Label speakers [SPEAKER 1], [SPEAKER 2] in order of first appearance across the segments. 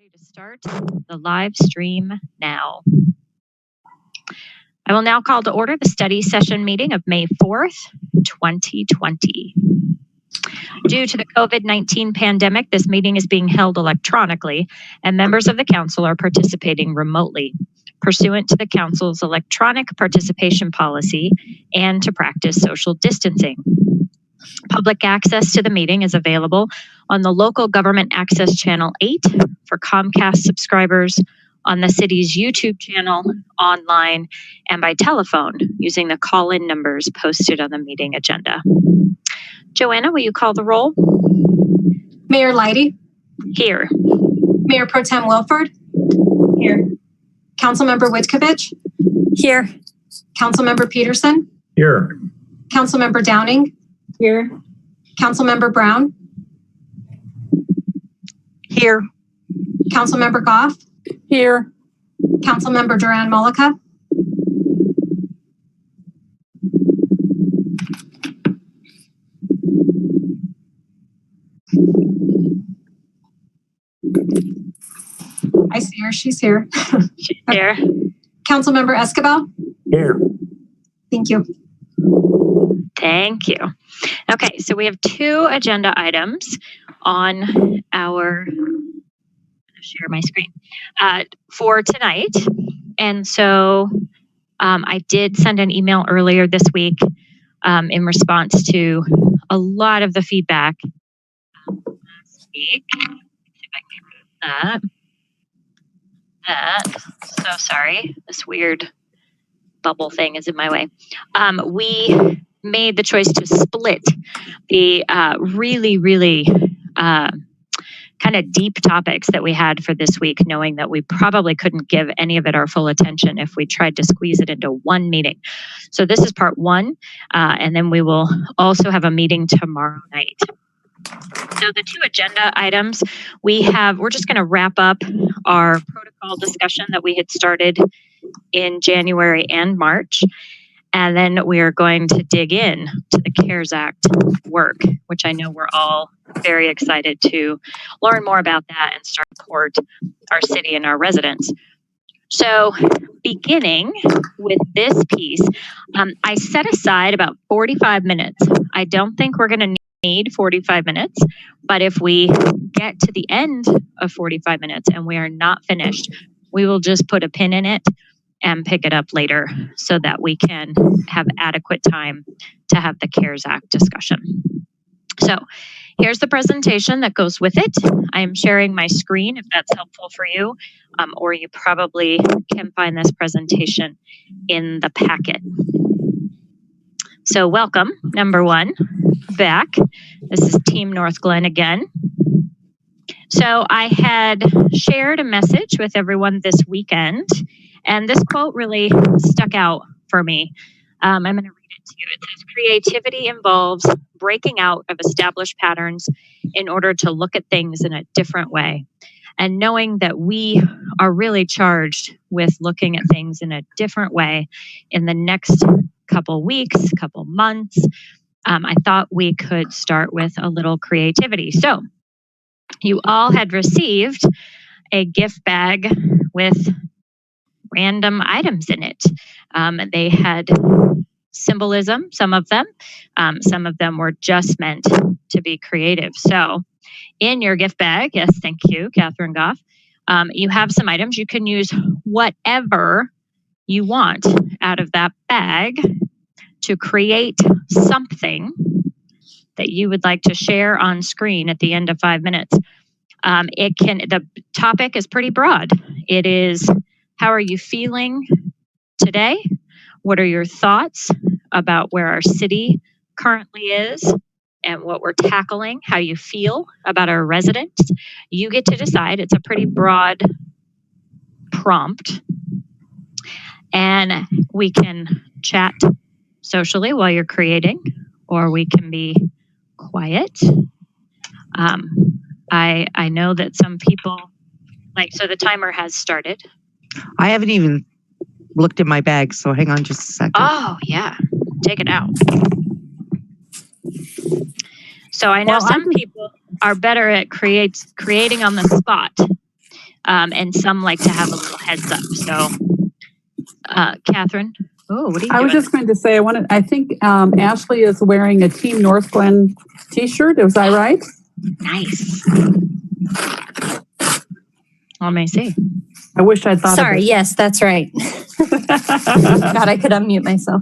[SPEAKER 1] ready to start the live stream now. I will now call to order the study session meeting of May 4th, 2020. Due to the COVID-19 pandemic, this meeting is being held electronically, and members of the council are participating remotely, pursuant to the council's electronic participation policy and to practice social distancing. Public access to the meeting is available on the local government access channel 8 for Comcast subscribers, on the city's YouTube channel, online, and by telephone using the call-in numbers posted on the meeting agenda. Joanna, will you call the roll?
[SPEAKER 2] Mayor Leidy?
[SPEAKER 1] Here.
[SPEAKER 2] Mayor Pro Tem Wilford?
[SPEAKER 3] Here.
[SPEAKER 2] Councilmember Witkovich?
[SPEAKER 3] Here.
[SPEAKER 2] Councilmember Peterson?
[SPEAKER 4] Here.
[SPEAKER 2] Councilmember Downing?
[SPEAKER 3] Here.
[SPEAKER 2] Councilmember Brown?
[SPEAKER 3] Here.
[SPEAKER 2] Councilmember Goff?
[SPEAKER 3] Here.
[SPEAKER 2] Councilmember Duran-Mullica? I see her. She's here.
[SPEAKER 1] She's here.
[SPEAKER 2] Councilmember Escobar?
[SPEAKER 4] Here.
[SPEAKER 2] Thank you.
[SPEAKER 1] Thank you. Okay, so we have two agenda items on our, I'm going to share my screen, for tonight. And so I did send an email earlier this week in response to a lot of the feedback last week. Let's see if I can remove that. So sorry, this weird bubble thing is in my way. We made the choice to split the really kind of deep topics that we had for this week, knowing that we probably couldn't give any of it our full attention if we tried to squeeze it into one meeting. So this is part one, and then we will also have a meeting tomorrow night. So the two agenda items we're just going to wrap up our protocol discussion that we had started in January and March. And then we are going to dig in to the CARES Act work, which I know we're all very excited to learn more about that and start to support our city and our residents. So beginning with this piece, I set aside about 45 minutes. I don't think we're going to need 45 minutes, but if we get to the end of 45 minutes and we are not finished, we will just put a pin in it and pick it up later so that we can have adequate time to have the CARES Act discussion. So here's the presentation that goes with it. I am sharing my screen if that's helpful for you, or you probably can find this presentation in the packet. So welcome, number one, back. This is Team Northglenn again. So I had shared a message with everyone this weekend, and this quote really stuck out for me. I'm going to read it to you. It says, "Creativity involves breaking out of established patterns in order to look at things in a different way. And knowing that we are really charged with looking at things in a different way in the next couple weeks, couple months, I thought we could start with a little creativity." So you all had received a gift bag with random items in it. They had symbolism, some of them. Some of them were just meant to be creative. So in your gift bag, yes, thank you, Catherine Goff, you have some items. You can use whatever you want out of that bag to create something that you would like to share on screen at the end of 5 minutes. The topic is pretty broad. It is, how are you feeling today? What are your thoughts about where our city currently is and what we're tackling? How you feel about our residents? You get to decide. It's a pretty broad prompt. And we can chat socially while you're creating, or we can be quiet. I know that some people, so the timer has started.
[SPEAKER 3] I haven't even looked in my bag, so hang on just a second.
[SPEAKER 1] Oh, yeah. Take it out. So I know some people are better at creating on the spot. and some like to have a little heads up. So, Catherine, what are you
[SPEAKER 4] I
[SPEAKER 1] doing?
[SPEAKER 4] was just going to say, I think Ashley is wearing a Team Northglenn t-shirt. Was I right?
[SPEAKER 1] Nice. Let me see.
[SPEAKER 4] I wish I'd thought
[SPEAKER 5] Sorry,
[SPEAKER 4] of it.
[SPEAKER 5] yes, that's right. God, I could unmute myself.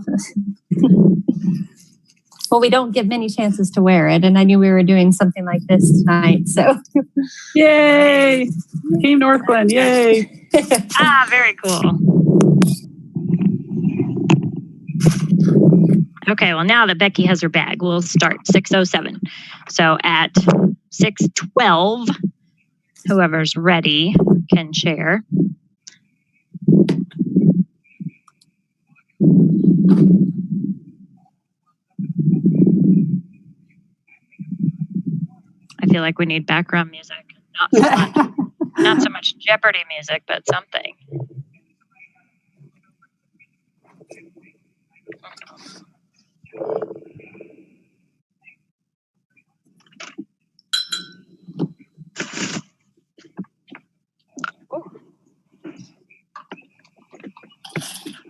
[SPEAKER 5] Well, we don't get many chances to wear it, and I knew we were doing something like this tonight, so.
[SPEAKER 4] Yay! Team Northglenn, yay!
[SPEAKER 1] Very cool. Okay, well, now that Becky has her bag, we'll start 6:07. So at 6:12, whoever's ready can share. I feel like we need background music. Not so much Jeopardy music, but something.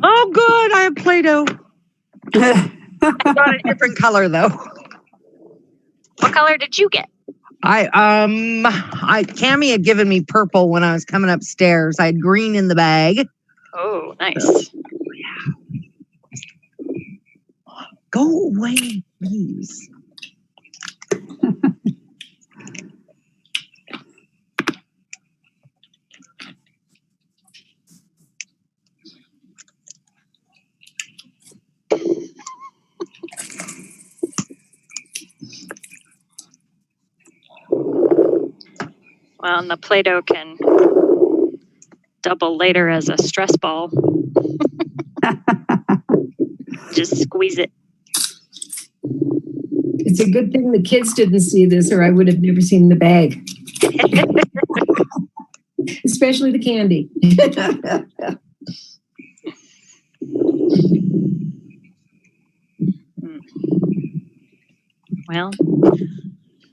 [SPEAKER 3] Oh, good. I have Play-Doh. Got a different color though.
[SPEAKER 1] What color did you get?
[SPEAKER 3] Cammy had given me purple when I was coming upstairs. I had green in the bag.
[SPEAKER 1] Oh, nice.
[SPEAKER 3] Go away, please.
[SPEAKER 1] Well, and the Play-Doh can double later as a stress ball. Just squeeze it.
[SPEAKER 6] It's a good thing the kids didn't see this, or I would have never seen the bag. Especially the candy.
[SPEAKER 1] Well,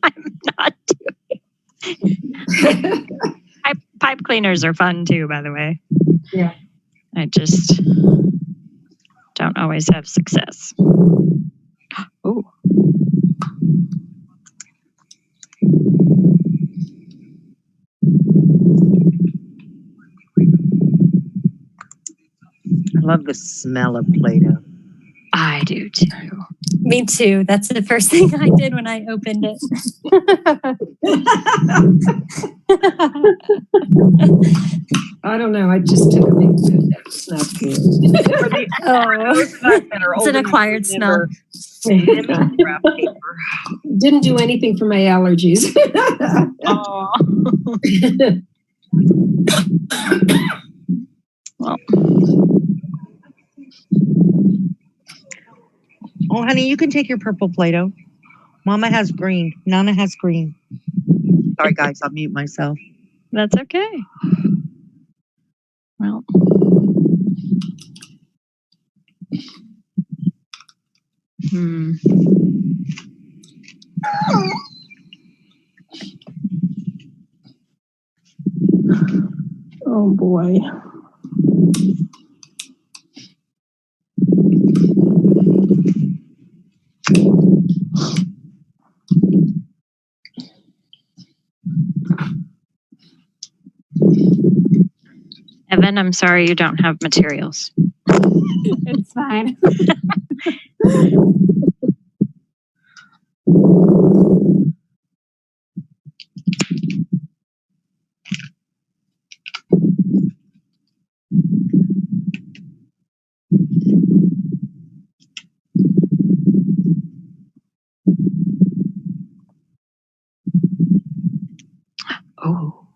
[SPEAKER 1] I'm not doing pipe cleaners are fun too, by the way.
[SPEAKER 6] Yeah.
[SPEAKER 1] I just don't always have success. Oh.
[SPEAKER 3] I love the smell of Play-Doh.
[SPEAKER 1] I do too.
[SPEAKER 5] Me too. That's the first thing I did when I opened it.
[SPEAKER 6] I don't know. I just took a big sip. That was not good.
[SPEAKER 5] It's an acquired smell.
[SPEAKER 6] Didn't do anything for my allergies.
[SPEAKER 1] Well.
[SPEAKER 3] Oh, honey, you can take your purple Play-Doh. Mama has green. Nana has green. Sorry, guys, I'll mute myself.
[SPEAKER 1] That's okay. Well.
[SPEAKER 6] Oh boy.
[SPEAKER 1] Evan, I'm sorry you don't have materials.
[SPEAKER 5] It's fine.
[SPEAKER 1] Oh.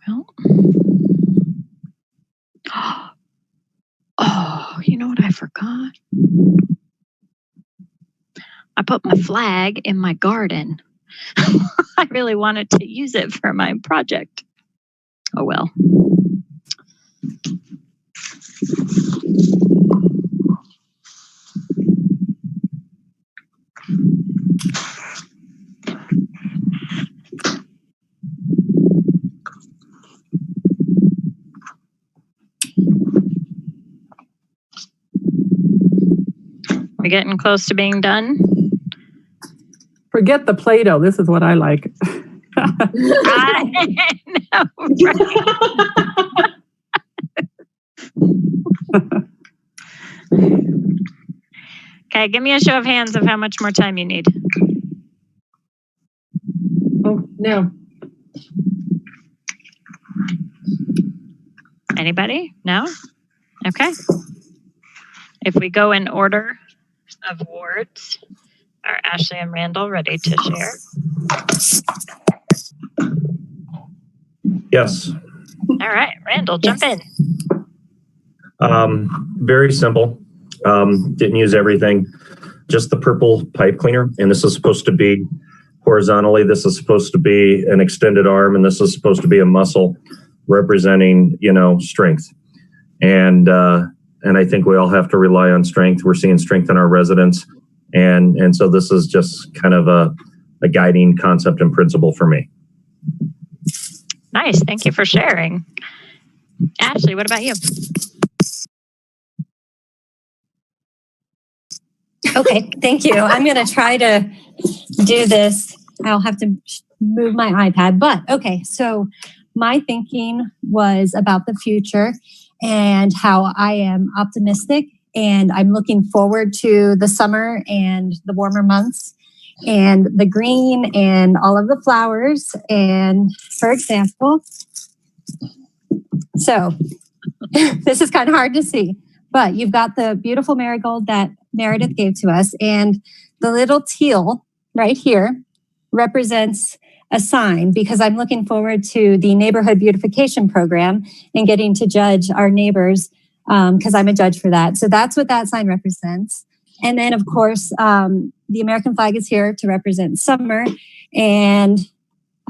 [SPEAKER 1] Well. Oh, you know what I forgot? I put my flag in my garden. I really wanted to use it for my project. Oh well. We're getting close to being done.
[SPEAKER 4] Forget the Play-Doh. This is what I like.
[SPEAKER 1] I know, right? Okay, give me a show of hands of how much more time you need.
[SPEAKER 6] Oh, no.
[SPEAKER 1] Anybody? No? Okay. If we go in order of wards, are Ashley and Randall ready to share?
[SPEAKER 7] Yes.
[SPEAKER 1] All right, Randall, jump in.
[SPEAKER 7] Very simple. Didn't use everything. Just the purple pipe cleaner. And this is supposed to be horizontally. This is supposed to be an extended arm. And this is supposed to be a muscle representing, strength. And I think we all have to rely on strength. We're seeing strength in our residents. And so this is just kind of a guiding concept and principle for me.
[SPEAKER 1] Nice. Thank you for sharing. Ashley, what about you?
[SPEAKER 5] Okay, thank you. I'm going to try to do this. I'll have to move my iPad, but okay. So my thinking was about the future and how I am optimistic and I'm looking forward to the summer and the warmer months and the green and all of the flowers. And for example, so this is kind of hard to see, but you've got the beautiful marigold that Meredith gave to us, and the little teal right here represents a sign because I'm looking forward to the neighborhood beautification program and getting to judge our neighbors because I'm a judge for that. So that's what that sign represents. And then, of course, the American flag is here to represent summer. And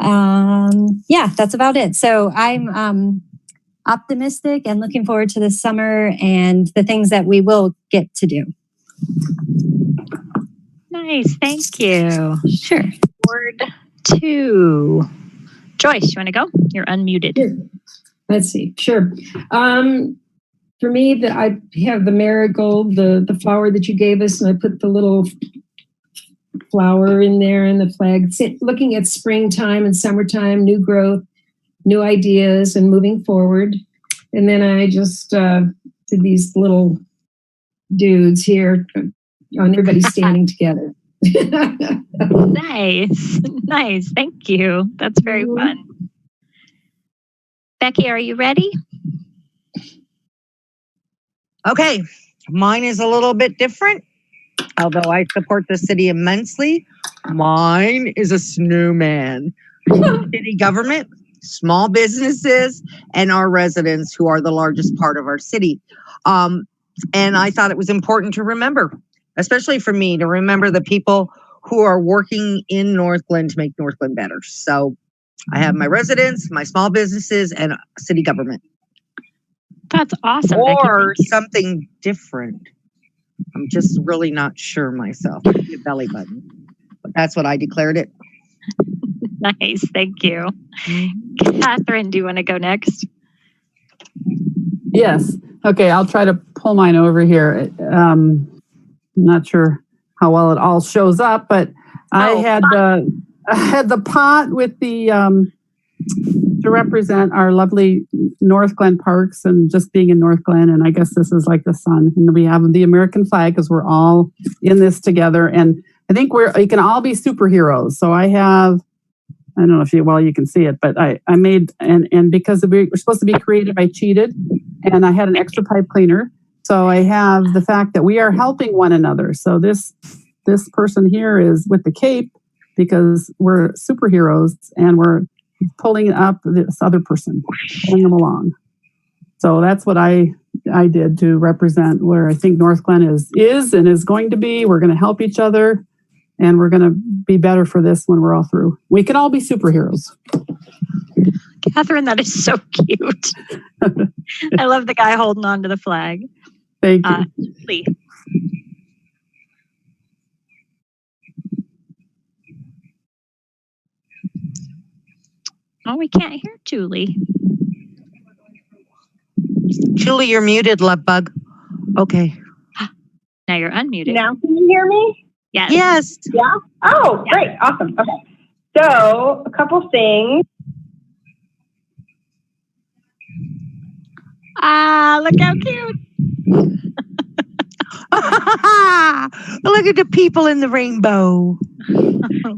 [SPEAKER 5] yeah, that's about it. So I'm optimistic and looking forward to the summer and the things that we will get to do.
[SPEAKER 1] Nice. Thank you.
[SPEAKER 5] Sure.
[SPEAKER 1] Word 2. Joyce, you want to go? You're unmuted.
[SPEAKER 6] Sure. Let's see. Sure. For me, I have the marigold, the flower that you gave us, and I put the little flower in there and the flag. Looking at springtime and summertime, new growth, new ideas, and moving forward. And then I just did these little dudes here on everybody standing together.
[SPEAKER 1] Nice. Nice. Thank you. That's very fun. Becky, are you ready?
[SPEAKER 3] Okay, mine is a little bit different. Although I support the city immensely, mine is a snowman. City government, small businesses, and our residents who are the largest part of our city. And I thought it was important to remember, especially for me, to remember the people who are working in Northglenn to make Northglenn better. So I have my residents, my small businesses, and city government.
[SPEAKER 1] That's awesome.
[SPEAKER 3] Or
[SPEAKER 1] Becky,
[SPEAKER 3] something different. I'm just really not sure myself. Your belly button. But that's what I declared it.
[SPEAKER 1] nice. Thank you. Catherine, do you want to go next?
[SPEAKER 4] Yes. Okay, I'll try to pull mine over here. I'm not sure how well it all shows up, but I had the pot with the to represent our lovely Northglenn parks and just being in Northglenn. And I guess this is like the sun. And we have the American flag because we're all in this together. And I think you can all be superheroes. So I have, I don't know if you can see it, but I made, and because we're supposed to be creative, I cheated and I had an extra pipe cleaner. So I have the fact that we are helping one another. So this person here is with the cape because we're superheroes and we're pulling up this other person, pulling them along. So that's what I I did to represent where I think Northglenn is and is going to be. We're going to help each other, and we're going to be better for this when we're all through. We can all be superheroes.
[SPEAKER 1] Catherine, that is so cute. I love the guy holding on to the flag.
[SPEAKER 4] Thank you.
[SPEAKER 1] Lee. Oh, we can't hear Julie.
[SPEAKER 3] Julie, you're muted, love bug. Okay.
[SPEAKER 1] Now you're unmuted.
[SPEAKER 8] Now can you hear me?
[SPEAKER 1] Yes.
[SPEAKER 3] Yes.
[SPEAKER 8] Yeah? Oh, great. Awesome. Okay. So a couple things.
[SPEAKER 1] Ah, look how cute.
[SPEAKER 3] Look at the people in the rainbow.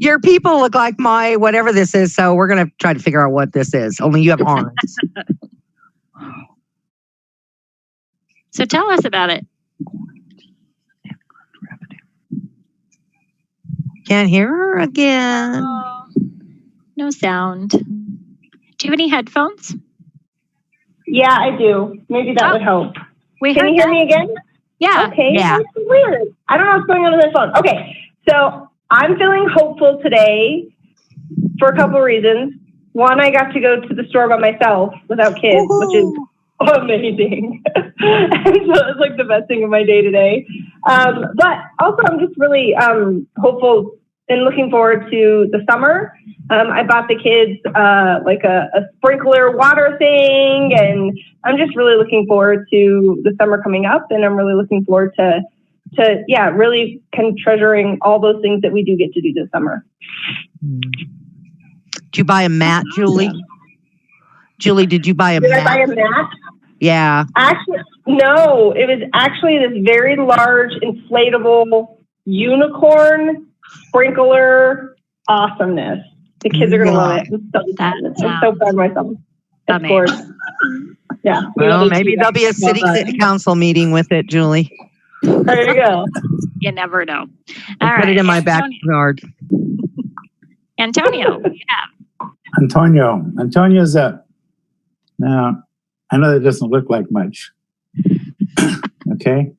[SPEAKER 3] Your people look like my whatever this is, so we're going to try to figure out what this is. Only you have arms.
[SPEAKER 1] So tell us about it.
[SPEAKER 3] Can't hear her again.
[SPEAKER 1] Oh, no sound. Do you have any headphones?
[SPEAKER 8] Yeah, I do. Maybe that would help.
[SPEAKER 1] We
[SPEAKER 8] Can
[SPEAKER 1] heard
[SPEAKER 8] you hear
[SPEAKER 1] that.
[SPEAKER 8] me again?
[SPEAKER 1] Yeah.
[SPEAKER 8] Okay.
[SPEAKER 3] Yeah.
[SPEAKER 8] That's weird. I don't know what's going on with this phone. Okay. So I'm feeling hopeful today for a couple reasons. One, I got to go to the store by myself without kids, which is amazing. And so it's like the best thing of my day today. But also I'm just really hopeful and looking forward to the summer. I bought the kids like a sprinkler water thing, and I'm just really looking forward to the summer coming up, and I'm really looking forward to really kind of treasuring all those things that we do get to do this summer.
[SPEAKER 3] Did you buy a mat, Julie? Julie, did you buy a
[SPEAKER 8] Did
[SPEAKER 3] mat?
[SPEAKER 8] I buy a mat?
[SPEAKER 3] Yeah.
[SPEAKER 8] Actually, no. It was actually this very large inflatable unicorn sprinkler awesomeness. The kids are going to love it. I'm so proud of myself. Of course. Yeah.
[SPEAKER 3] Well, maybe there'll be a city council meeting with it, Julie.
[SPEAKER 8] There you go.
[SPEAKER 1] You never know.
[SPEAKER 3] I'll put it in my backyard.
[SPEAKER 1] Antonio, yeah.
[SPEAKER 9] Antonio's up. Now, I know that doesn't look like much. Okay?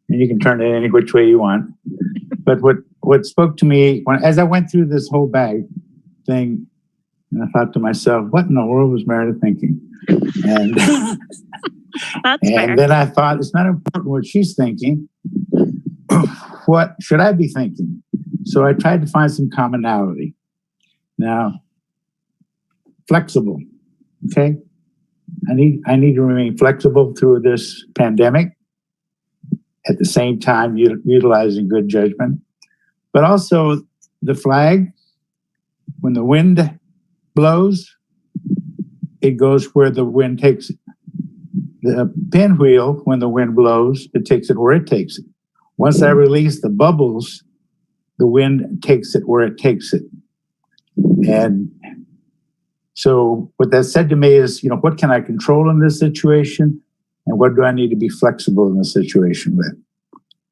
[SPEAKER 9] And you can turn it any which way you want. But what spoke to me as I went through this whole bag thing, and I thought to myself, what in the world was Meredith thinking? And,
[SPEAKER 1] That's fair.
[SPEAKER 9] and then I thought, it's not important what she's thinking. What should I be thinking? So I tried to find some commonality. Now, flexible, okay? I need to remain flexible through this pandemic, at the same time utilizing good judgment. But also the flag, when the wind blows, it goes where the wind takes it. The pinwheel, when the wind blows, it takes it where it takes it. Once I release the bubbles, the wind takes it where it takes it. And so what that said to me is, what can I control in this situation? And what do I need to be flexible in this situation with?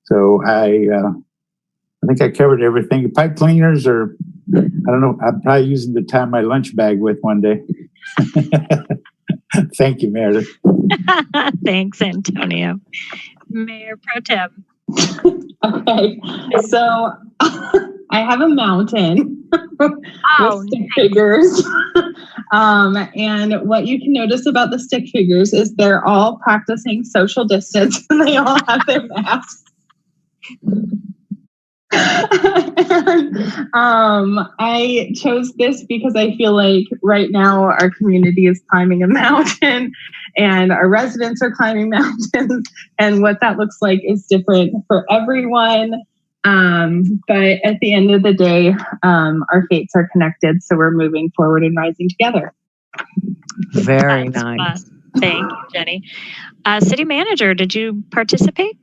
[SPEAKER 9] So I think I covered everything. Pipe cleaners are, I don't know, I'm probably using the time my lunch bag with one day. Thank you, Meredith.
[SPEAKER 1] Thanks, Antonio. Mayor Pro Tem.
[SPEAKER 10] Okay, so I have a mountain with stick figures. And what you can notice about the stick figures is they're all practicing social distance and they all have their masks. I chose this because I feel like right now our community is climbing a mountain and our residents are climbing mountains, and what that looks like is different for everyone. But at the end of the day, our fates are connected, so we're moving forward and rising together.
[SPEAKER 3] Very
[SPEAKER 1] That's
[SPEAKER 3] nice.
[SPEAKER 1] fun. Thank you, Jenny. City Manager, did you participate?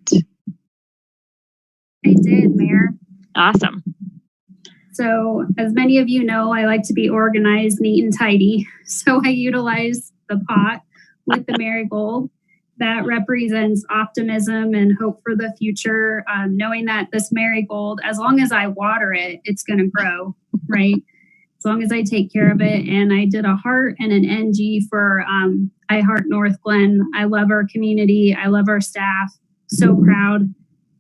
[SPEAKER 11] I did, Mayor.
[SPEAKER 1] Awesome.
[SPEAKER 11] So as many of you know, I like to be organized, neat, and tidy. So I utilize the pot with the marigold. That represents optimism and hope for the future, knowing that this marigold, as long as I water it, it's going to grow, right? As long as I take care of it. And I did a heart and an NG for I heart Northglenn. I love our community. I love our staff. So proud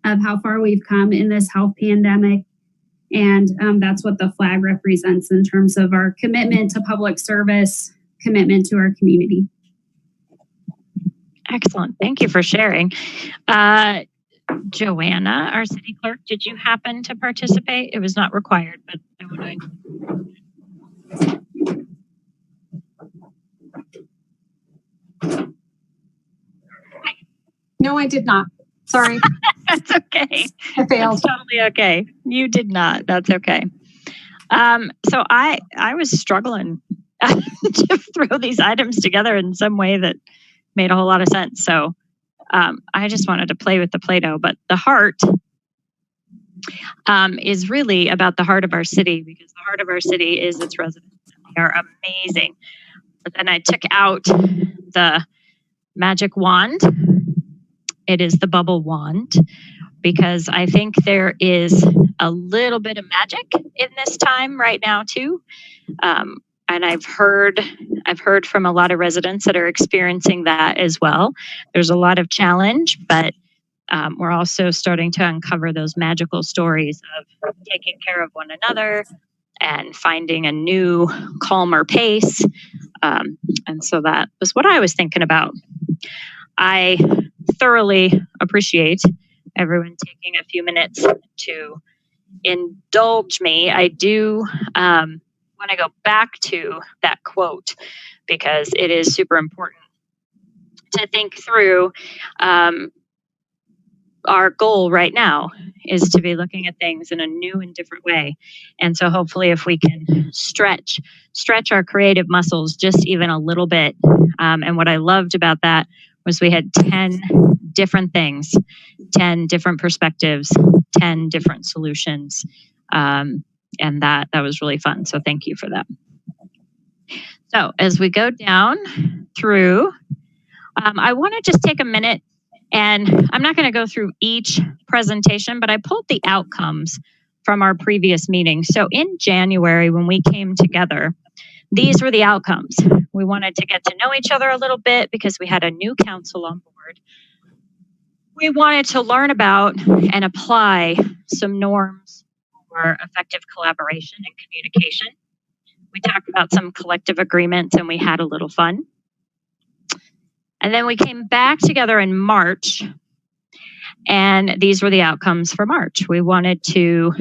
[SPEAKER 11] of how far we've come in this health pandemic. And that's what the flag represents in terms of our commitment to public service, commitment to our community.
[SPEAKER 1] Excellent. Thank you for sharing. Joanna, our city clerk, did you happen to participate? It was not required, but I would.
[SPEAKER 2] No, I did not. Sorry.
[SPEAKER 1] That's okay.
[SPEAKER 2] I failed.
[SPEAKER 1] That's totally okay. You did not. That's okay. So I was struggling to throw these items together in some way that made a whole lot of sense. So I just wanted to play with the Play-Doh, but the heart is really about the heart of our city, because the heart of our city is its residents. They are amazing. But then I took out the magic wand. It is the bubble wand, because I think there is a little bit of magic in this time right now too. And I've heard from a lot of residents that are experiencing that as well. There's a lot of challenge, but we're also starting to uncover those magical stories of taking care of one another and finding a new, calmer pace. And so that was what I was thinking about. I thoroughly appreciate everyone taking a few minutes to indulge me. I do want to go back to that quote, because it is super important to think through. Our goal right now is to be looking at things in a new and different way. And so hopefully if we can stretch our creative muscles just even a little bit. And what I loved about that was we had 10 different things, 10 different perspectives, 10 different solutions. And that was really fun. So thank you for that. So as we go down through, I want to just take a minute, and I'm not going to go through each presentation, but I pulled the outcomes from our previous meeting. So in January, when we came together, these were the outcomes. We wanted to get to know each other a little bit because we had a new council on board. We wanted to learn about and apply some norms for effective collaboration and communication. We talked about some collective agreements and we had a little fun. And then we came back together in March, and these were the outcomes for March. We wanted to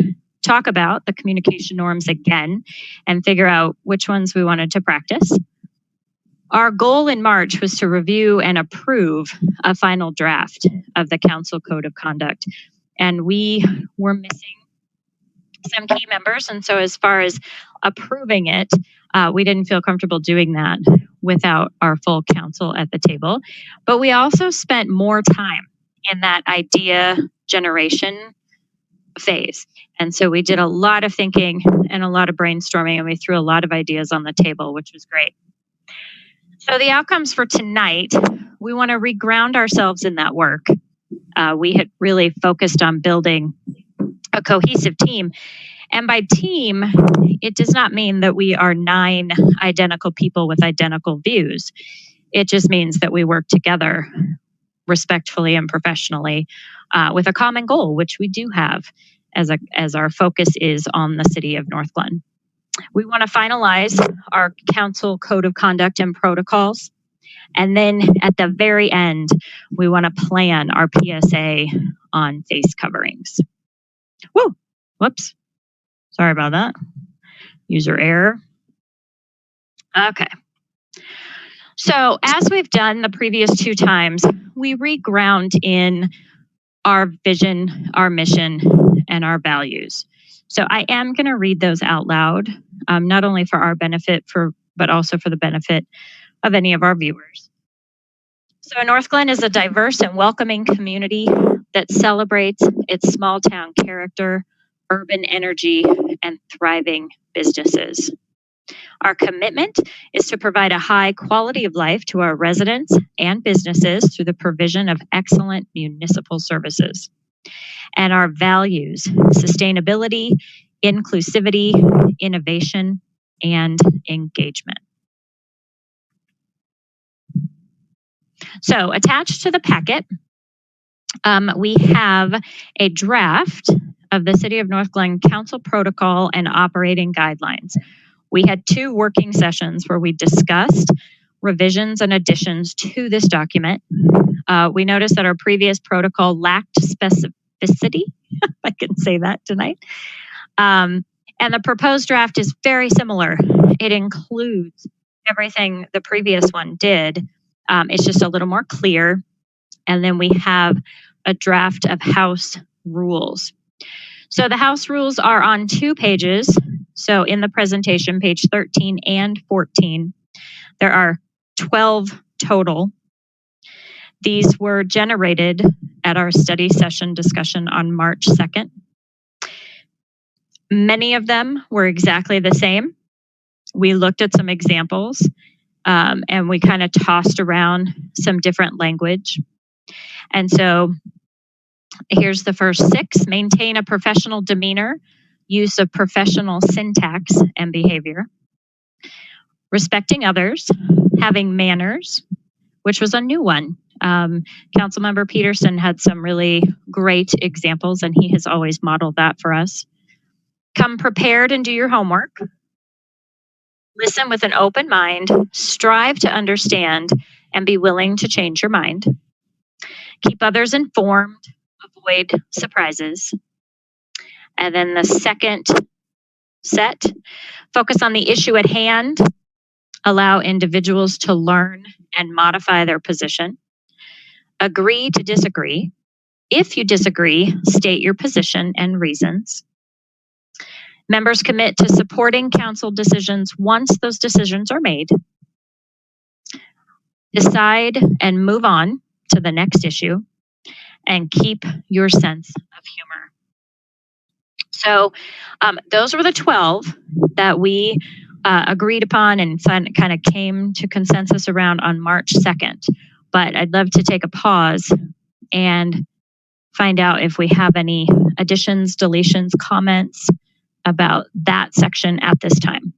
[SPEAKER 1] talk about the communication norms again and figure out which ones we wanted to practice. Our goal in March was to review and approve a final draft of the Council Code of Conduct. And we were missing some key members. And so as far as approving it, we didn't feel comfortable doing that without our full council at the table. But we also spent more time in that idea generation phase. And so we did a lot of thinking and a lot of brainstorming, and we threw a lot of ideas on the table, which was great. So the outcomes for tonight, we want to reground ourselves in that work. We had really focused on building a cohesive team. And by team, it does not mean that we are 9 identical people with identical views. It just means that we work together respectfully and professionally with a common goal, which we do have as our focus is on the city of Northglenn. We want to finalize our council code of conduct and protocols. And then at the very end, we want to plan our PSA on face coverings. Woo! Whoops. Sorry about that. User error. Okay. So as we've done the previous 2 times, we reground in our vision, our mission, and our values. So I am going to read those out loud, not only for our benefit, but also for the benefit of any of our viewers. So Northglenn is a diverse and welcoming community that celebrates its small town character, urban energy, and thriving businesses. Our commitment is to provide a high quality of life to our residents and businesses through the provision of excellent municipal services. And our values, sustainability, inclusivity, innovation, and engagement. So attached to the packet, we have a draft of the City of Northglenn Council Protocol and Operating Guidelines. We had 2 working sessions where we discussed revisions and additions to this document. We noticed that our previous protocol lacked specificity. I can say that tonight. And the proposed draft is very similar. It includes everything the previous one did. It's just a little more clear. And then we have a draft of House rules. So the House rules are on 2 pages. So in the presentation, page 13 and 14, there are 12 total. These were generated at our study session discussion on March 2nd. Many of them were exactly the same. We looked at some examples and we kind of tossed around some different language. And so here's the first 6. Maintain a professional demeanor, use of professional syntax and behavior. Respecting others, having manners, which was a new one. Councilmember Peterson had some really great examples, and he has always modeled that for us. Come prepared and do your homework. Listen with an open mind, strive to understand, and be willing to change your mind. Keep others informed, avoid surprises. And then the second set, focus on the issue at hand, allow individuals to learn and modify their position. Agree to disagree. If you disagree, state your position and reasons. Members commit to supporting council decisions once those decisions are made. Decide and move on to the next issue, and keep your sense of humor. So those were the 12 that we agreed upon and kind of came to consensus around on March 2nd. But I'd love to take a pause and find out if we have any additions, deletions, comments about that section at this time.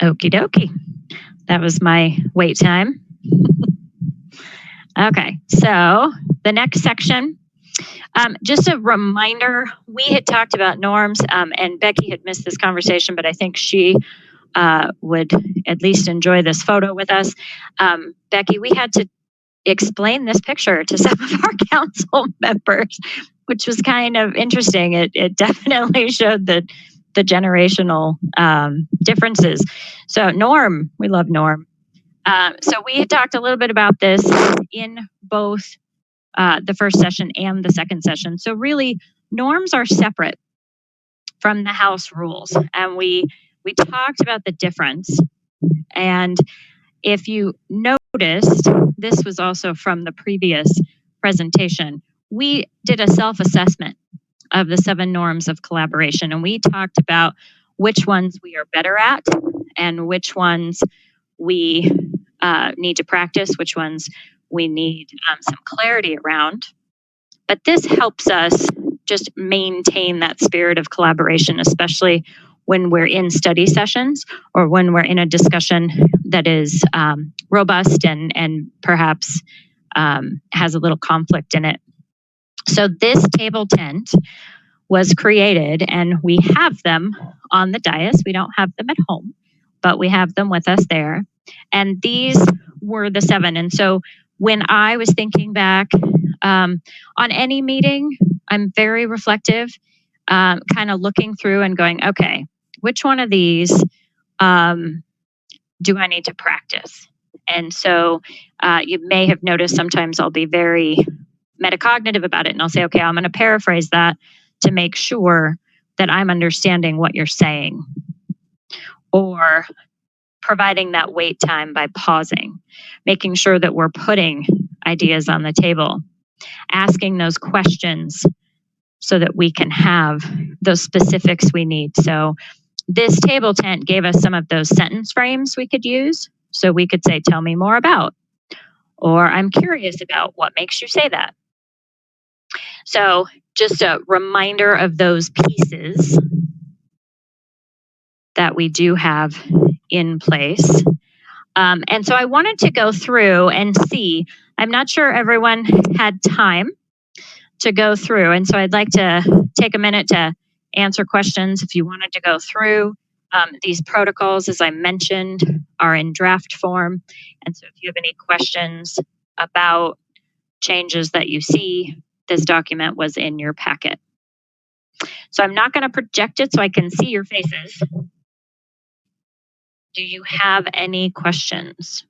[SPEAKER 1] Okie dokie. That was my wait time. Okay, so the next section, just a reminder, we had talked about norms and Becky had missed this conversation, but I think she would at least enjoy this photo with us. Becky, we had to explain this picture to some of our council members, which was kind of interesting. It definitely showed the generational differences. So Norm, we love Norm. So we had talked a little bit about this in both the first session and the second session. So really, norms are separate from the House rules. And we talked about the difference. And if you noticed, this was also from the previous presentation, we did a self-assessment of the 7 norms of collaboration. And we talked about which ones we are better at and which ones we need to practice, which ones we need some clarity around. But this helps us just maintain that spirit of collaboration, especially when we're in study sessions or when we're in a discussion that is robust and perhaps has a little conflict in it. So this table tent was created and we have them on the dais. We don't have them at home, but we have them with us there. And these were the 7. And so when I was thinking back on any meeting, I'm very reflective, kind of looking through and going, okay, which one of these do I need to practice? And so you may have noticed sometimes I'll be very metacognitive about it and I'll say, okay, I'm going to paraphrase that to make sure that I'm understanding what you're saying, or providing that wait time by pausing, making sure that we're putting ideas on the table, asking those questions so that we can have those specifics we need. So this table tent gave us some of those sentence frames we could use. So we could say, tell me more about, or I'm curious about what makes you say that. So just a reminder of those pieces that we do have in place. And so I wanted to go through and see, I'm not sure everyone had time to go through. And so I'd like to take a minute to answer questions if you wanted to go through. These protocols, as I mentioned, are in draft form. And so if you have any questions about changes that you see, this document was in your packet. So I'm not going to project it so I can see your faces. Do you have any questions,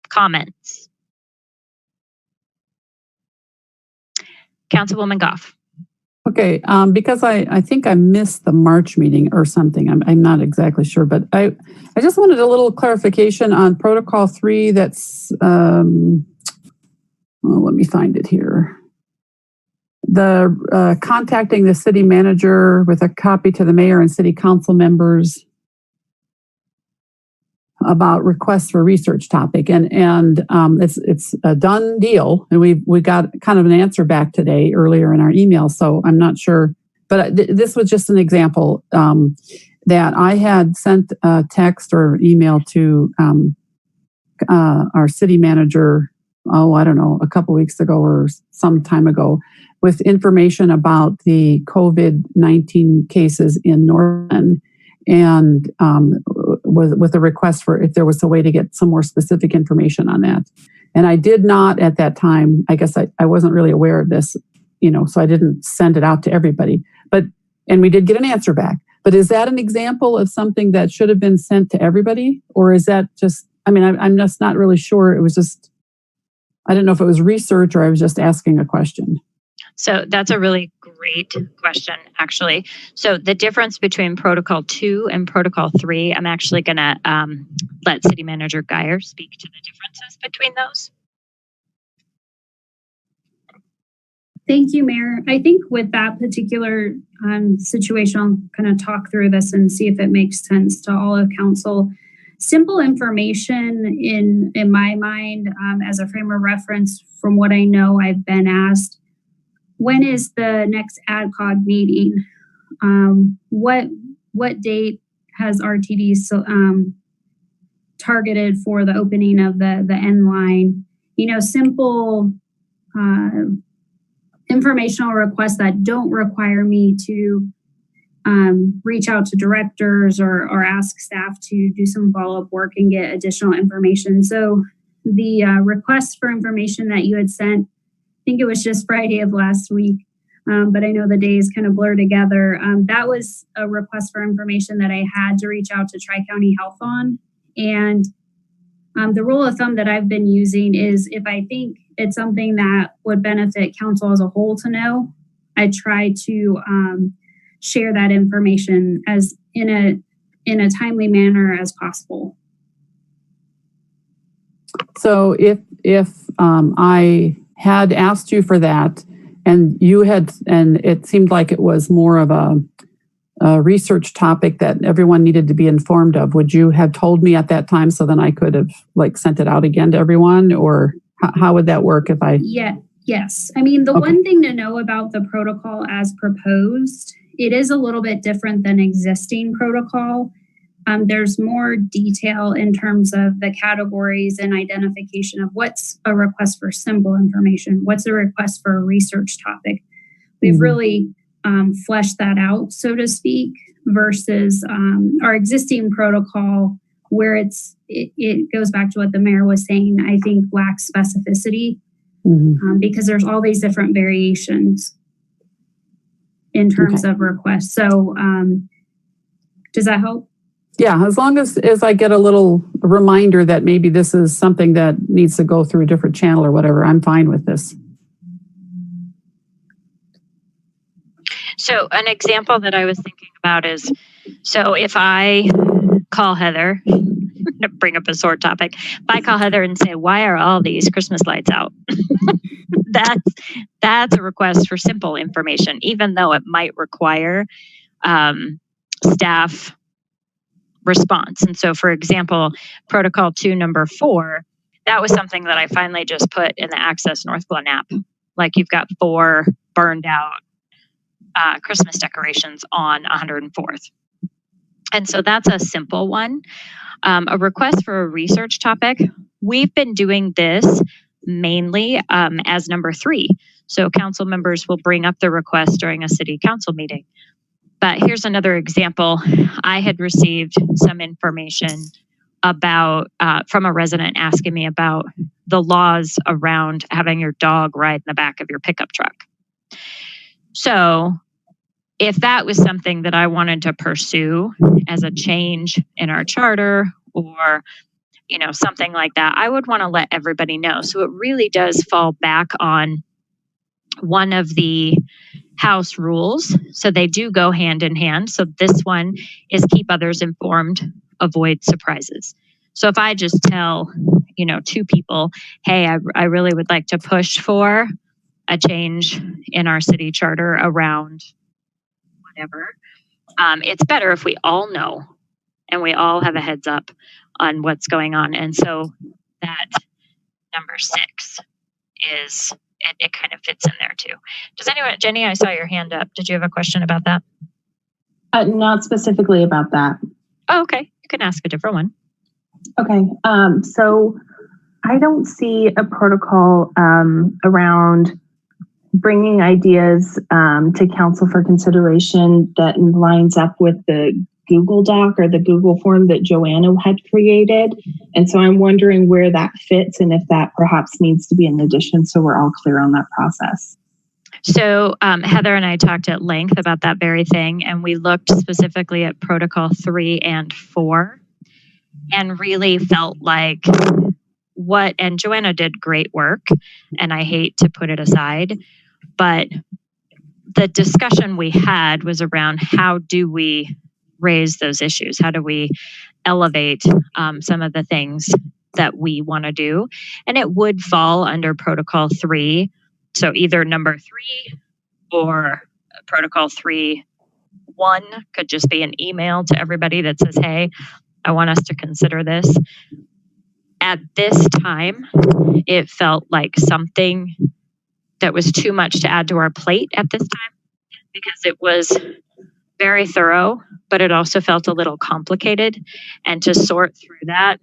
[SPEAKER 1] comments? Councilwoman Goff.
[SPEAKER 4] Okay, because I think I missed the March meeting or something. I'm not exactly sure, but I just wanted a little clarification on Protocol 3 that's, well, let me find it here. The contacting the city manager with a copy to the mayor and city council members about requests for research topic, and it's a done deal, and we got kind of an answer back today earlier in our email. So I'm not sure, but this was just an example that I had sent a text or email to our city manager. Oh, I don't know, a couple weeks ago or some time ago, with information about the COVID-19 cases in Northglenn, and with a request for if there was a way to get some more specific information on that. And I did not at that time, I guess I wasn't really aware of this, so I didn't send it out to everybody. And we did get an answer back. But is that an example of something that should have been sent to everybody? Or is that just, I'm just not really sure. It was just, I didn't know if it was research or I was just asking a question.
[SPEAKER 1] So that's a really great question, actually. So the difference between Protocol 2 and Protocol 3, I'm actually going to let City Manager Geyer speak to the differences between those.
[SPEAKER 11] Thank you, Mayor. I think with that particular situation, I'll kind of talk through this and see if it makes sense to all of council. Simple information in my mind, as a frame of reference from what I know I've been asked, when is the next AdCog meeting? What date has RTD targeted for the opening of the end line? Simple informational requests that don't require me to reach out to directors or ask staff to do some follow-up work and get additional information. So the request for information that you had sent, I think it was just Friday of last week, but I know the days kind of blur together. That was a request for information that I had to reach out to Tri-County Health on. And the rule of thumb that I've been using is if I think it's something that would benefit council as a whole to know, I try to share that information as in a timely manner as possible.
[SPEAKER 4] So if I had asked you for that, and it seemed like it was more of a research topic that everyone needed to be informed of, would you have told me at that time so then I could have sent it out again to everyone, or how would that work if I?
[SPEAKER 11] Yeah, yes. The one thing to know about the protocol as proposed, it is a little bit different than existing protocol. There's more detail in terms of the categories and identification of what's a request for simple information, what's a request for a research topic. We've really fleshed that out, so to speak, versus our existing protocol where it goes back to what the mayor was saying, I think lacks specificity because there's all these different variations in terms of requests. So does that help?
[SPEAKER 4] Yeah, as long as I get a little reminder that maybe this is something that needs to go through a different channel or whatever, I'm fine with this.
[SPEAKER 1] So an example that I was thinking about is, so if I call Heather, to bring up a sore topic, if I call Heather and say, why are all these Christmas lights out? That's a request for simple information, even though it might require staff response. And so, for example, Protocol 2, number 4, that was something that I finally just put in the Access Northglenn app. Like you've got 4 burned out Christmas decorations on 104th. And so that's a simple one. A request for a research topic. We've been doing this mainly as number 3. So council members will bring up the request during a city council meeting. But here's another example. I had received some information about from a resident asking me about the laws around having your dog ride in the back of your pickup truck. So if that was something that I wanted to pursue as a change in our charter or, you know, something like that, I would want to let everybody know. So it really does fall back on one of the house rules. So they do go hand in hand. So this one is keep others informed, avoid surprises. So if I just tell, you know, 2 people, hey, I really would like to push for a change in our city charter around whatever, it's better if we all know and we all have a heads up on what's going on. And so that number 6 is, it kind of fits in there too. Does anyone, Jenny, I saw your hand up. Did you have a question about that?
[SPEAKER 10] Not specifically about that.
[SPEAKER 1] Oh, okay. You can ask a different one.
[SPEAKER 10] Okay. So I don't see a protocol around bringing ideas to council for consideration that lines up with the Google Doc or the Google form that Joanna had created. And so I'm wondering where that fits and if that perhaps needs to be an addition so we're all clear on that process.
[SPEAKER 1] So Heather and I talked at length about that very thing, and we looked specifically at protocol 3 and 4 and really felt like and Joanna did great work, and I hate to put it aside, but the discussion we had was around how do we raise those issues? How do we elevate some of the things that we want to do? And it would fall under protocol 3. So either number 3 or protocol 3.1 could just be an email to everybody that says, hey, I want us to consider this. At this time, it felt like something that was too much to add to our plate at this time because it was very thorough, but it also felt a little complicated. And to sort through that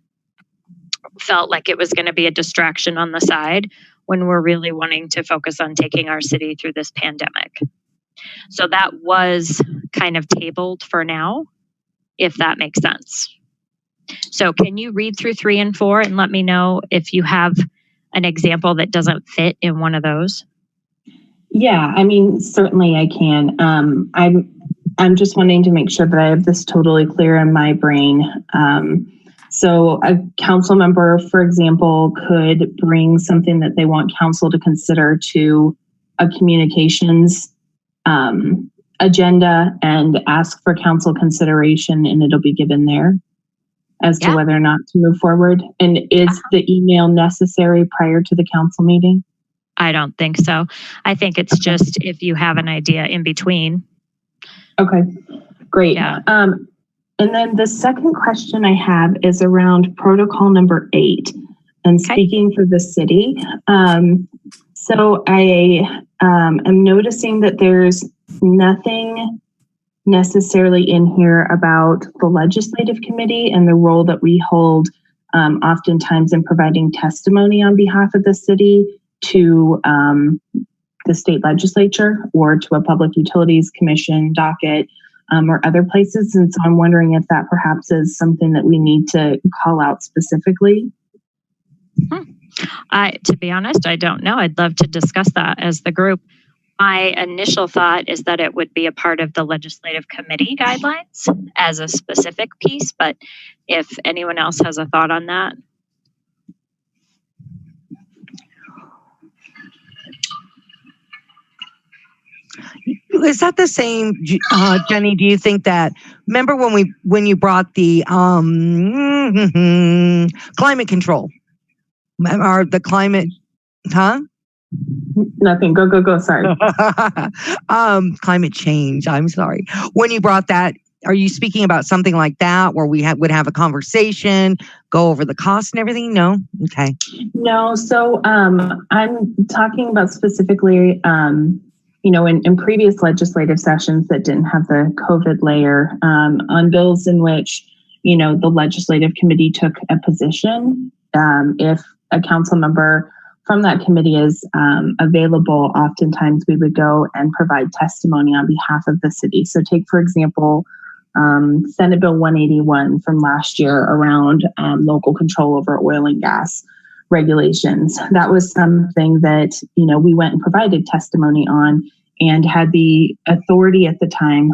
[SPEAKER 1] felt like it was going to be a distraction on the side when we're really wanting to focus on taking our city through this pandemic. So that was kind of tabled for now, if that makes sense. So can you read through 3 and 4 and let me know if you have an example that doesn't fit in one of those?
[SPEAKER 10] Yeah, I mean, certainly I can. I'm just wanting to make sure that I have this totally clear in my brain. So a council member, for example, could bring something that they want council to consider to a communications agenda and ask for council consideration, and it'll be given there as to whether or not to move forward. And is the email necessary prior to the council meeting?
[SPEAKER 1] I don't think so. I think it's just if you have an idea in between.
[SPEAKER 10] Okay, great.
[SPEAKER 1] Yeah.
[SPEAKER 10] And then the second question I have is around protocol number 8 and speaking for the city. So I am noticing that there's nothing necessarily in here about the legislative committee and the role that we hold oftentimes in providing testimony on behalf of the city to the state legislature or to a public utilities commission docket or other places. And so I'm wondering if that perhaps is something that we need to call out specifically.
[SPEAKER 1] To be honest, I don't know. I'd love to discuss that as the group. My initial thought is that it would be a part of the legislative committee guidelines as a specific piece, but if anyone else has a thought on that.
[SPEAKER 3] Is that the same, Jenny? Do you think that? Remember when you brought the climate control or the climate? Huh?
[SPEAKER 10] Nothing. Go. Sorry.
[SPEAKER 3] Climate change. I'm sorry. When you brought that, are you speaking about something like that where we would have a conversation, go over the cost and everything? No. Okay.
[SPEAKER 10] No. So I'm talking about specifically. in previous legislative sessions that didn't have the COVID layer, on bills in which, the legislative committee took a position, if a council member from that committee is available, oftentimes we would go and provide testimony on behalf of the city. So take, for example, Senate Bill 181 from last year around local control over oil and gas regulations. That was something that, we went and provided testimony on and had the authority at the time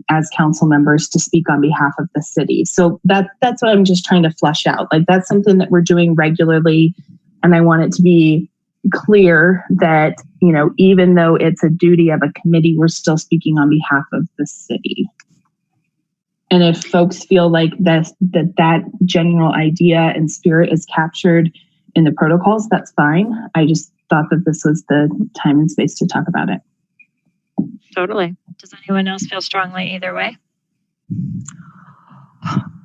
[SPEAKER 10] as council members to speak on behalf of the city. So that's what I'm just trying to flesh out. Like, that's something that we're doing regularly. And I want it to be clear that, even though it's a duty of a committee, we're still speaking on behalf of the city. And if folks feel like that general idea and spirit is captured in the protocols, that's fine. I just thought that this was the time and space to talk about it.
[SPEAKER 1] Totally. Does anyone else feel strongly either way?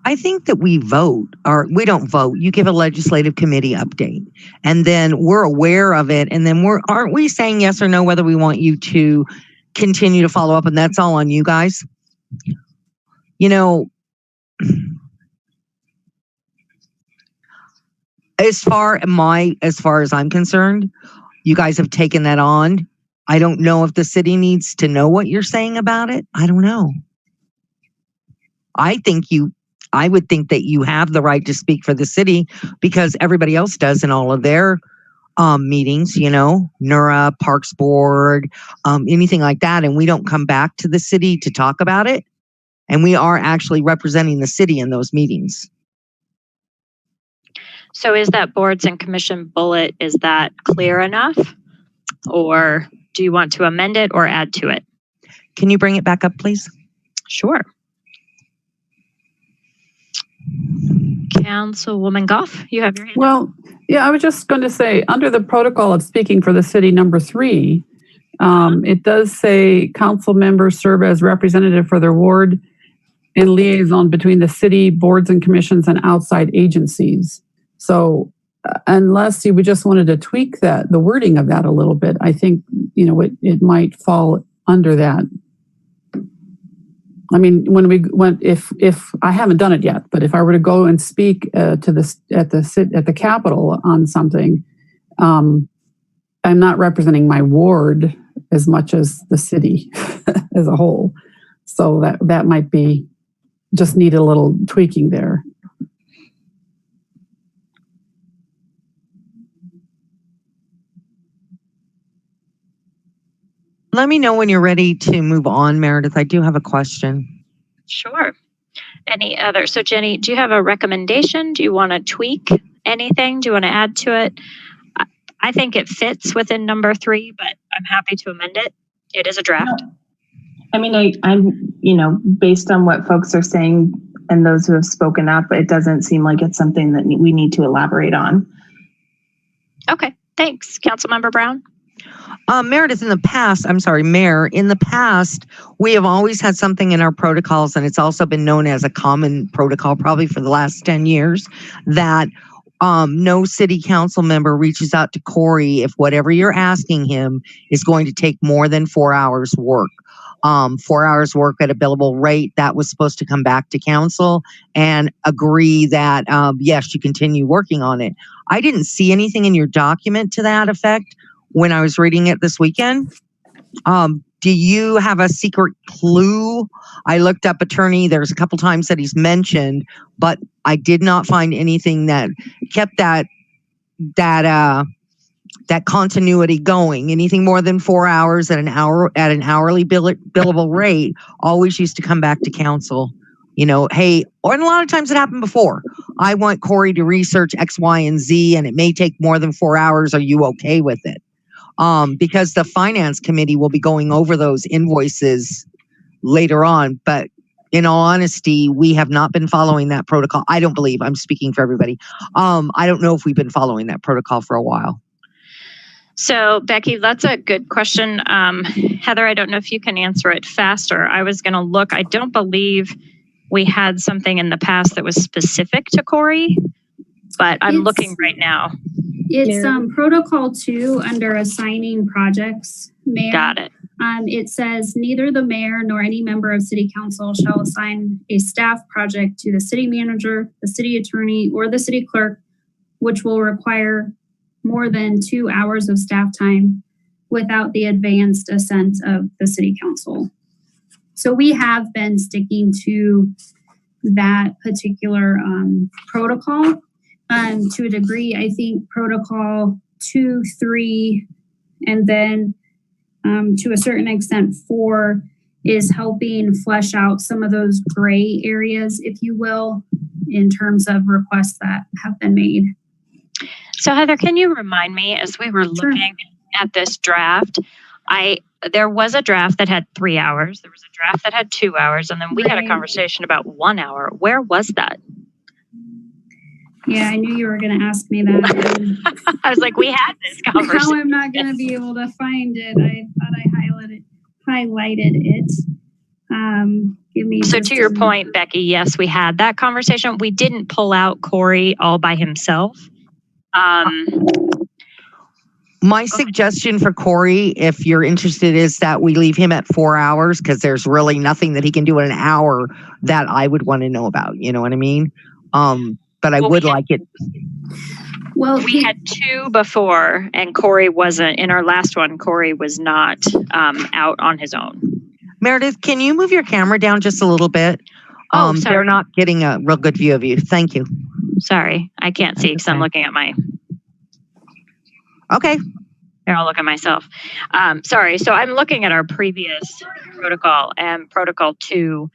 [SPEAKER 3] I think that we vote, or we don't vote. You give a legislative committee update, and then we're aware of it, and then aren't we saying yes or no whether we want you to continue to follow up, and that's all on you guys. As far as I'm concerned, you guys have taken that on. I don't know if the city needs to know what you're saying about it. I don't know. I would think that you have the right to speak for the city because everybody else does in all of their meetings, NURA, Parks Board, anything like that. And we don't come back to the city to talk about it. And we are actually representing the city in those meetings.
[SPEAKER 1] So is that boards and commission bullet, is that clear enough? Or do you want to amend it or add to it?
[SPEAKER 3] Can you bring it back up, please?
[SPEAKER 1] Sure. Councilwoman Goff, you have your hand up.
[SPEAKER 4] Well, yeah, I was just going to say, under the protocol of speaking for the city number 3, it does say council members serve as representative for their ward and liaison between the city, boards and commissions, and outside agencies. So unless you just wanted to tweak the wording of that a little bit, I think, it might fall under that. I mean, if I haven't done it yet, but if I were to go and speak at the Capitol on something, I'm not representing my ward as much as the city as a whole. So that might be just need a little tweaking there.
[SPEAKER 3] Let me know when you're ready to move on, Meredith. I do have a question.
[SPEAKER 1] Sure. Any other? So Jenny, do you have a recommendation? Do you want to tweak anything? Do you want to add to it? I think it fits within number 3, but I'm happy to amend it. It is a draft.
[SPEAKER 10] I mean, I'm, based on what folks are saying and those who have spoken up, it doesn't seem like it's something that we need to elaborate on.
[SPEAKER 1] Okay. Thanks. Councilmember Brown.
[SPEAKER 3] Meredith, Mayor, in the past, we have always had something in our protocols, and it's also been known as a common protocol probably for the last 10 years, that no city council member reaches out to Corey if whatever you're asking him is going to take more than 4 hours work. 4 hours work at a billable rate, that was supposed to come back to council and agree that, yes, you continue working on it. I didn't see anything in your document to that effect when I was reading it this weekend. Do you have a secret clue? I looked up attorney. There's a couple times that he's mentioned, but I did not find anything that kept that continuity going. Anything more than 4 hours at an hourly billable rate always used to come back to council. Hey, and a lot of times it happened before. I want Corey to research X, Y, and Z, and it may take more than 4 hours. Are you okay with it? Because the finance committee will be going over those invoices later on. But in all honesty, we have not been following that protocol. I don't believe, I'm speaking for everybody. I don't know if we've been following that protocol for a while.
[SPEAKER 1] So Becky, that's a good question. Heather, I don't know if you can answer it faster. I was going to look. I don't believe we had something in the past that was specific to Corey, but I'm looking right now.
[SPEAKER 11] It's protocol 2 under assigning projects, Mayor.
[SPEAKER 1] Got it.
[SPEAKER 11] It says neither the mayor nor any member of city council shall assign a staff project to the city manager, the city attorney, or the city clerk, which will require more than 2 hours of staff time without the advanced assent of the city council. So we have been sticking to that particular protocol to a degree. I think protocol 2, 3, and then to a certain extent 4 is helping flesh out some of those gray areas, if you will, in terms of requests that have been made.
[SPEAKER 1] So Heather, can you remind me, as we were looking at this draft, there was a draft that had 3 hours, there was a draft that had 2 hours, and then we had a conversation about 1 hour. Where was that?
[SPEAKER 11] Yeah, I knew you were going to ask me that.
[SPEAKER 1] I was like, we had this conversation.
[SPEAKER 11] Now I'm not going to be able to find it. I thought I highlighted it. Give me.
[SPEAKER 1] So to your point, Becky, yes, we had that conversation. We didn't pull out Corey all by himself.
[SPEAKER 3] My suggestion for Corey, if you're interested, is that we leave him at 4 hours, because there's really nothing that he can do in an hour that I would want to know about. You know what I mean? But I would like it.
[SPEAKER 11] Well,
[SPEAKER 1] we had 2 before, and Corey wasn't in our last one. Corey was not out on his own.
[SPEAKER 3] Meredith, can you move your camera down just a little bit?
[SPEAKER 1] Sorry.
[SPEAKER 3] They're not getting a real good view of you. Thank you.
[SPEAKER 1] Sorry, I can't see because I'm looking at my.
[SPEAKER 3] Okay.
[SPEAKER 1] Here, I'll look at myself. Sorry. So I'm looking at our previous protocol, and protocol 2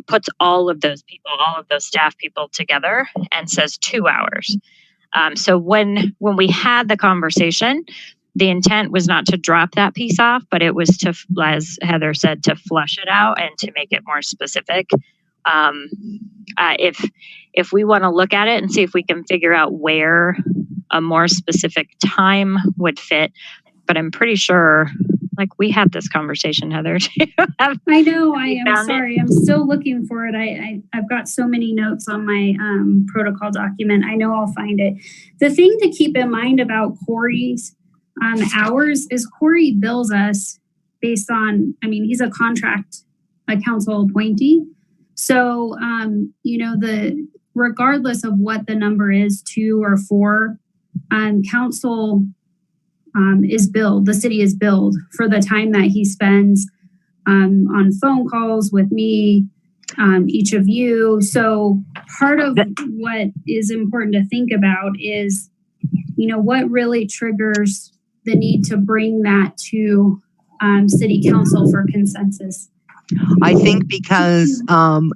[SPEAKER 1] puts all of those people, all of those staff people together and says 2 hours. So when we had the conversation, the intent was not to drop that piece off, but it was to, as Heather said, to flush it out and to make it more specific. If we want to look at it and see if we can figure out where a more specific time would fit, but I'm pretty sure, like, we had this conversation, Heather.
[SPEAKER 11] I know. I am sorry. I'm still looking for it. I've got so many notes on my protocol document. I know I'll find it. The thing to keep in mind about Corey's hours is Corey bills us based on, he's a council appointee. So, regardless of what the number is, 2 or 4, council is billed, the city is billed for the time that he spends on phone calls with me, each of you. So part of what is important to think about is, what really triggers the need to bring that to city council for consensus.
[SPEAKER 3] I think because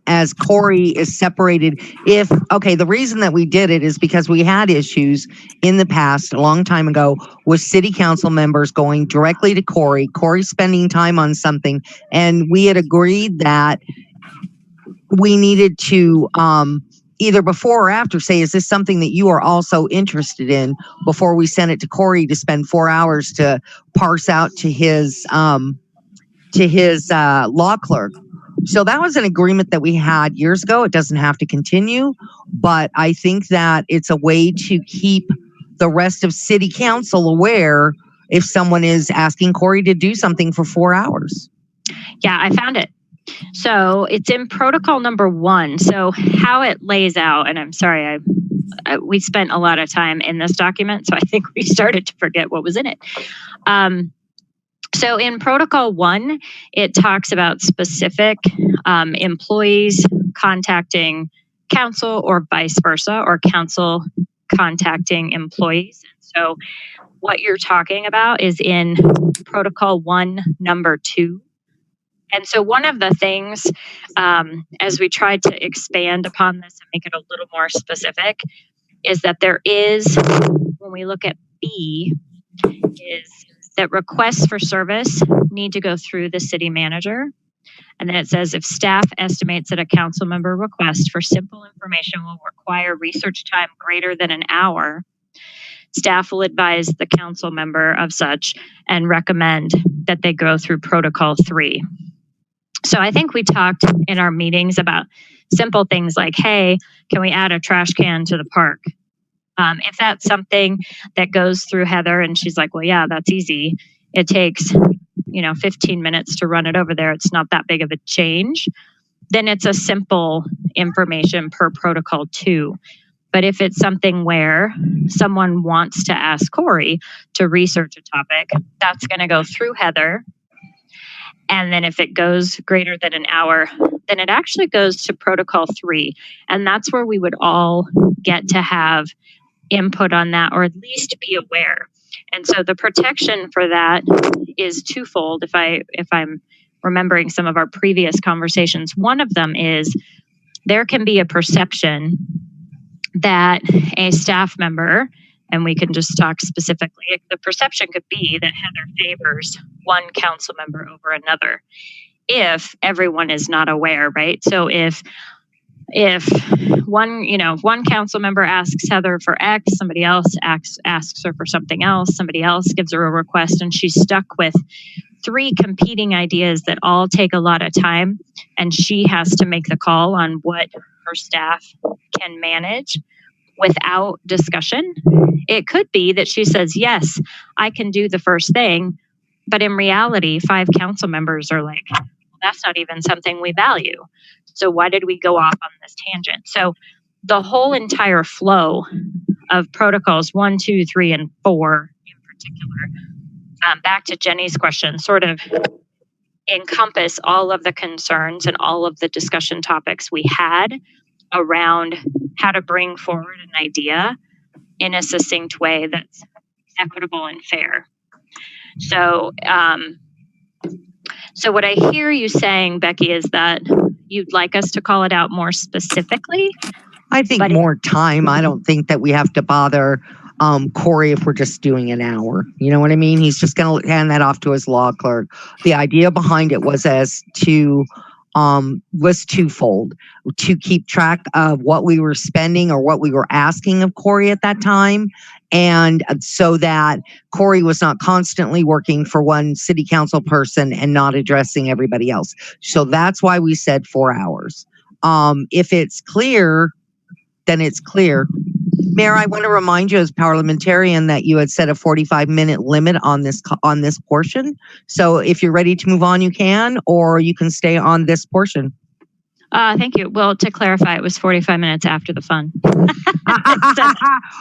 [SPEAKER 3] as Corey is separated, the reason that we did it is because we had issues in the past, a long time ago, with city council members going directly to Corey spending time on something, and we had agreed that we needed to either before or after say, is this something that you are also interested in, before we sent it to Corey to spend 4 hours to parse out to his law clerk. So that was an agreement that we had years ago. It doesn't have to continue, but I think that it's a way to keep the rest of city council aware if someone is asking Corey to do something for 4 hours.
[SPEAKER 1] Yeah, I found it. So it's in protocol number 1. So how it lays out, and I'm sorry, we spent a lot of time in this document, so I think we started to forget what was in it. So in protocol 1, it talks about specific employees contacting council or vice versa, or council contacting employees. So what you're talking about is in protocol 1, number 2. And so one of the things, as we tried to expand upon this and make it a little more specific, is that there is, when we look at B, is that requests for service need to go through the city manager. And then it says, if staff estimates that a council member request for simple information will require research time greater than an hour, staff will advise the council member of such and recommend that they go through protocol 3. So I think we talked in our meetings about simple things like, hey, can we add a trash can to the park? If that's something that goes through Heather and she's like, well, yeah, that's easy. It takes, 15 minutes to run it over there, it's not that big of a change, then it's a simple information per protocol 2. But if it's something where someone wants to ask Corey to research a topic, that's going to go through Heather. And then if it goes greater than an hour, then it actually goes to protocol 3. And that's where we would all get to have input on that, or at least be aware. And so the protection for that is twofold. If I'm remembering some of our previous conversations, one of them is there can be a perception that a staff member, and we can just talk specifically, the perception could be that Heather favors one council member over another if everyone is not aware, right? So if one council member asks Heather for X, somebody else asks her for something else, somebody else gives her a request, and she's stuck with 3 competing ideas that all take a lot of time, and she has to make the call on what her staff can manage without discussion. It could be that she says, yes, I can do the first thing, but in reality, 5 council members are like, well, that's not even something we value. So why did we go off on this tangent? So the whole entire flow of protocols 1, 2, 3, and 4 in particular, back to Jenny's question, sort of encompass all of the concerns and all of the discussion topics we had around how to bring forward an idea in a succinct way that's equitable and fair. So, so what I hear you saying, Becky, is that you'd like us to call it out more specifically.
[SPEAKER 3] I think more time. I don't think that we have to bother Corey if we're just doing an hour. You know what I mean? He's just going to hand that off to his law clerk. The idea behind it was was twofold: to keep track of what we were spending or what we were asking of Corey at that time, and so that Corey was not constantly working for one city council person and not addressing everybody else. So that's why we said 4 hours. If it's clear, then it's clear. Mayor, I want to remind you as parliamentarian that you had set a 45-minute limit on this portion. So if you're ready to move on, you can, or you can stay on this portion.
[SPEAKER 1] Thank you. Well, to clarify, it was 45 minutes after the fun.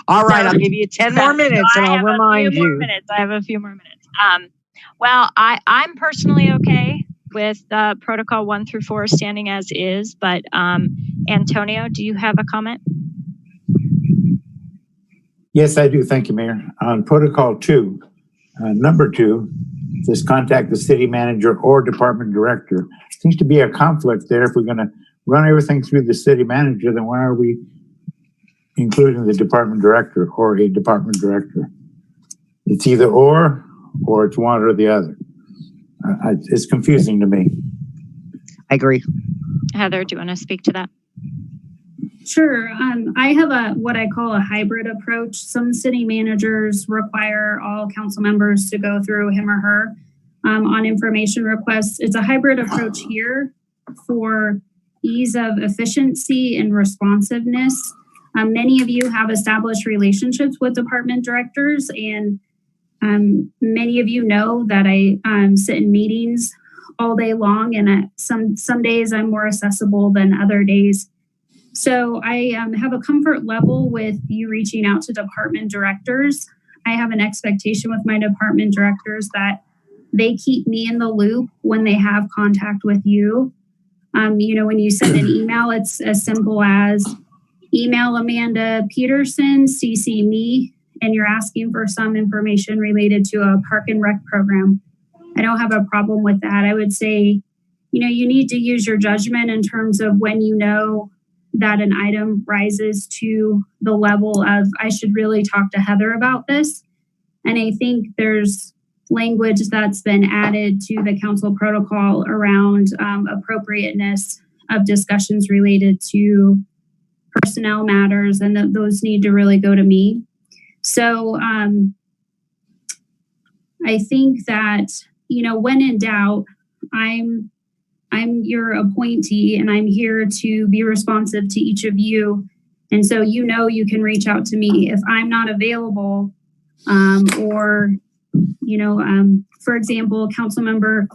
[SPEAKER 3] All right, I'll give you 10 more minutes and I'll remind you.
[SPEAKER 1] I have a few more minutes. Well, I'm personally okay with protocol 1 through 4 standing as is, but Antonio, do you have a comment?
[SPEAKER 9] Yes, I do. Thank you, Mayor. On protocol 2, number 2, says contact the city manager or department director. Seems to be a conflict there. If we're going to run everything through the city manager, then why are we including the department director or a department director? It's either or it's one or the other. It's confusing to me.
[SPEAKER 3] I agree.
[SPEAKER 1] Heather, do you want to speak to that?
[SPEAKER 11] Sure. I have what I call a hybrid approach. Some city managers require all council members to go through him or her on information requests. It's a hybrid approach here for ease of efficiency and responsiveness. Many of you have established relationships with department directors, and many of you know that I sit in meetings all day long, and some days I'm more accessible than other days. So I have a comfort level with you reaching out to department directors. I have an expectation with my department directors that they keep me in the loop when they have contact with you. When you send an email, it's as simple as email Amanda Peterson, CC me, and you're asking for some information related to a park and rec program. I don't have a problem with that. I would say, you need to use your judgment in terms of when you know that an item rises to the level of, I should really talk to Heather about this. And I think there's language that's been added to the council protocol around appropriateness of discussions related to personnel matters, and that those need to really go to me. So I think that, when in doubt, I'm your appointee, and I'm here to be responsive to each of you. And so, you can reach out to me if I'm not available, or For example, Councilmember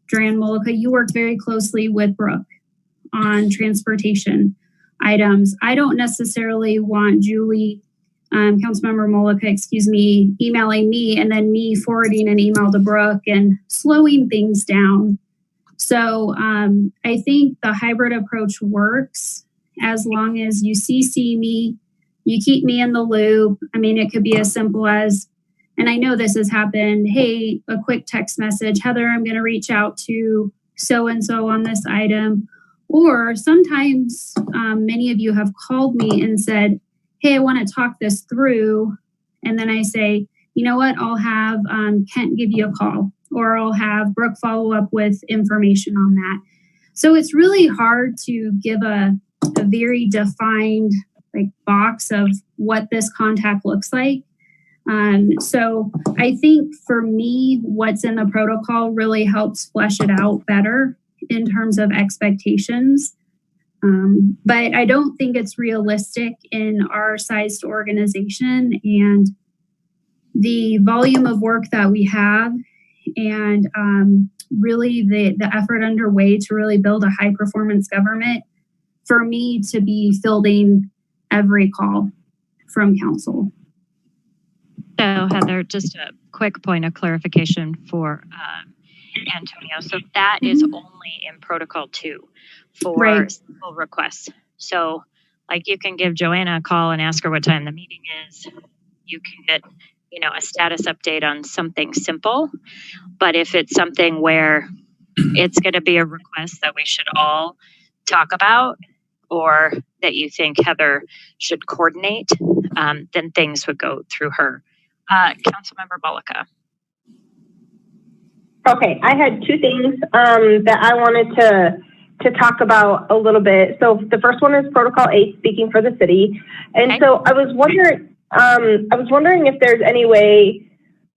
[SPEAKER 11] Duran Mullica, you worked very closely with Brooke on transportation items. I don't necessarily want Julie, Councilmember Mullica, emailing me and then me forwarding an email to Brooke and slowing things down. So I think the hybrid approach works as long as you CC me, you keep me in the loop. I mean, it could be as simple as, and I know this has happened, hey, a quick text message, Heather, I'm going to reach out to so-and-so on this item. Or sometimes many of you have called me and said, hey, I want to talk this through. And then I say, you know what, I'll have Kent give you a call, or I'll have Brooke follow up with information on that. So it's really hard to give a very defined box of what this contact looks like. So I think for me, what's in the protocol really helps flesh it out better in terms of expectations. But I don't think it's realistic in our sized organization and the volume of work that we have, and really the effort underway to really build a high performance government, for me to be fielding every call from council.
[SPEAKER 1] So Heather, just a quick point of clarification for Antonio. So that is only in Protocol 2 for simple requests. So you can give Joanna a call and ask her what time the meeting is. You can get, a status update on something simple. But if it's something where it's going to be a request that we should all talk about, or that you think Heather should coordinate, then things would go through her. Councilmember Mullica.
[SPEAKER 8] Okay, I had two things that I wanted to talk about a little bit. So the first one is Protocol 8, speaking for the city. And so I was wondering if there's any way,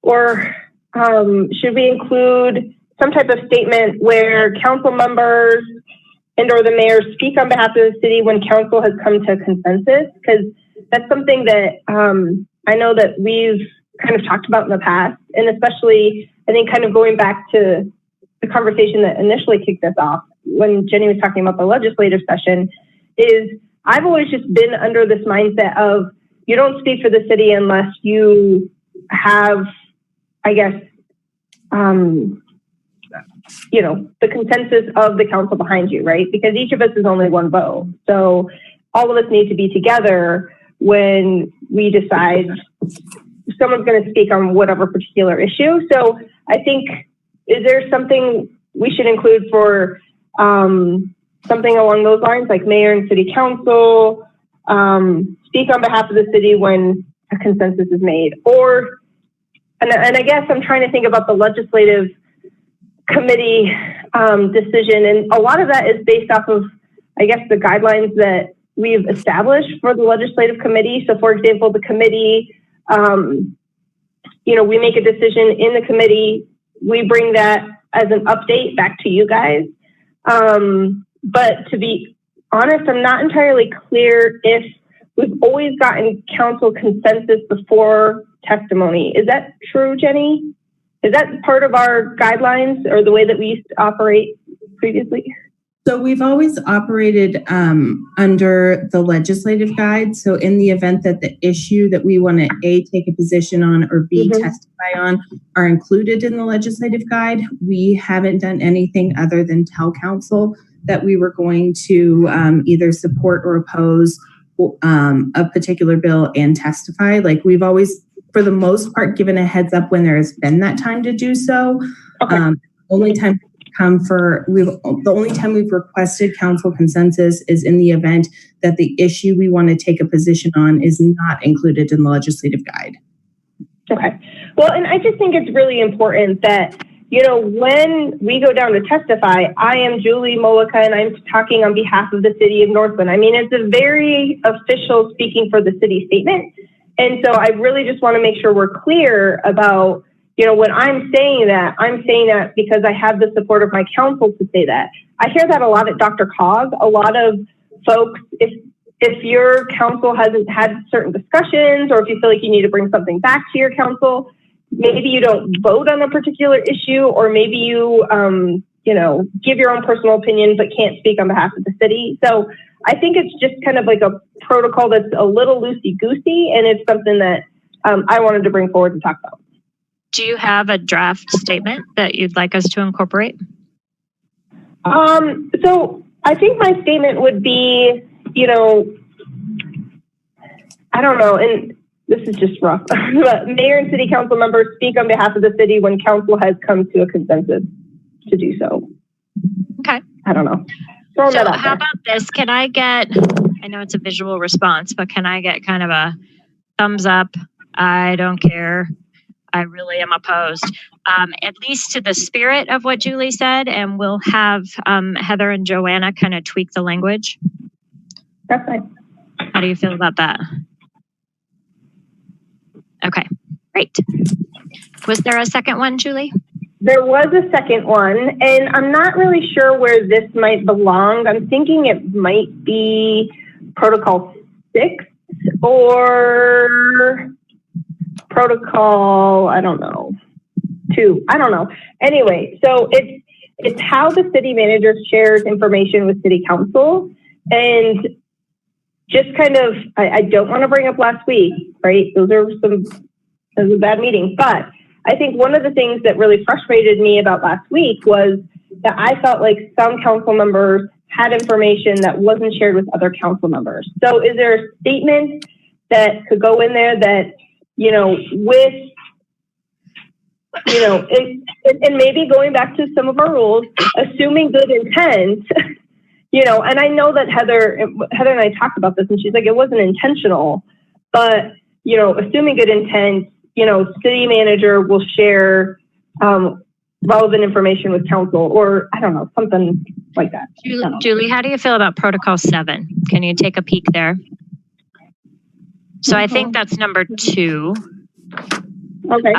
[SPEAKER 8] or should we include some type of statement where council members and or the mayor speak on behalf of the city when council has come to consensus? Because that's something that I know that we've kind of talked about in the past, and especially I think kind of going back to the conversation that initially kicked us off when Jenny was talking about the legislative session, is I've always just been under this mindset of you don't speak for the city unless you have, I guess, the consensus of the council behind you, right? Because each of us is only one vote. So all of us need to be together when we decide someone's going to speak on whatever particular issue. So I think, is there something we should include for something along those lines, like mayor and city council, speak on behalf of the city when a consensus is made? Or, and I guess I'm trying to think about the legislative committee decision, and a lot of that is based off of, I guess, the guidelines that we've established for the legislative committee. So for example, the committee, we make a decision in the committee, we bring that as an update back to you guys. But to be honest, I'm not entirely clear if we've always gotten council consensus before testimony. Is that true, Jenny? Is that part of our guidelines or the way that we used to operate previously?
[SPEAKER 10] So we've always operated under the legislative guide. So in the event that the issue that we want to A, take a position on, or B, testify on are included in the legislative guide, we haven't done anything other than tell council that we were going to either support or oppose a particular bill and testify. Like, we've always, for the most part, given a heads up when there has been that time to do so. The only time we've requested council consensus is in the event that the issue we want to take a position on is not included in the legislative guide.
[SPEAKER 8] Okay. Well, and I just think it's really important that, when we go down to testify, I am Julie Mullica and I'm talking on behalf of the city of Northglenn. I mean, it's a very official speaking for the city statement. And so I really just want to make sure we're clear about, when I'm saying that because I have the support of my council to say that. I hear that a lot at Dr. Cog. A lot of folks, if your council hasn't had certain discussions, or if you feel like you need to bring something back to your council, maybe you don't vote on a particular issue, or maybe you, give your own personal opinion but can't speak on behalf of the city. So I think it's just kind of like a protocol that's a little loosey-goosey, and it's something that I wanted to bring forward and talk about.
[SPEAKER 1] Do you have a draft statement that you'd like us to incorporate?
[SPEAKER 8] So I think my statement would be, I don't know, and this is just rough, but mayor and city council members speak on behalf of the city when council has come to a consensus to do so.
[SPEAKER 1] Okay.
[SPEAKER 8] I don't know.
[SPEAKER 1] So how about this? Can I get, I know it's a visual response, but can I get kind of a thumbs up? I don't care. I really am opposed. At least to the spirit of what Julie said, and we'll have Heather and Joanna kind of tweak the language.
[SPEAKER 8] That's fine.
[SPEAKER 1] How do you feel about that? Okay, great. Was there a second one, Julie?
[SPEAKER 8] There was a second one, and I'm not really sure where this might belong. I'm thinking it might be Protocol 6 or Protocol, I don't know, 2. I don't know. Anyway, so it's how the city manager shares information with city council, and just kind of, I don't want to bring up last week, right? It was a bad meeting, but I think one of the things that really frustrated me about last week was that I felt like some council members had information that wasn't shared with other council members. So is there a statement that could go in there that, with, and maybe going back to some of our rules, assuming good intent, and I know that Heather and I talked about this, and she's like, it wasn't intentional, but, assuming good intent, city manager will share relevant information with council, or I don't know, something like that.
[SPEAKER 1] Julie, how do you feel about Protocol 7? Can you take a peek there? So I think that's number 2.
[SPEAKER 8] Okay.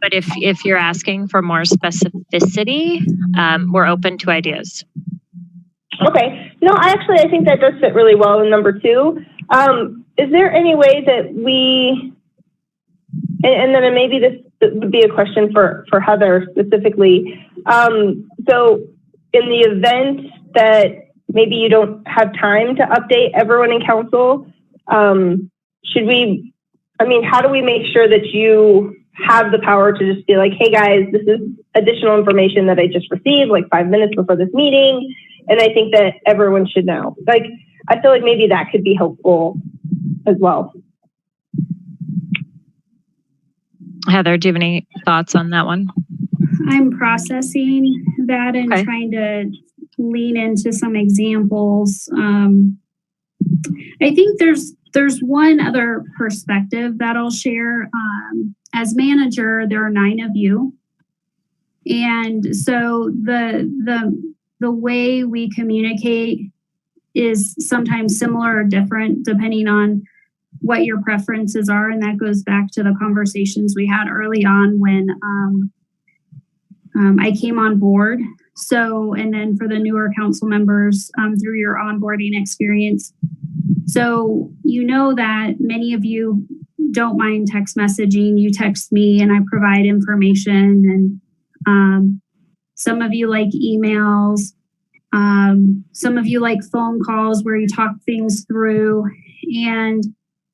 [SPEAKER 1] But if you're asking for more specificity, we're open to ideas.
[SPEAKER 8] Okay. No, I think that does fit really well in number 2. Is there any way that we, and then maybe this would be a question for Heather specifically. So in the event that maybe you don't have time to update everyone in council, how do we make sure that you have the power to just be like, hey guys, this is additional information that I just received like 5 minutes before this meeting, and I think that everyone should know. Like, I feel like maybe that could be helpful as well.
[SPEAKER 1] Heather, do you have any thoughts on that one?
[SPEAKER 11] I'm processing that and trying to lean into some examples. I think there's one other perspective that I'll share. As manager, there are 9 of you. And so the way we communicate is sometimes similar or different depending on what your preferences are. And that goes back to the conversations we had early on when I came on board. So, and then for the newer council members through your onboarding experience. So, that many of you don't mind text messaging. You text me and I provide information, and some of you like emails. Some of you like phone calls where you talk things through. And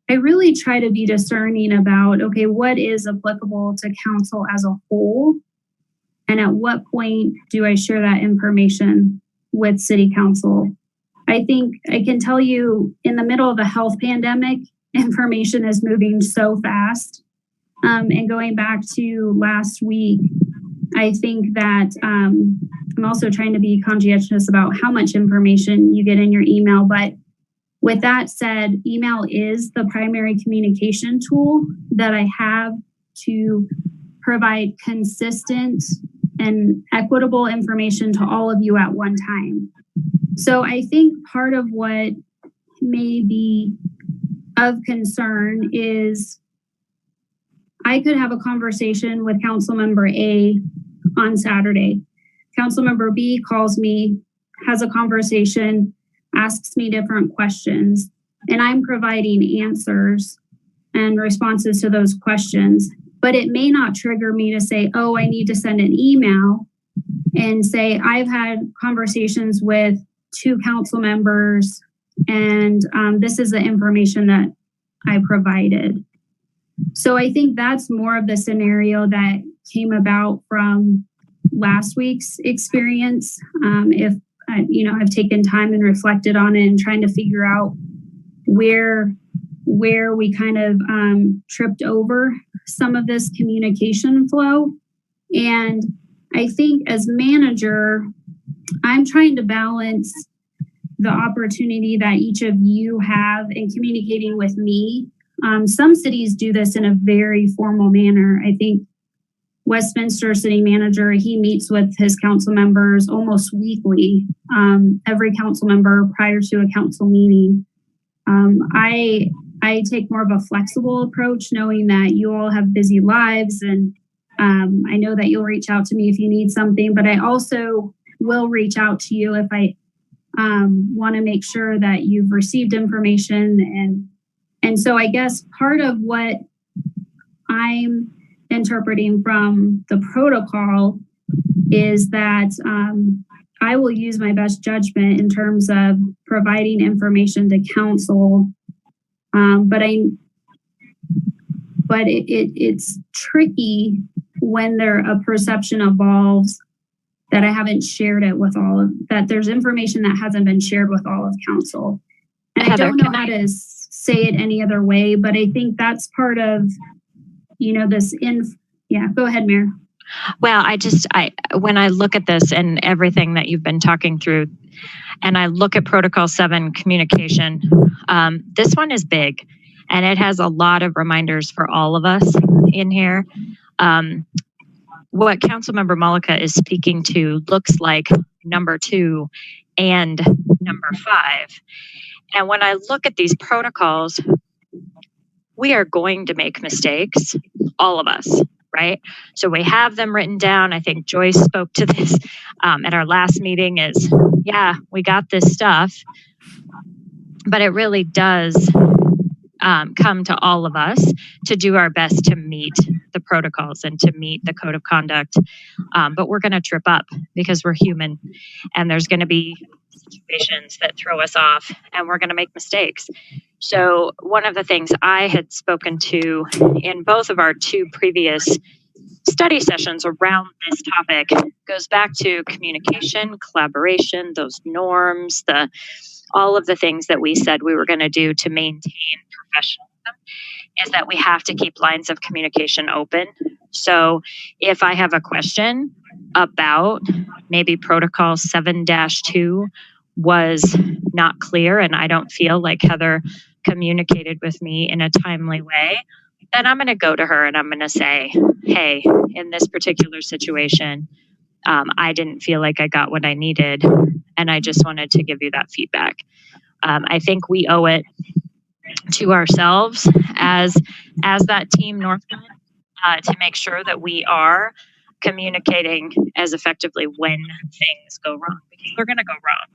[SPEAKER 11] I really try to be discerning about, okay, what is applicable to council as a whole? And at what point do I share that information with city council? I think I can tell you in the middle of a health pandemic, information is moving so fast. And going back to last week, I think that I'm also trying to be conscientious about how much information you get in your email. But with that said, email is the primary communication tool that I have to provide consistent and equitable information to all of you at one time. So I think part of what may be of concern is I could have a conversation with council member A on Saturday. Council member B calls me, has a conversation, asks me different questions, and I'm providing answers and responses to those questions. but it may not trigger me to say, oh, I need to send an email and say, I've had conversations with 2 council members, and this is the information that I provided. So I think that's more of the scenario that came about from last week's experience. If I've taken time and reflected on it and trying to figure out where we kind of tripped over some of this communication flow. And I think as manager, I'm trying to balance the opportunity that each of you have in communicating with me. Some cities do this in a very formal manner. I think Westminster city manager, he meets with his council members almost weekly, every council member prior to a council meeting. I take more of a flexible approach, knowing that you all have busy lives, and I know that you'll reach out to me if you need something, but I also will reach out to you if I want to make sure that you've received information. And so I guess part of what I'm interpreting from the protocol is that I will use my best judgment in terms of providing information to council. But it's tricky when a perception evolves that I haven't shared it with that there's information that hasn't been shared with all of council. And Heather, I don't know how to say it any other way, but I think that's part of, this yeah, go ahead, Mayor.
[SPEAKER 1] Well, when I look at this and everything that you've been talking through, and I look at Protocol 7 communication, this one is big, and it has a lot of reminders for all of us in here. What Councilmember Mullica is speaking to looks like number 2 and number 5. And when I look at these protocols, we are going to make mistakes, all of us, right? So we have them written down. I think Joyce spoke to this at our last meeting is, yeah, we got this stuff, but it really does come to all of us to do our best to meet the protocols and to meet the code of conduct. But we're going to trip up because we're human, and there's going to be situations that throw us off, and we're going to make mistakes. So one of the things I had spoken to in both of our 2 previous study sessions around this topic goes back to communication, collaboration, those norms, all of the things that we said we were going to do to maintain professionalism, is that we have to keep lines of communication open. So if I have a question about maybe protocol 7-2 was not clear and I don't feel like Heather communicated with me in a timely way, then I'm going to go to her and I'm going to say, hey, in this particular situation, I didn't feel like I got what I needed, and I just wanted to give you that feedback. I think we owe it to ourselves as that team Northglenn to make sure that we are communicating as effectively when things go wrong, because they're going to go wrong.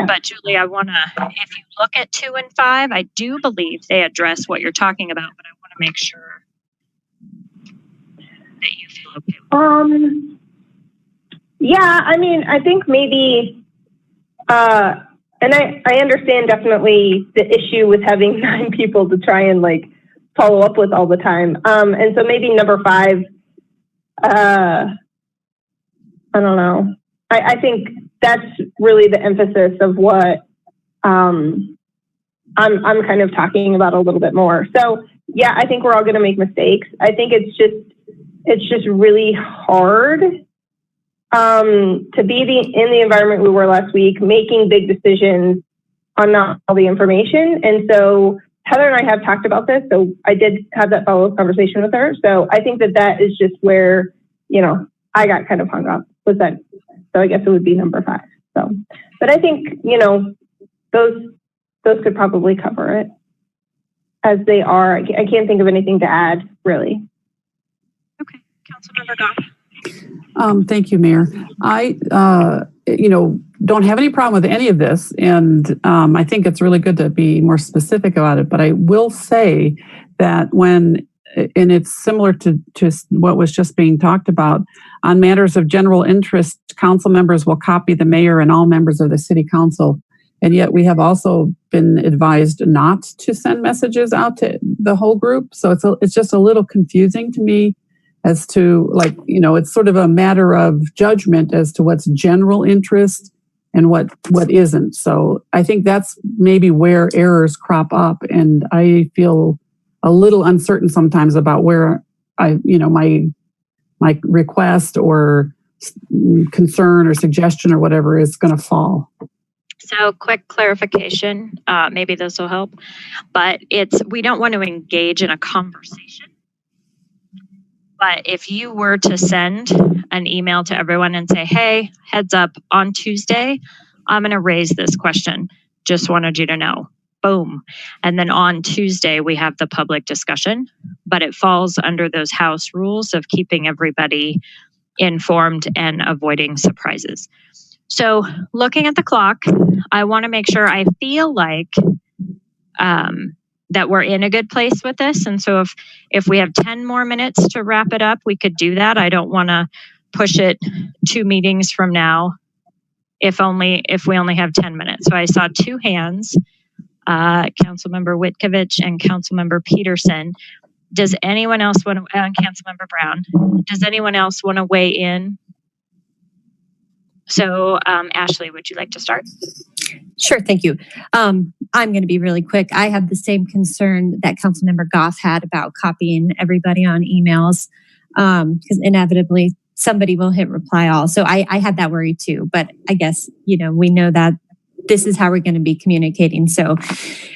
[SPEAKER 1] But Julie, if you look at 2 and 5, I do believe they address what you're talking about, but I want to make sure that you feel okay with it.
[SPEAKER 8] Yeah, I mean, I think maybe, and I understand definitely the issue with having 9 people to try and follow up with all the time. And so maybe number 5, I don't know. I think that's really the emphasis of what I'm kind of talking about a little bit more. So yeah, I think we're all going to make mistakes. I think it's just really hard to be in the environment we were last week, making big decisions on not all the information. And so Heather and I have talked about this. So I did have that follow-up conversation with her. So I think that is just where, I got kind of hung up with that. So I guess it would be number 5. So, but I think, those could probably cover it as they are. I can't think of anything to add, really.
[SPEAKER 1] Okay, Councilmember Goff.
[SPEAKER 4] Thank you, Mayor. I, don't have any problem with any of this, and I think it's really good to be more specific about it. But I will say that when and it's similar to what was just being talked about. On matters of general interest, council members will copy the mayor and all members of the city council. And yet we have also been advised not to send messages out to the whole group. So it's just a little confusing to me as to, like, you know, it's sort of a matter of judgment as to what's general interest and what isn't. So I think that's maybe where errors crop up. And I feel a little uncertain sometimes about where my request or concern or suggestion or whatever is going to fall.
[SPEAKER 1] So quick clarification, maybe this will help, but we don't want to engage in a conversation. But if you were to send an email to everyone and say, hey, heads up, on Tuesday, I'm going to raise this question. Just wanted you to know. Boom. And then on Tuesday, we have the public discussion, but it falls under those house rules of keeping everybody informed and avoiding surprises. So looking at the clock, I want to make sure I feel like that we're in a good place with this. And so if we have 10 more minutes to wrap it up, we could do that. I don't want to push it 2 meetings from now if we only have 10 minutes. So I saw 2 hands, Councilmember Witkovich and Councilmember Peterson. Does anyone else want to, and Councilmember Brown, does anyone else want to weigh in? So Ashley, would you like to start?
[SPEAKER 5] Sure, thank you. I'm going to be really quick. I have the same concern that Councilmember Goff had about copying everybody on emails, because inevitably somebody will hit reply all. So I had that worry too, but I guess, we know that this is how we're going to be communicating. So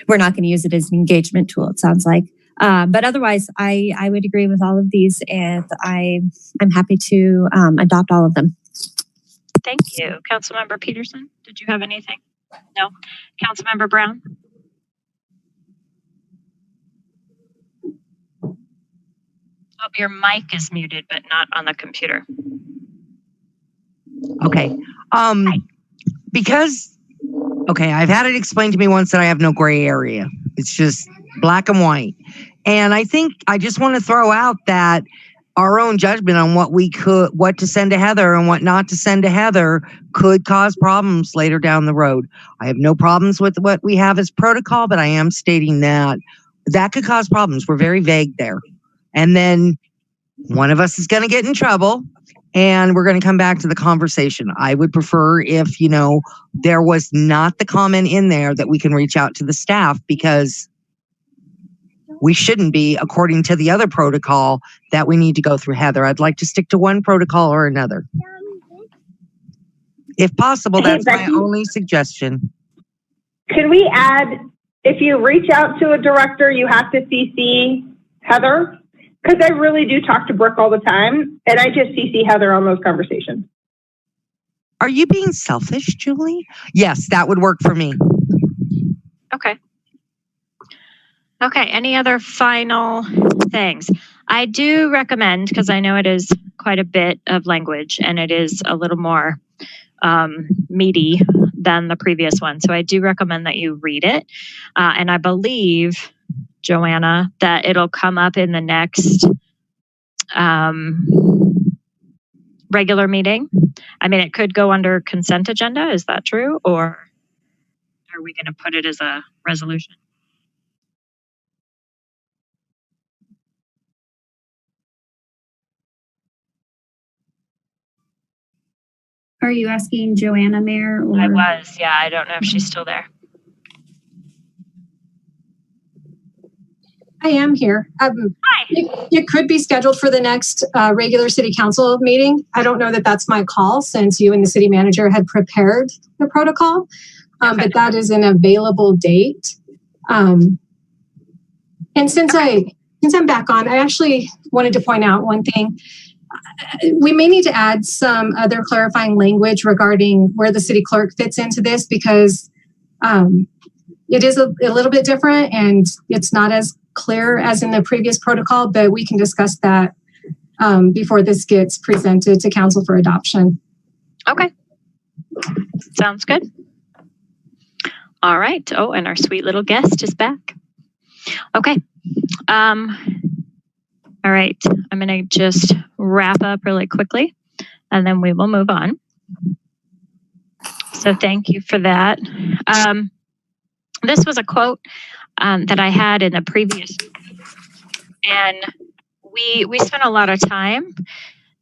[SPEAKER 5] we're not going to use it as an engagement tool, it sounds like. But otherwise, I would agree with all of these, and I'm happy to adopt all of them.
[SPEAKER 1] Thank you. Councilmember Peterson, did you have anything? No. Councilmember Brown? Oh, your mic is muted, but not on the computer.
[SPEAKER 3] Okay. I've had it explained to me once that I have no gray area. It's just black and white. And I think I just want to throw out that our own judgment on what to send to Heather and what not to send to Heather could cause problems later down the road. I have no problems with what we have as protocol, but I am stating that could cause problems. We're very vague there. And then one of us is going to get in trouble and we're going to come back to the conversation. I would prefer if, there was not the comment in there that we can reach out to the staff, because we shouldn't be, according to the other protocol, that we need to go through Heather. I'd like to stick to one protocol or another. If possible, that's my only suggestion.
[SPEAKER 8] Can we add, if you reach out to a director, you have to CC Heather? Because I really do talk to Brooke all the time, and I just CC Heather on those conversations.
[SPEAKER 3] Are you being selfish, Julie? Yes, that would work for me.
[SPEAKER 1] Okay. Okay, any other final things? I do recommend, because I know it is quite a bit of language and it is a little more meaty than the previous one. So I do recommend that you read it. And I believe, Joanna, that it'll come up in the next regular meeting. I mean, it could go under consent agenda. Is that true? Or are we going to put it as a resolution?
[SPEAKER 11] Are you asking Joanna, Mayor? Or?
[SPEAKER 1] I was, yeah. I don't know if she's still there.
[SPEAKER 2] I am here.
[SPEAKER 1] Hi.
[SPEAKER 2] It could be scheduled for the next regular city council meeting. I don't know that that's my call, since you and the city manager had prepared the protocol, but that is an available date. And since I'm back on, I actually wanted to point out one thing. We may need to add some other clarifying language regarding where the city clerk fits into this, because it is a little bit different and it's not as clear as in the previous protocol, but we can discuss that before this gets presented to council for adoption.
[SPEAKER 1] Okay. Sounds good. All right. Oh, and our sweet little guest is back. Okay. All right, I'm going to just wrap up really quickly and then we will move on. So thank you for that. This was a quote that I had in a previous, and we spent a lot of time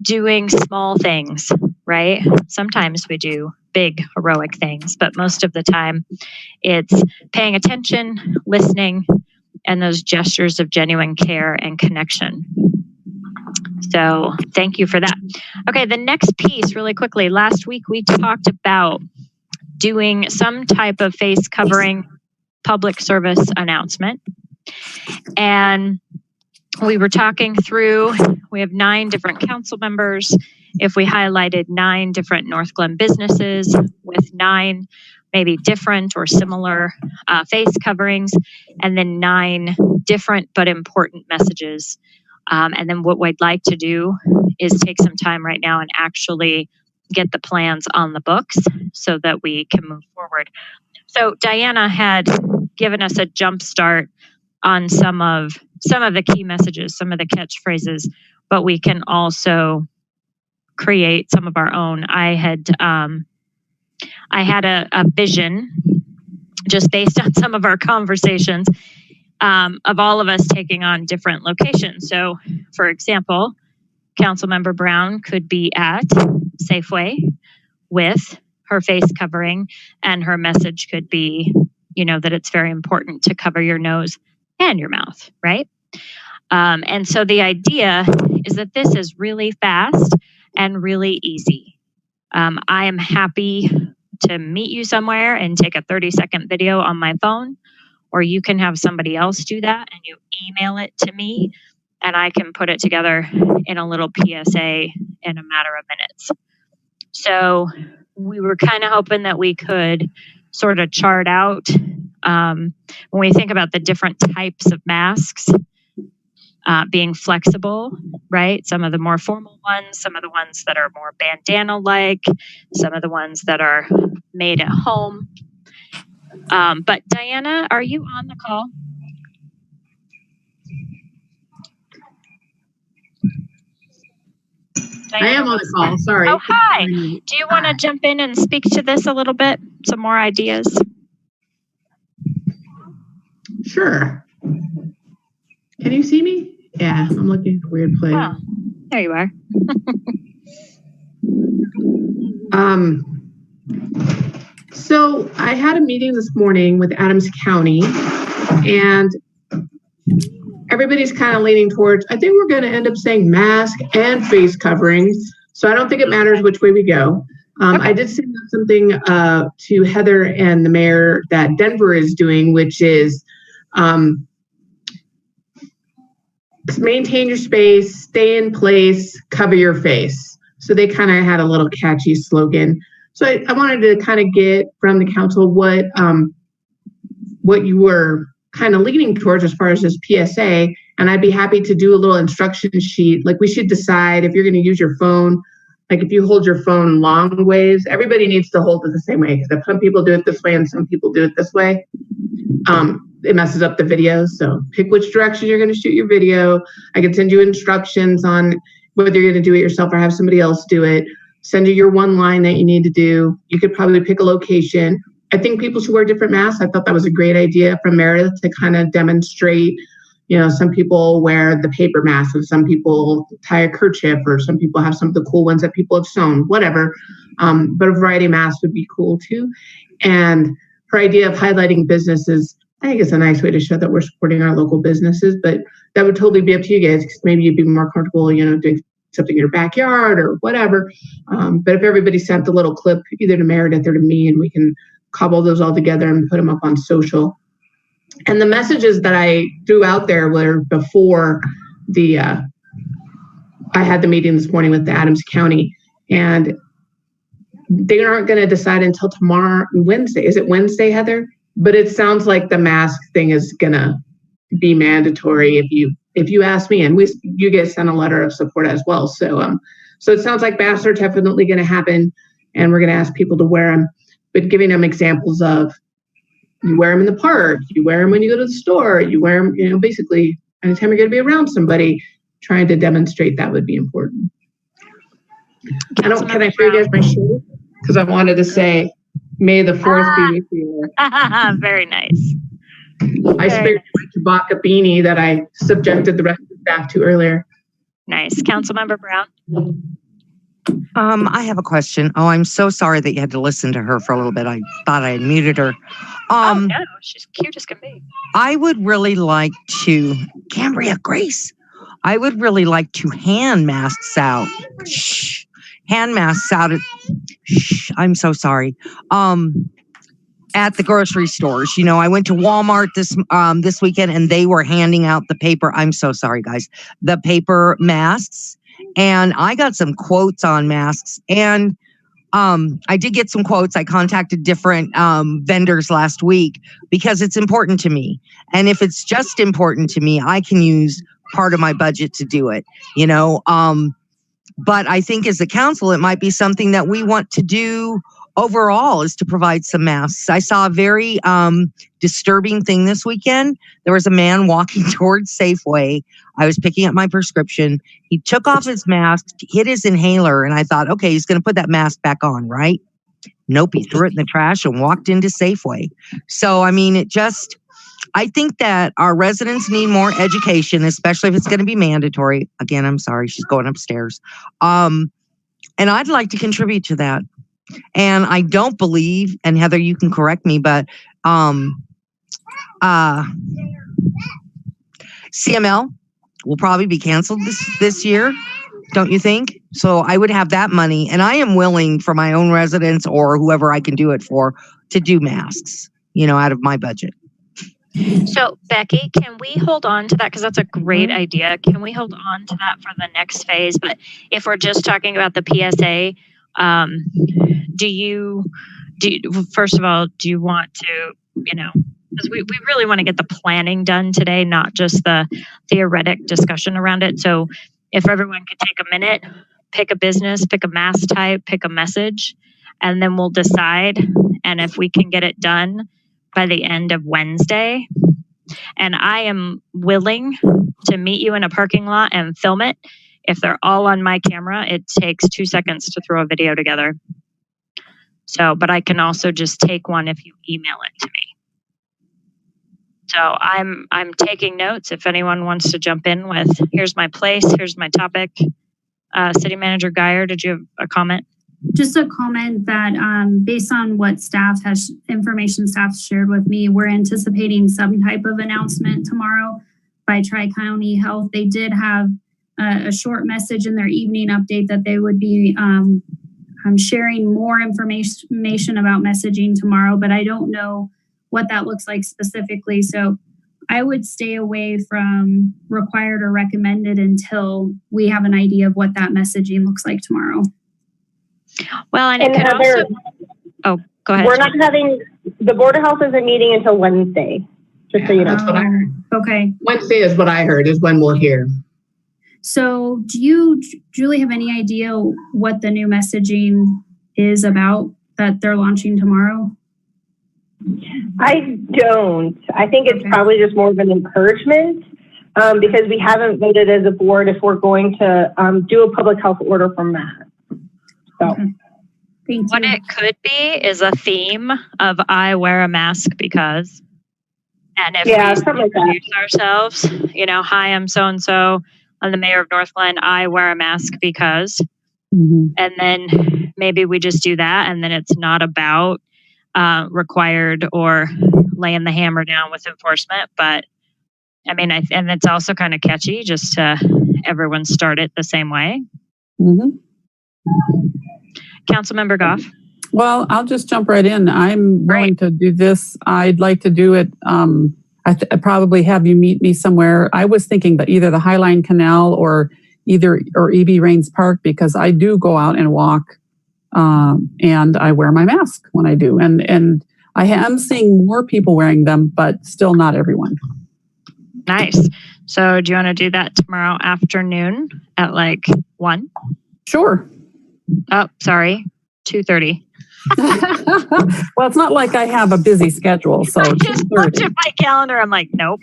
[SPEAKER 1] doing small things, right? Sometimes we do big heroic things, but most of the time it's paying attention, listening, and those gestures of genuine care and connection. So thank you for that. Okay, the next piece really quickly. Last week we talked about doing some type of face covering public service announcement. And we were talking through, we have 9 different council members. If we highlighted 9 different Northglenn businesses with 9 maybe different or similar face coverings, and then 9 different but important messages. And then what we'd like to do is take some time right now and actually get the plans on the books so that we can move forward. So Diana had given us a jump start on some of the key messages, some of the catchphrases, but we can also create some of our own. I had a vision just based on some of our conversations of all of us taking on different locations. So for example, Councilmember Brown could be at Safeway with her face covering, and her message could be, that it's very important to cover your nose and your mouth, right? And so the idea is that this is really fast and really easy. I am happy to meet you somewhere and take a 30-second video on my phone, or you can have somebody else do that and you email it to me and I can put it together in a little PSA in a matter of minutes. So we were kind of hoping that we could sort of chart out when we think about the different types of masks being flexible, right? Some of the more formal ones, some of the ones that are more bandana-like, some of the ones that are made at home. But Diana, are you on the call? Diana,
[SPEAKER 12] I am on the call, sorry.
[SPEAKER 1] Oh, hi. Do you want to jump in and speak to this a little bit? Some more ideas?
[SPEAKER 12] Sure. Can you see me? Yeah, I'm looking at a weird place.
[SPEAKER 1] Oh, there you are.
[SPEAKER 12] So I had a meeting this morning with Adams County, and everybody's kind of leaning towards, I think we're going to end up saying mask and face coverings. So I don't think it matters which way we go. I did send out something to Heather and the mayor that Denver is doing, which is maintain your space, stay in place, cover your face. So they kind of had a little catchy slogan. So I wanted to kind of get from the council what you were kind of leaning towards as far as this PSA. And I'd be happy to do a little instruction sheet. Like we should decide if you're going to use your phone, like if you hold your phone long ways, everybody needs to hold it the same way. Because if some people do it this way and some people do it this way, it messes up the video. So pick which direction you're going to shoot your video. I can send you instructions on whether you're going to do it yourself or have somebody else do it. Send you your one line that you need to do. You could probably pick a location. I think people should wear different masks. I thought that was a great idea from Meredith to kind of demonstrate, some people wear the paper mask and some people tie a kerchief, or some people have some of the cool ones that people have sewn, whatever. But a variety of masks would be cool too. And her idea of highlighting businesses, I think it's a nice way to show that we're supporting our local businesses, but that would totally be up to you guys, because maybe you'd be more comfortable, doing something in your backyard or whatever. But if everybody sent a little clip, either to Meredith or to me, and we can cobble those all together and put them up on social. And the messages that I threw out there were before I had the meeting this morning with the Adams County, and they aren't going to decide until tomorrow, Wednesday. Is it Wednesday, Heather? But it sounds like the mask thing is going to be mandatory if you ask me, and you guys sent a letter of support as well. So it sounds like masks are definitely going to happen, and we're going to ask people to wear them, but giving them examples of you wear them in the park, you wear them when you go to the store, you wear them, basically anytime you're going to be around somebody. trying to demonstrate that would be important. Can I show you guys my shirt? Because I wanted to say, may the 4th be with you.
[SPEAKER 1] Very nice.
[SPEAKER 12] I spared my Chewbacca beanie that I subjected the rest of the staff to earlier.
[SPEAKER 1] Nice. Councilmember Brown.
[SPEAKER 3] I have a question. Oh, I'm so sorry that you had to listen to her for a little bit. I thought I had muted her.
[SPEAKER 1] No, she's cute as can be.
[SPEAKER 3] I would really like to, Cambria Grace, I would really like to hand masks out. Shh. Hand masks out at, I'm so sorry. At the grocery stores. You know, I went to Walmart this weekend and they were handing out the paper. I'm so sorry, guys. The paper masks. And I got some quotes on masks. And I did get some quotes. I contacted different vendors last week because it's important to me. And if it's just important to me, I can use part of my budget to do it, you know. But I think as a council, it might be something that we want to do overall, is to provide some masks. I saw a very disturbing thing this weekend. There was a man walking towards Safeway. I was picking up my prescription. He took off his mask, hit his inhaler, and I thought, okay, he's going to put that mask back on, right? Nope, he threw it in the trash and walked into Safeway. So, I mean, I think that our residents need more education, especially if it's going to be mandatory. Again, I'm sorry, she's going upstairs. And I'd like to contribute to that. And I don't believe, and Heather, you can correct me, but CML will probably be canceled this year, don't you think? So I would have that money, and I am willing for my own residents or whoever I can do it for to do masks, you know, out of my budget.
[SPEAKER 1] So Becky, can we hold on to that? Because that's a great idea. Can we hold on to that for the next phase? But if we're just talking about the PSA, first of all, do you want to, you know, because we really want to get the planning done today, not just the theoretic discussion around it. So if everyone could take a minute, pick a business, pick a mask type, pick a message, and then we'll decide. And if we can get it done by the end of Wednesday, and I am willing to meet you in a parking lot and film it. If they're all on my camera, it takes 2 seconds to throw a video together. So, but I can also just take one if you email it to me. So I'm taking notes. If anyone wants to jump in with, here's my place, here's my topic. City Manager Geyer, did you have a comment?
[SPEAKER 11] Just a comment that based on what information staff shared with me, we're anticipating some type of announcement tomorrow by Tri-County Health. They did have a short message in their evening update that they would be sharing more information about messaging tomorrow, but I don't know what that looks like specifically. So I would stay away from required or recommended until we have an idea of what that messaging looks like tomorrow.
[SPEAKER 1] Well, and it could
[SPEAKER 8] Heather,
[SPEAKER 1] also, go ahead.
[SPEAKER 8] We're not having, the Board of Health isn't meeting until Wednesday, just so you know.
[SPEAKER 12] That's what I heard.
[SPEAKER 11] Okay.
[SPEAKER 12] Wednesday is what I heard, is when we'll hear.
[SPEAKER 11] So do you, Julie, have any idea what the new messaging is about that they're launching tomorrow?
[SPEAKER 8] I don't. I think it's probably just more of an encouragement because we haven't voted as a board if we're going to do a public health order for masks. So.
[SPEAKER 1] What it could be is a theme of I wear a mask because, and if we introduce ourselves, you know, hi, I'm so-and-so, I'm the mayor of Northglenn, I wear a mask because, and then maybe we just do that, and then it's not about required or laying the hammer down with enforcement, but I mean, and it's also kind of catchy just to everyone start it the same way. Councilmember Goff.
[SPEAKER 4] Well, I'll just jump right in. I'm willing to do this. I'd like to do it. I'd probably have you meet me somewhere. I was thinking that either the Highline Canal or EB Rains Park, because I do go out and walk and I wear my mask when I do. And I am seeing more people wearing them, but still not everyone.
[SPEAKER 1] Nice. So do you want to do that tomorrow afternoon at like 1?
[SPEAKER 4] Sure.
[SPEAKER 1] Oh, sorry. 2:30.
[SPEAKER 4] Well, it's not like I have a busy schedule. So
[SPEAKER 1] I just looked at my calendar. I'm like, nope.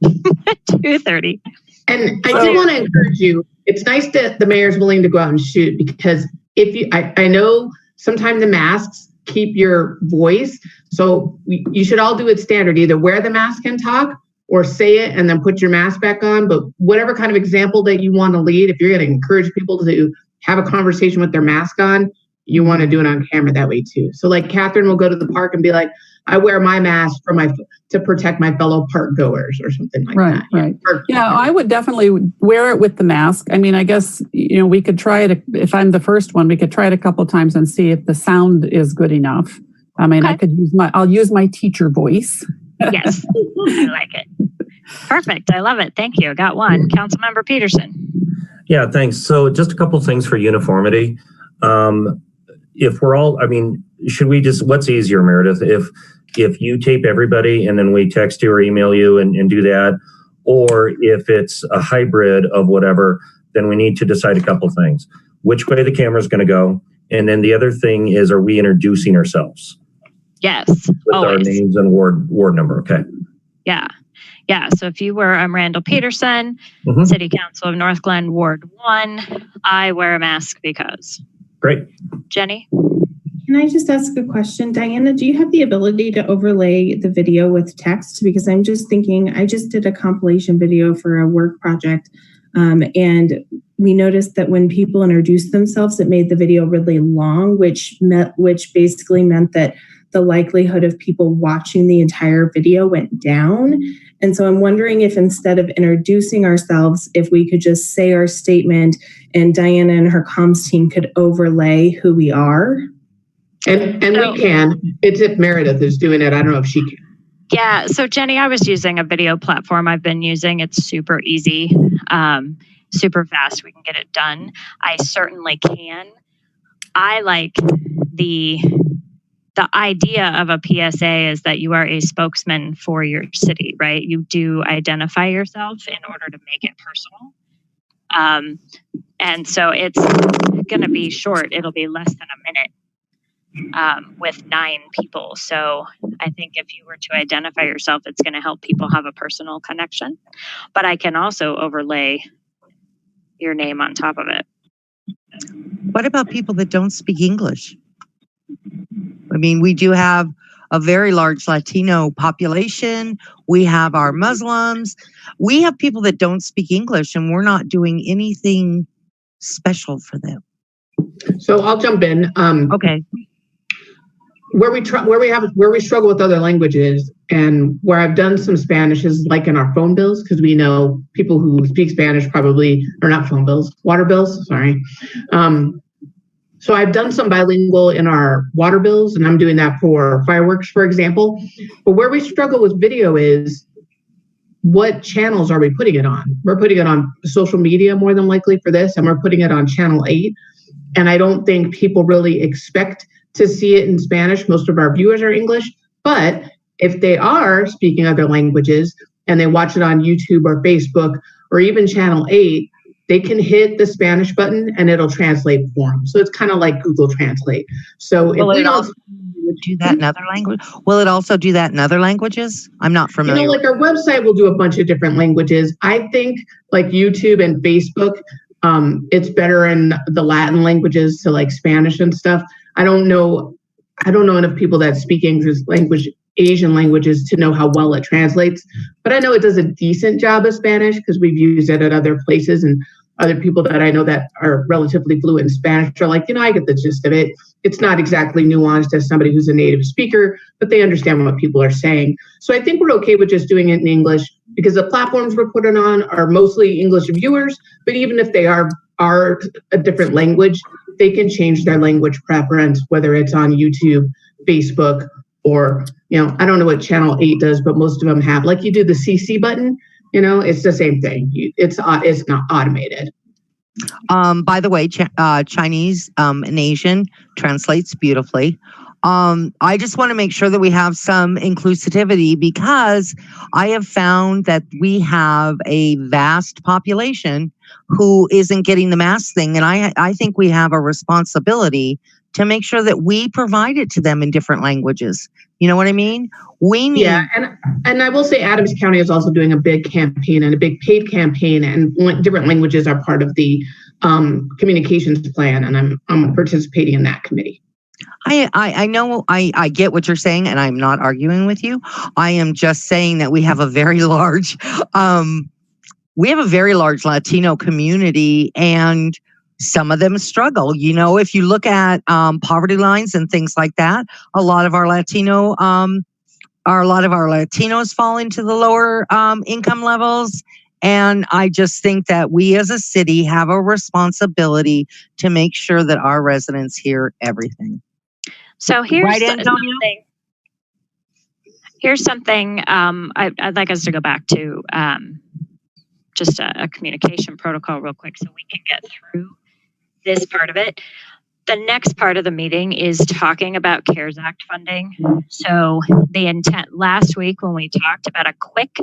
[SPEAKER 1] 2:30.
[SPEAKER 12] And I do want to encourage you. It's nice that the mayor's willing to go out and shoot, because I know sometimes the masks keep your voice. So you should all do it standard. Either wear the mask and talk, or say it and then put your mask back on. But whatever kind of example that you want to lead, if you're going to encourage people to have a conversation with their mask on, you want to do it on camera that way too. So like Catherine will go to the park and be like, I wear my mask to protect my fellow park goers or something like that.
[SPEAKER 4] Right. Yeah, I would definitely wear it with the mask. I mean, I guess, we could try it. If I'm the first one, we could try it a couple of times and see if the sound is good enough. I mean,
[SPEAKER 1] Okay.
[SPEAKER 4] I'll use my teacher voice.
[SPEAKER 1] Yes, I like it. Perfect. I love it. Thank you. Got one. Councilmember Peterson.
[SPEAKER 7] Yeah, thanks. So just a couple things for uniformity. If we're all, should we what's easier, Meredith? If you tape everybody and then we text you or email you and do that, or if it's a hybrid of whatever, then we need to decide a couple things. Which way the camera's going to go. And then the other thing is, are we introducing ourselves?
[SPEAKER 1] Yes.
[SPEAKER 7] With our names and ward number. Okay.
[SPEAKER 1] Yeah. So if you were, I'm Randall Peterson,
[SPEAKER 7] Mm-hmm.
[SPEAKER 1] City Council of Northglenn, Ward 1. I wear a mask because.
[SPEAKER 7] Great.
[SPEAKER 1] Jenny?
[SPEAKER 10] Can I just ask a question? Diana, do you have the ability to overlay the video with text? Because I'm just thinking, I just did a compilation video for a work project, and we noticed that when people introduced themselves, it made the video really long, which basically meant that the likelihood of people watching the entire video went down. And so I'm wondering if instead of introducing ourselves, if we could just say our statement and Diana and her comms team could overlay who we are.
[SPEAKER 12] And we can. It's if Meredith is doing it. I don't know if she can.
[SPEAKER 1] Yeah. So Jenny, I was using a video platform I've been using. It's super easy, super fast. We can get it done. I certainly can. I like the idea of a PSA is that you are a spokesman for your city, right? You do identify yourself in order to make it personal. And so it's going to be short. It'll be less than a minute with 9 people. So I think if you were to identify yourself, it's going to help people have a personal connection. But I can also overlay your name on top of it.
[SPEAKER 3] What about people that don't speak English? I mean, we do have a very large Latino population. We have our Muslims. We have people that don't speak English, and we're not doing anything special for them.
[SPEAKER 12] So I'll jump in.
[SPEAKER 3] Okay.
[SPEAKER 12] Where we struggle with other languages, and where I've done some Spanish is like in our phone bills, because we know people who speak Spanish probably, or not phone bills, water bills, sorry. So I've done some bilingual in our water bills, and I'm doing that for fireworks, for example. But where we struggle with video is, what channels are we putting it on? We're putting it on social media more than likely for this, and we're putting it on channel 8. And I don't think people really expect to see it in Spanish. Most of our viewers are English, but if they are speaking other languages and they watch it on YouTube or Facebook or even channel 8, they can hit the Spanish button and it'll translate for them. So it's kind of like Google Translate. So if we don't
[SPEAKER 3] do that in other language, will it also do that in other languages? I'm not familiar.
[SPEAKER 12] Like our website will do a bunch of different languages. I think like YouTube and Facebook, it's better in the Latin languages, so like Spanish and stuff. I don't know enough people that speak English language, Asian languages, to know how well it translates. But I know it does a decent job of Spanish because we've used it at other places, and other people that I know that are relatively fluent in Spanish are like, I get the gist of it. It's not exactly nuanced as somebody who's a native speaker, but they understand what people are saying. So I think we're okay with just doing it in English, because the platforms we're putting on are mostly English viewers. But even if they are a different language, they can change their language preference, whether it's on YouTube, Facebook, or, I don't know what channel 8 does, but most of them have, like you do the CC button, it's the same thing. It's not automated.
[SPEAKER 3] By the way, Chinese and Asian translates beautifully. I just want to make sure that we have some inclusivity, because I have found that we have a vast population who isn't getting the mask thing. And I think we have a responsibility to make sure that we provide it to them in different languages. You know what I mean? We need.
[SPEAKER 12] Yeah, and And I will say Adams County is also doing a big campaign and a big paid campaign, and different languages are part of the communications plan, and I'm participating in that committee.
[SPEAKER 3] I know I get what you're saying, and I'm not arguing with you. I am just saying that we have a very large Latino community, and some of them struggle. You know, if you look at poverty lines and things like that, a lot of our Latinos fall into the lower income levels. And I just think that we as a city have a responsibility to make sure that our residents hear everything.
[SPEAKER 1] So here's
[SPEAKER 3] Right,
[SPEAKER 1] something. Here's something I'd like us to go back to just a communication protocol real quick so we can get through this part of it. The next part of the meeting is talking about CARES Act funding. So the intent last week when we talked about a quick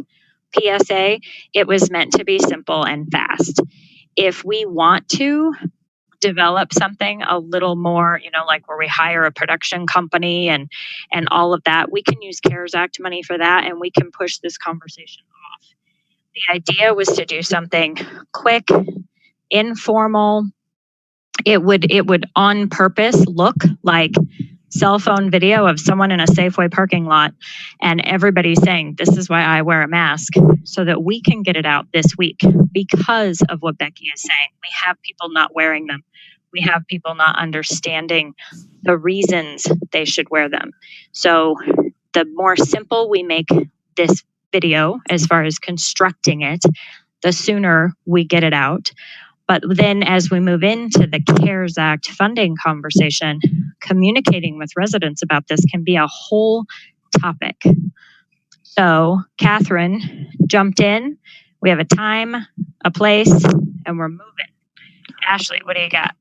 [SPEAKER 1] PSA, it was meant to be simple and fast. If we want to develop something a little more, you know, like where we hire a production company and all of that, we can use CARES Act money for that, and we can push this conversation off. The idea was to do something quick, informal. It would on purpose look like cell phone video of someone in a Safeway parking lot and everybody saying, this is why I wear a mask, so that we can get it out this week because of what Becky is saying. We have people not wearing them. We have people not understanding the reasons they should wear them. So the more simple we make this video as far as constructing it, the sooner we get it out. But then as we move into the CARES Act funding conversation, communicating with residents about this can be a whole topic. So Catherine jumped in. We have a time, a place, and we're moving. Ashley, what do you got?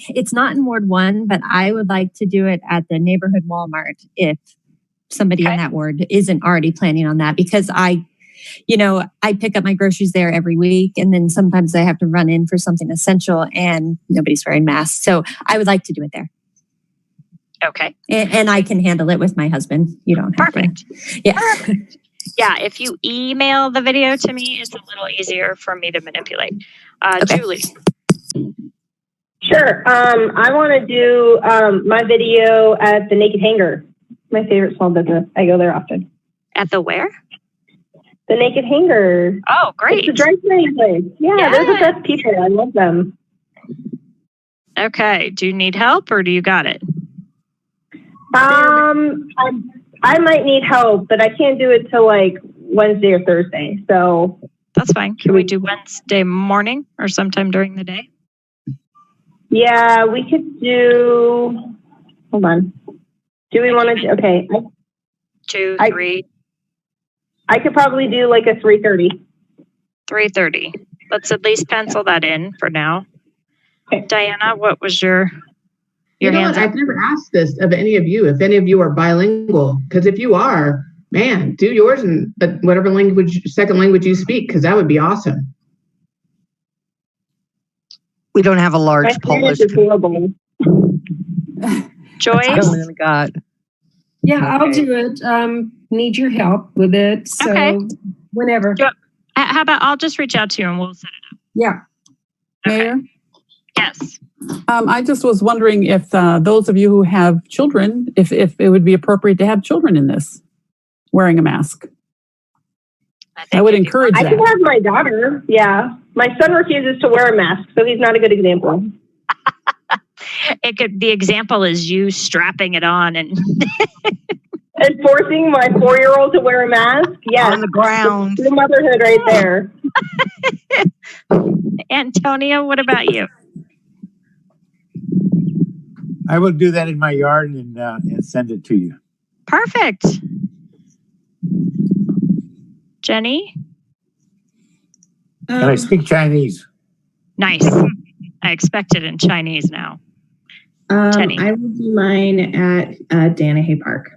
[SPEAKER 5] It's not in Ward 1, but I would like to do it at the neighborhood Walmart if somebody in that ward isn't already planning on that, because I pick up my groceries there every week, and then sometimes I have to run in for something essential and nobody's wearing masks. So I would like to do it there.
[SPEAKER 1] Okay.
[SPEAKER 5] And I can handle it with my husband. You don't have
[SPEAKER 1] Perfect.
[SPEAKER 5] to. Yeah.
[SPEAKER 1] Perfect. Yeah, if you email the video to me, it's a little easier for me to manipulate.
[SPEAKER 5] Okay.
[SPEAKER 1] Julie.
[SPEAKER 8] Sure. I want to do my video at the Naked Hanger, my favorite small business. I go there often.
[SPEAKER 1] At the where?
[SPEAKER 8] The Naked Hanger.
[SPEAKER 1] Oh, great.
[SPEAKER 8] It's a dry cleaning place. Yeah, they're the best people. I love them.
[SPEAKER 1] Okay. Do you need help or do you got it?
[SPEAKER 8] I might need help, but I can't do it till like Wednesday or Thursday. So
[SPEAKER 1] that's fine. Can we do Wednesday morning or sometime during the day?
[SPEAKER 8] Yeah, we could do. Hold on. Do we want to? Okay.
[SPEAKER 1] 2, 3.
[SPEAKER 8] I could probably do like a 3:30.
[SPEAKER 1] 3:30. Let's at least pencil that in for now. Okay. Diana, what was your hands up?
[SPEAKER 12] I've never asked this of any of you, if any of you are bilingual, because if you are, man, do yours in whatever second language you speak, because that would be awesome.
[SPEAKER 3] We don't have a large Polish.
[SPEAKER 1] Joyce?
[SPEAKER 3] Oh, God.
[SPEAKER 6] Yeah, I'll do it. Need your help with it. So whenever.
[SPEAKER 1] How about I'll just reach out to you and we'll set it up.
[SPEAKER 6] Yeah.
[SPEAKER 1] Okay.
[SPEAKER 4] Mayor?
[SPEAKER 1] Yes.
[SPEAKER 4] I just was wondering if those of you who have children, if it would be appropriate to have children in this, wearing a mask. I would encourage that.
[SPEAKER 8] I can have my daughter. Yeah. My son refuses to wear a mask, so he's not a good example.
[SPEAKER 1] The example is you strapping it on and
[SPEAKER 8] and forcing my 4-year-old to wear a mask. Yes.
[SPEAKER 3] On the ground.
[SPEAKER 8] The motherhood right there.
[SPEAKER 1] Antonia, what about you?
[SPEAKER 9] I will do that in my yard and send it to you.
[SPEAKER 1] Perfect. Jenny?
[SPEAKER 9] And I speak Chinese.
[SPEAKER 1] Nice. I expect it in Chinese now. Jenny.
[SPEAKER 10] I will do mine at Danahay Park.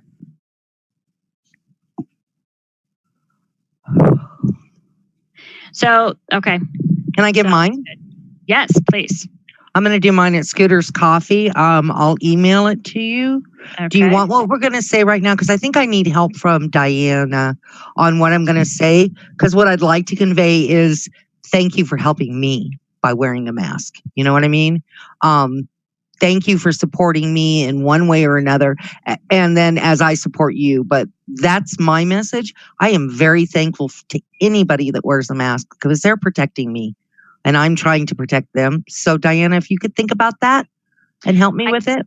[SPEAKER 1] So, okay.
[SPEAKER 3] Can I give mine?
[SPEAKER 1] Yes, please.
[SPEAKER 3] I'm going to do mine at Scooter's Coffee. I'll email it to you.
[SPEAKER 1] Okay.
[SPEAKER 3] Do you want what we're going to say right now? Because I think I need help from Diana on what I'm going to say. Because what I'd like to convey is thank you for helping me by wearing a mask. You know what I mean? Thank you for supporting me in one way or another. And then as I support you, but that's my message. I am very thankful to anybody that wears a mask because they're protecting me and I'm trying to protect them. So Diana, if you could think about that and help me with it.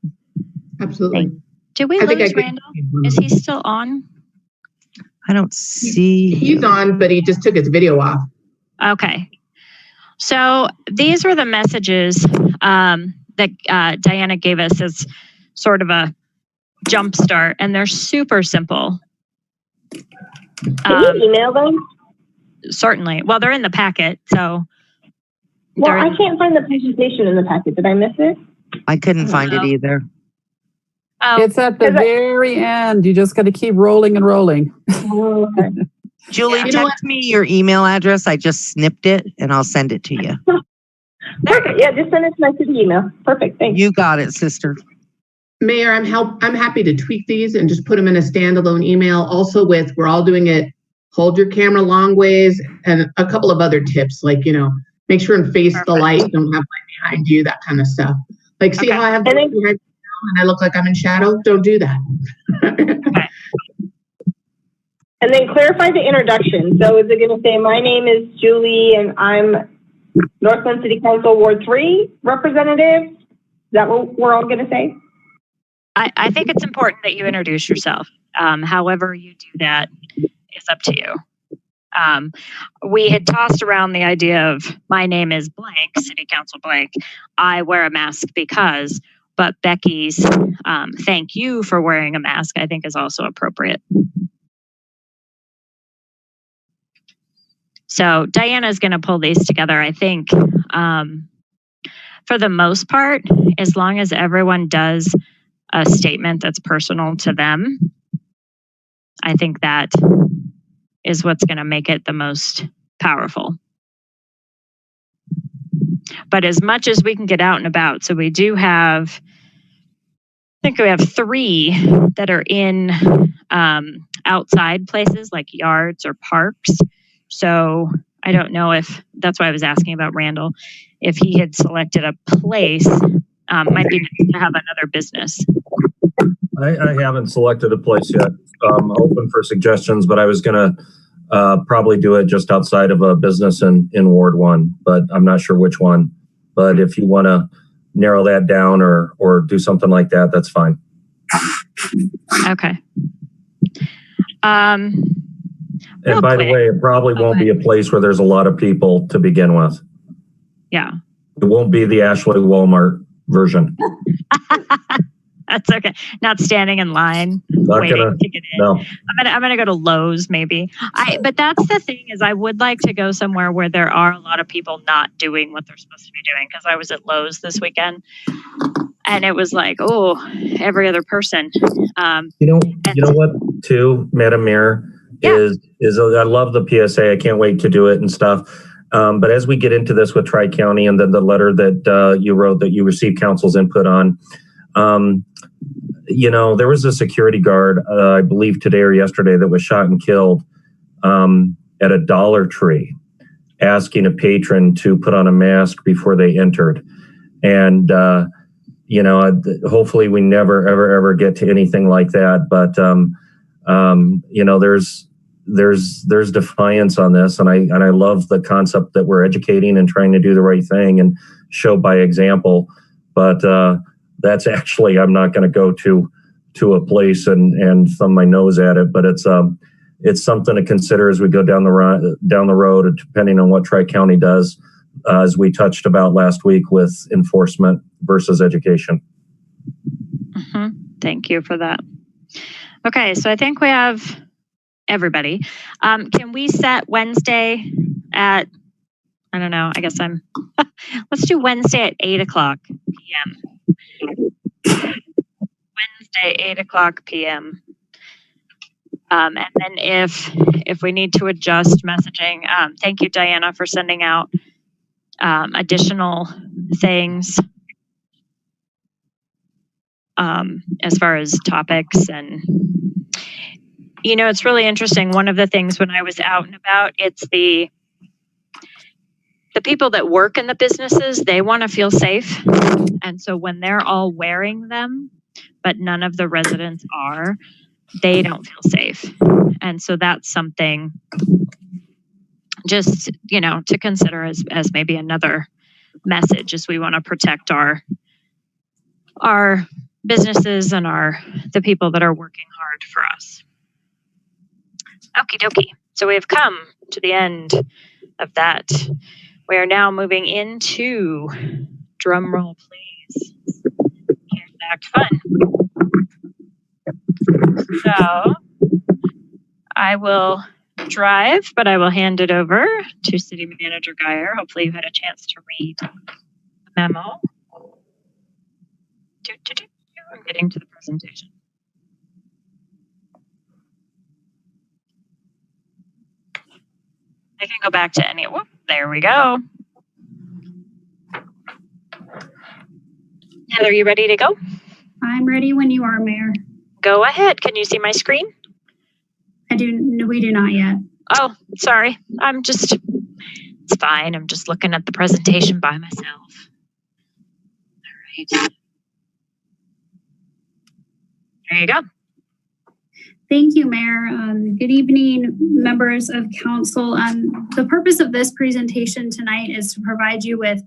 [SPEAKER 12] Absolutely.
[SPEAKER 1] Did we lose Randall? Is he still on?
[SPEAKER 3] I don't see.
[SPEAKER 12] He's on, but he just took his video off.
[SPEAKER 1] Okay. So these were the messages that Diana gave us as sort of a jump start, and they're super simple.
[SPEAKER 8] Can you email them?
[SPEAKER 1] Certainly. Well, they're in the packet, so.
[SPEAKER 8] Well, I can't find the presentation in the packet. Did I miss it?
[SPEAKER 3] I couldn't find it either.
[SPEAKER 1] Oh,
[SPEAKER 4] It's at the very end. You just got to keep rolling and rolling.
[SPEAKER 8] Oh, okay.
[SPEAKER 3] Julie,
[SPEAKER 1] Yeah.
[SPEAKER 3] text me your email address. I just snipped it and I'll send it to you.
[SPEAKER 8] Perfect. Yeah, just send it to my city email. Perfect. Thanks.
[SPEAKER 3] You got it, sister.
[SPEAKER 12] Mayor, I'm happy to tweak these and just put them in a standalone email. Also with, we're all doing it, hold your camera long ways, and a couple of other tips, like, make sure and face the light, don't have light behind you, that kind of stuff. Like, see how I have the light behind me and I look like I'm in shadow? Don't do that.
[SPEAKER 1] Okay.
[SPEAKER 8] And then clarify the introduction. So is it going to say, my name is Julie and I'm Northglenn City Council Ward 3 representative? Is that what we're all going to say?
[SPEAKER 1] I think it's important that you introduce yourself. However you do that is up to you. We had tossed around the idea of my name is blank, City Council blank. I wear a mask because, but Becky's thank you for wearing a mask, I think is also appropriate. So Diana's going to pull these together, I think, for the most part, as long as everyone does a statement that's personal to them, I think that is what's going to make it the most powerful. But as much as we can get out and about, so we do have, I think we have 3 that are in outside places like yards or parks. So I don't know if, that's why I was asking about Randall, if he had selected a place, might be nice to have another business.
[SPEAKER 7] I haven't selected a place yet. I'm open for suggestions, but I was going to probably do it just outside of a business in Ward 1, but I'm not sure which one. But if you want to narrow that down or do something like that, that's fine.
[SPEAKER 1] Okay.
[SPEAKER 7] And by the way, it probably won't be a place where there's a lot of people to begin with.
[SPEAKER 1] Yeah.
[SPEAKER 7] It won't be the Ashley Walmart version.
[SPEAKER 1] That's okay. Not standing in line,
[SPEAKER 7] Not
[SPEAKER 1] waiting
[SPEAKER 7] gonna,
[SPEAKER 1] to get in.
[SPEAKER 7] no.
[SPEAKER 1] I'm gonna go to Lowe's maybe. But that's the thing, is I would like to go somewhere where there are a lot of people not doing what they're supposed to be doing. Because I was at Lowe's this weekend, and it was like, oh, every other person.
[SPEAKER 7] You know what? Too, Madam Mayor, is I love the PSA. I can't wait to do it and stuff. But as we get into this with Tri-County and then the letter that you wrote that you received council's input on. There was a security guard, I believe today or yesterday, that was shot and killed at a Dollar Tree, asking a patron to put on a mask before they entered. And, hopefully we never, ever get to anything like that. But, there's defiance on this. And I love the concept that we're educating and trying to do the right thing and show by example. But, that's actually, I'm not going to go to a place and thumb my nose at it, but it's something to consider as we go down the road, depending on what Tri-County does, as we touched about last week with enforcement versus education.
[SPEAKER 1] Mm-hmm. Thank you for that. Okay, so I think we have everybody. Can we set Wednesday at, I don't know, I guess let's do Wednesday at 8:00 p.m. Wednesday, 8:00 p.m. And then if we need to adjust messaging, thank you, Diana, for sending out additional things as far as topics. And, you know, it's really interesting. One of the things when I was out and about, it's the people that work in the businesses, they want to feel safe. And so when they're all wearing them, but none of the residents are, they don't feel safe. And so that's something just, you know, to consider as maybe another message, is we want to protect our businesses and the people that are working hard for us. Okie dokie. So we have come to the end of that. We are now moving into, drum roll please, CARES Act Fund. So I will drive, but I will hand it over to City Manager Geyer. Hopefully you had a chance to read the memo. I'm getting to the presentation. I can go back to any, whoop, there we go. Heather, you ready to go?
[SPEAKER 11] I'm ready when you are, Mayor.
[SPEAKER 1] Go ahead. Can you see my screen?
[SPEAKER 11] We do not yet.
[SPEAKER 1] Oh, sorry. It's fine. I'm just looking at the presentation by myself. All right. There you go.
[SPEAKER 11] Thank you, Mayor. Good evening, members of council. The purpose of this presentation tonight is to provide you with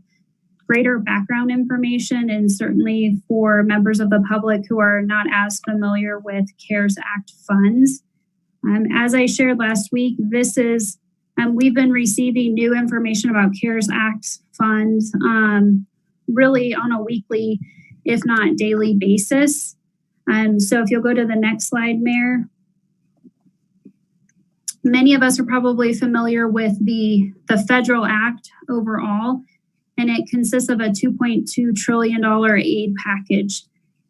[SPEAKER 11] greater background information, and certainly for members of the public who are not as familiar with CARES Act funds. As I shared last week, we've been receiving new information about CARES Act funds really on a weekly, if not daily basis. So if you'll go to the next slide, Mayor. Many of us are probably familiar with the federal act overall, and it consists of a $2.2 trillion aid package.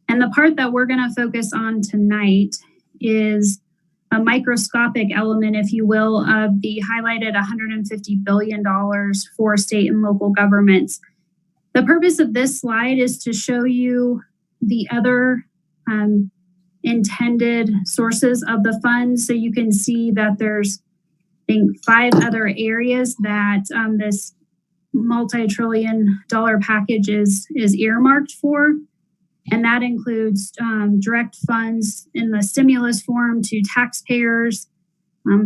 [SPEAKER 11] And the part that we're going to focus on tonight is a microscopic element, if you will, of the highlighted $150 billion for state and local governments. The purpose of this slide is to show you the other intended sources of the funds. So you can see that there's, I think, 5 other areas that this multi-trillion-dollar package is earmarked for. And that includes direct funds in the stimulus form to taxpayers,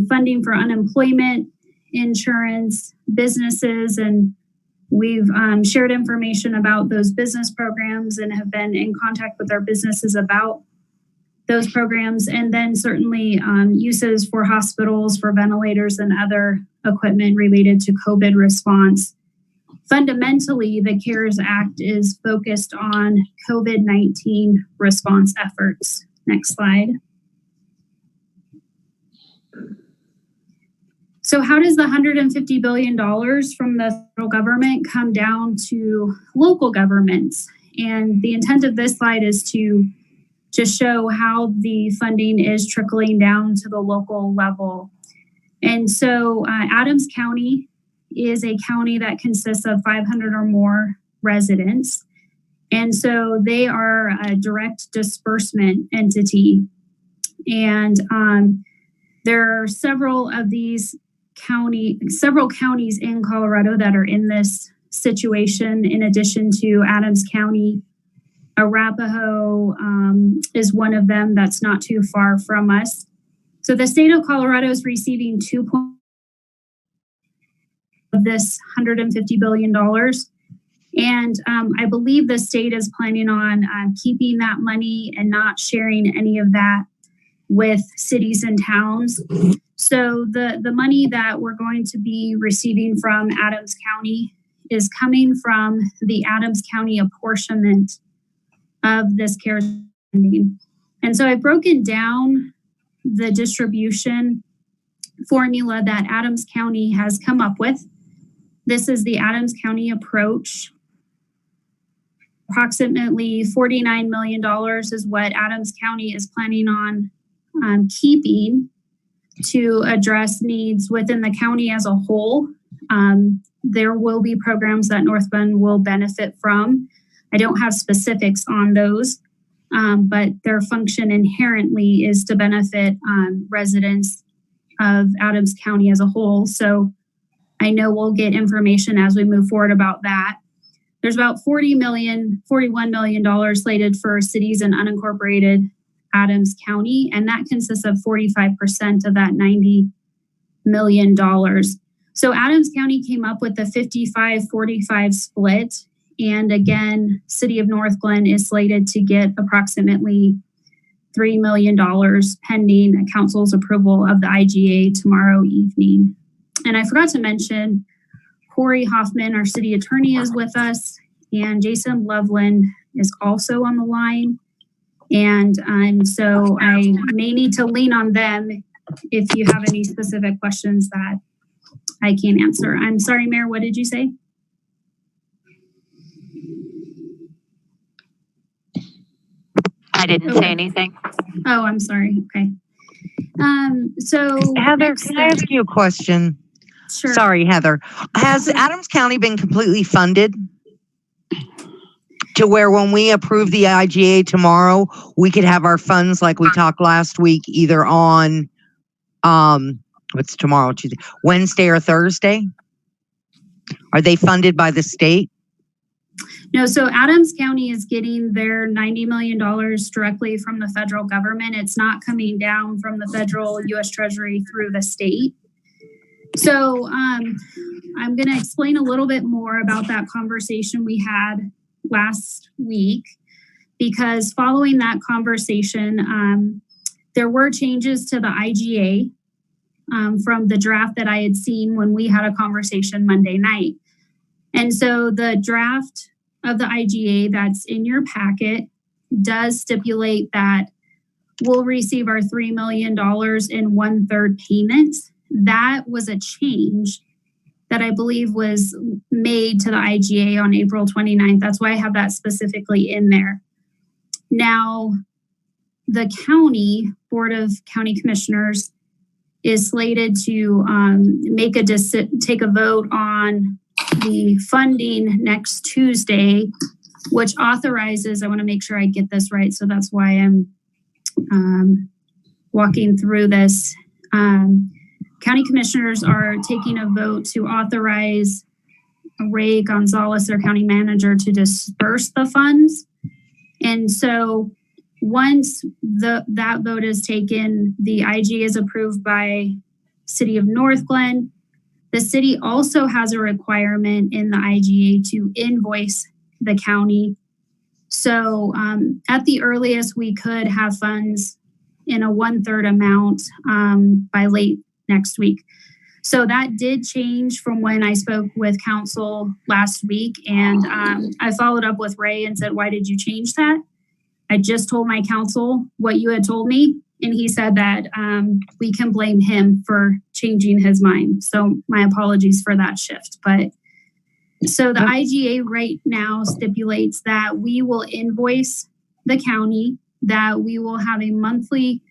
[SPEAKER 11] funding for unemployment, insurance, businesses, and we've shared information about those business programs and have been in contact with our businesses about those programs. And then certainly uses for hospitals, for ventilators and other equipment related to COVID response. Fundamentally, the CARES Act is focused on COVID-19 response efforts. Next slide. So how does the $150 billion from the federal government come down to local governments? And the intent of this slide is to show how the funding is trickling down to the local level. And so Adams County is a county that consists of 500 or more residents. And so they are a direct disbursement entity. And there are several counties in Colorado that are in this situation, in addition to Adams County. Arapahoe is one of them that's not too far from us. So the state of Colorado is receiving of this $150 billion. And I believe the state is planning on keeping that money and not sharing any of that with cities and towns. So the money that we're going to be receiving from Adams County is coming from the Adams County apportionment of this CARES funding. And so I've broken down the distribution formula that Adams County has come up with. This is the Adams County approach. Approximately $49 million is what Adams County is planning on keeping to address needs within the county as a whole. There will be programs that Northglenn will benefit from. I don't have specifics on those, but their function inherently is to benefit residents of Adams County as a whole. So I know we'll get information as we move forward about that. There's about $41 million slated for cities and unincorporated Adams County, and that consists of 45% of that $90 million. So Adams County came up with a 55-45 split. And again, City of Northglenn is slated to get approximately $3 million pending council's approval of the IGA tomorrow evening. And I forgot to mention, Corey Hoffman, our city attorney, is with us, and Jason Loveland is also on the line. And so I may need to lean on them if you have any specific questions that I can't answer. I'm sorry, Mayor, what did you say?
[SPEAKER 1] I didn't say anything.
[SPEAKER 11] Oh, I'm sorry. Okay. So
[SPEAKER 3] Heather, can I ask you a question?
[SPEAKER 11] Sure.
[SPEAKER 3] Sorry, Heather. Has Adams County been completely funded to where when we approve the IGA tomorrow, we could have our funds like we talked last week, either on what's tomorrow, Tuesday, Wednesday or Thursday? Are they funded by the state?
[SPEAKER 11] No, so Adams County is getting their $90 million directly from the federal government. It's not coming down from the federal U.S. Treasury through the state. So I'm going to explain a little bit more about that conversation we had last week, because following that conversation, there were changes to the IGA from the draft that I had seen when we had a conversation Monday night. And so the draft of the IGA that's in your packet does stipulate that we'll receive our $3 million in 1/3 payments. That was a change that I believe was made to the IGA on April 29th. That's why I have that specifically in there. Now, the county Board of County Commissioners is slated to take a vote on the funding next Tuesday, which authorizes, I want to make sure I get this right, so that's why I'm walking through this. County commissioners are taking a vote to authorize Ray Gonzalez, their county manager, to disperse the funds. And so once that vote is taken, the IG is approved by City of Northglenn. The city also has a requirement in the IGA to invoice the county. So at the earliest, we could have funds in a 1/3 amount by late next week. So that did change from when I spoke with council last week. And I followed up with Ray and said, why did you change that? I just told my council what you had told me. And he said that we can blame him for changing his mind. So my apologies for that shift. But so the IGA right now stipulates that we will invoice the county, that we will have a monthly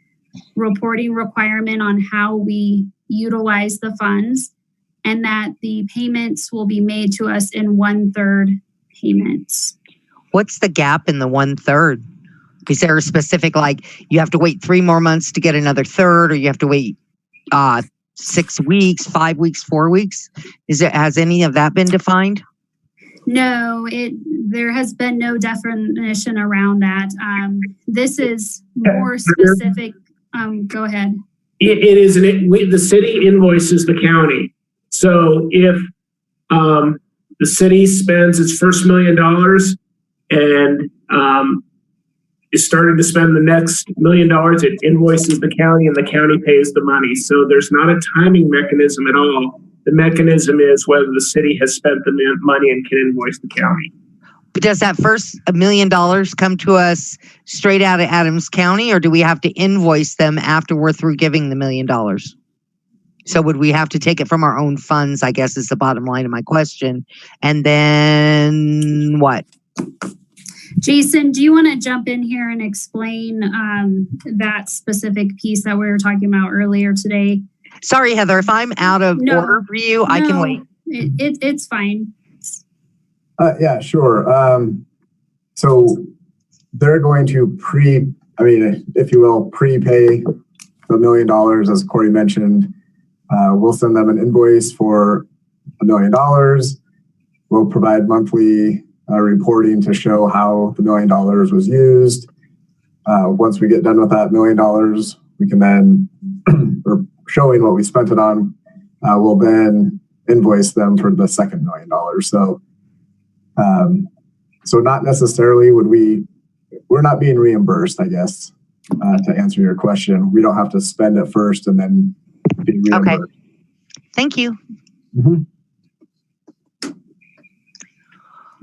[SPEAKER 11] reporting requirement on how we utilize the funds, and that the payments will be made to us in 1/3 payments.
[SPEAKER 3] What's the gap in the 1/3? Is there a specific, like, you have to wait 3 more months to get another third, or you have to wait 6 weeks, 5 weeks, 4 weeks? Has any of that been defined?
[SPEAKER 11] No, there has been no definition around that. This is more specific. Go ahead.
[SPEAKER 13] It is, the city invoices the county. So if the city spends its first $1 million and is starting to spend the next $1 million, it invoices the county and the county pays the money. So there's not a timing mechanism at all. The mechanism is whether the city has spent the money and can invoice the county.
[SPEAKER 3] But does that first $1 million come to us straight out of Adams County, or do we have to invoice them after we're through giving the $1 million? So would we have to take it from our own funds, I guess is the bottom line of my question. And then what?
[SPEAKER 11] Jason, do you want to jump in here and explain that specific piece that we were talking about earlier today?
[SPEAKER 3] Sorry, Heather, if I'm out of order for you, I can wait.
[SPEAKER 11] It's fine.
[SPEAKER 14] Yeah, sure. So they're going to if you will, prepay the $1 million, as Corey mentioned. We'll send them an invoice for $1 million. We'll provide monthly reporting to show how the $1 million was used. Once we get done with that $1 million, we can then, or showing what we spent it on, we'll then invoice them for the second $1 million. So not necessarily we're not being reimbursed, I guess, to answer your question. We don't have to spend it first and then be reimbursed.
[SPEAKER 3] Okay. Thank you.
[SPEAKER 14] Mm-hmm.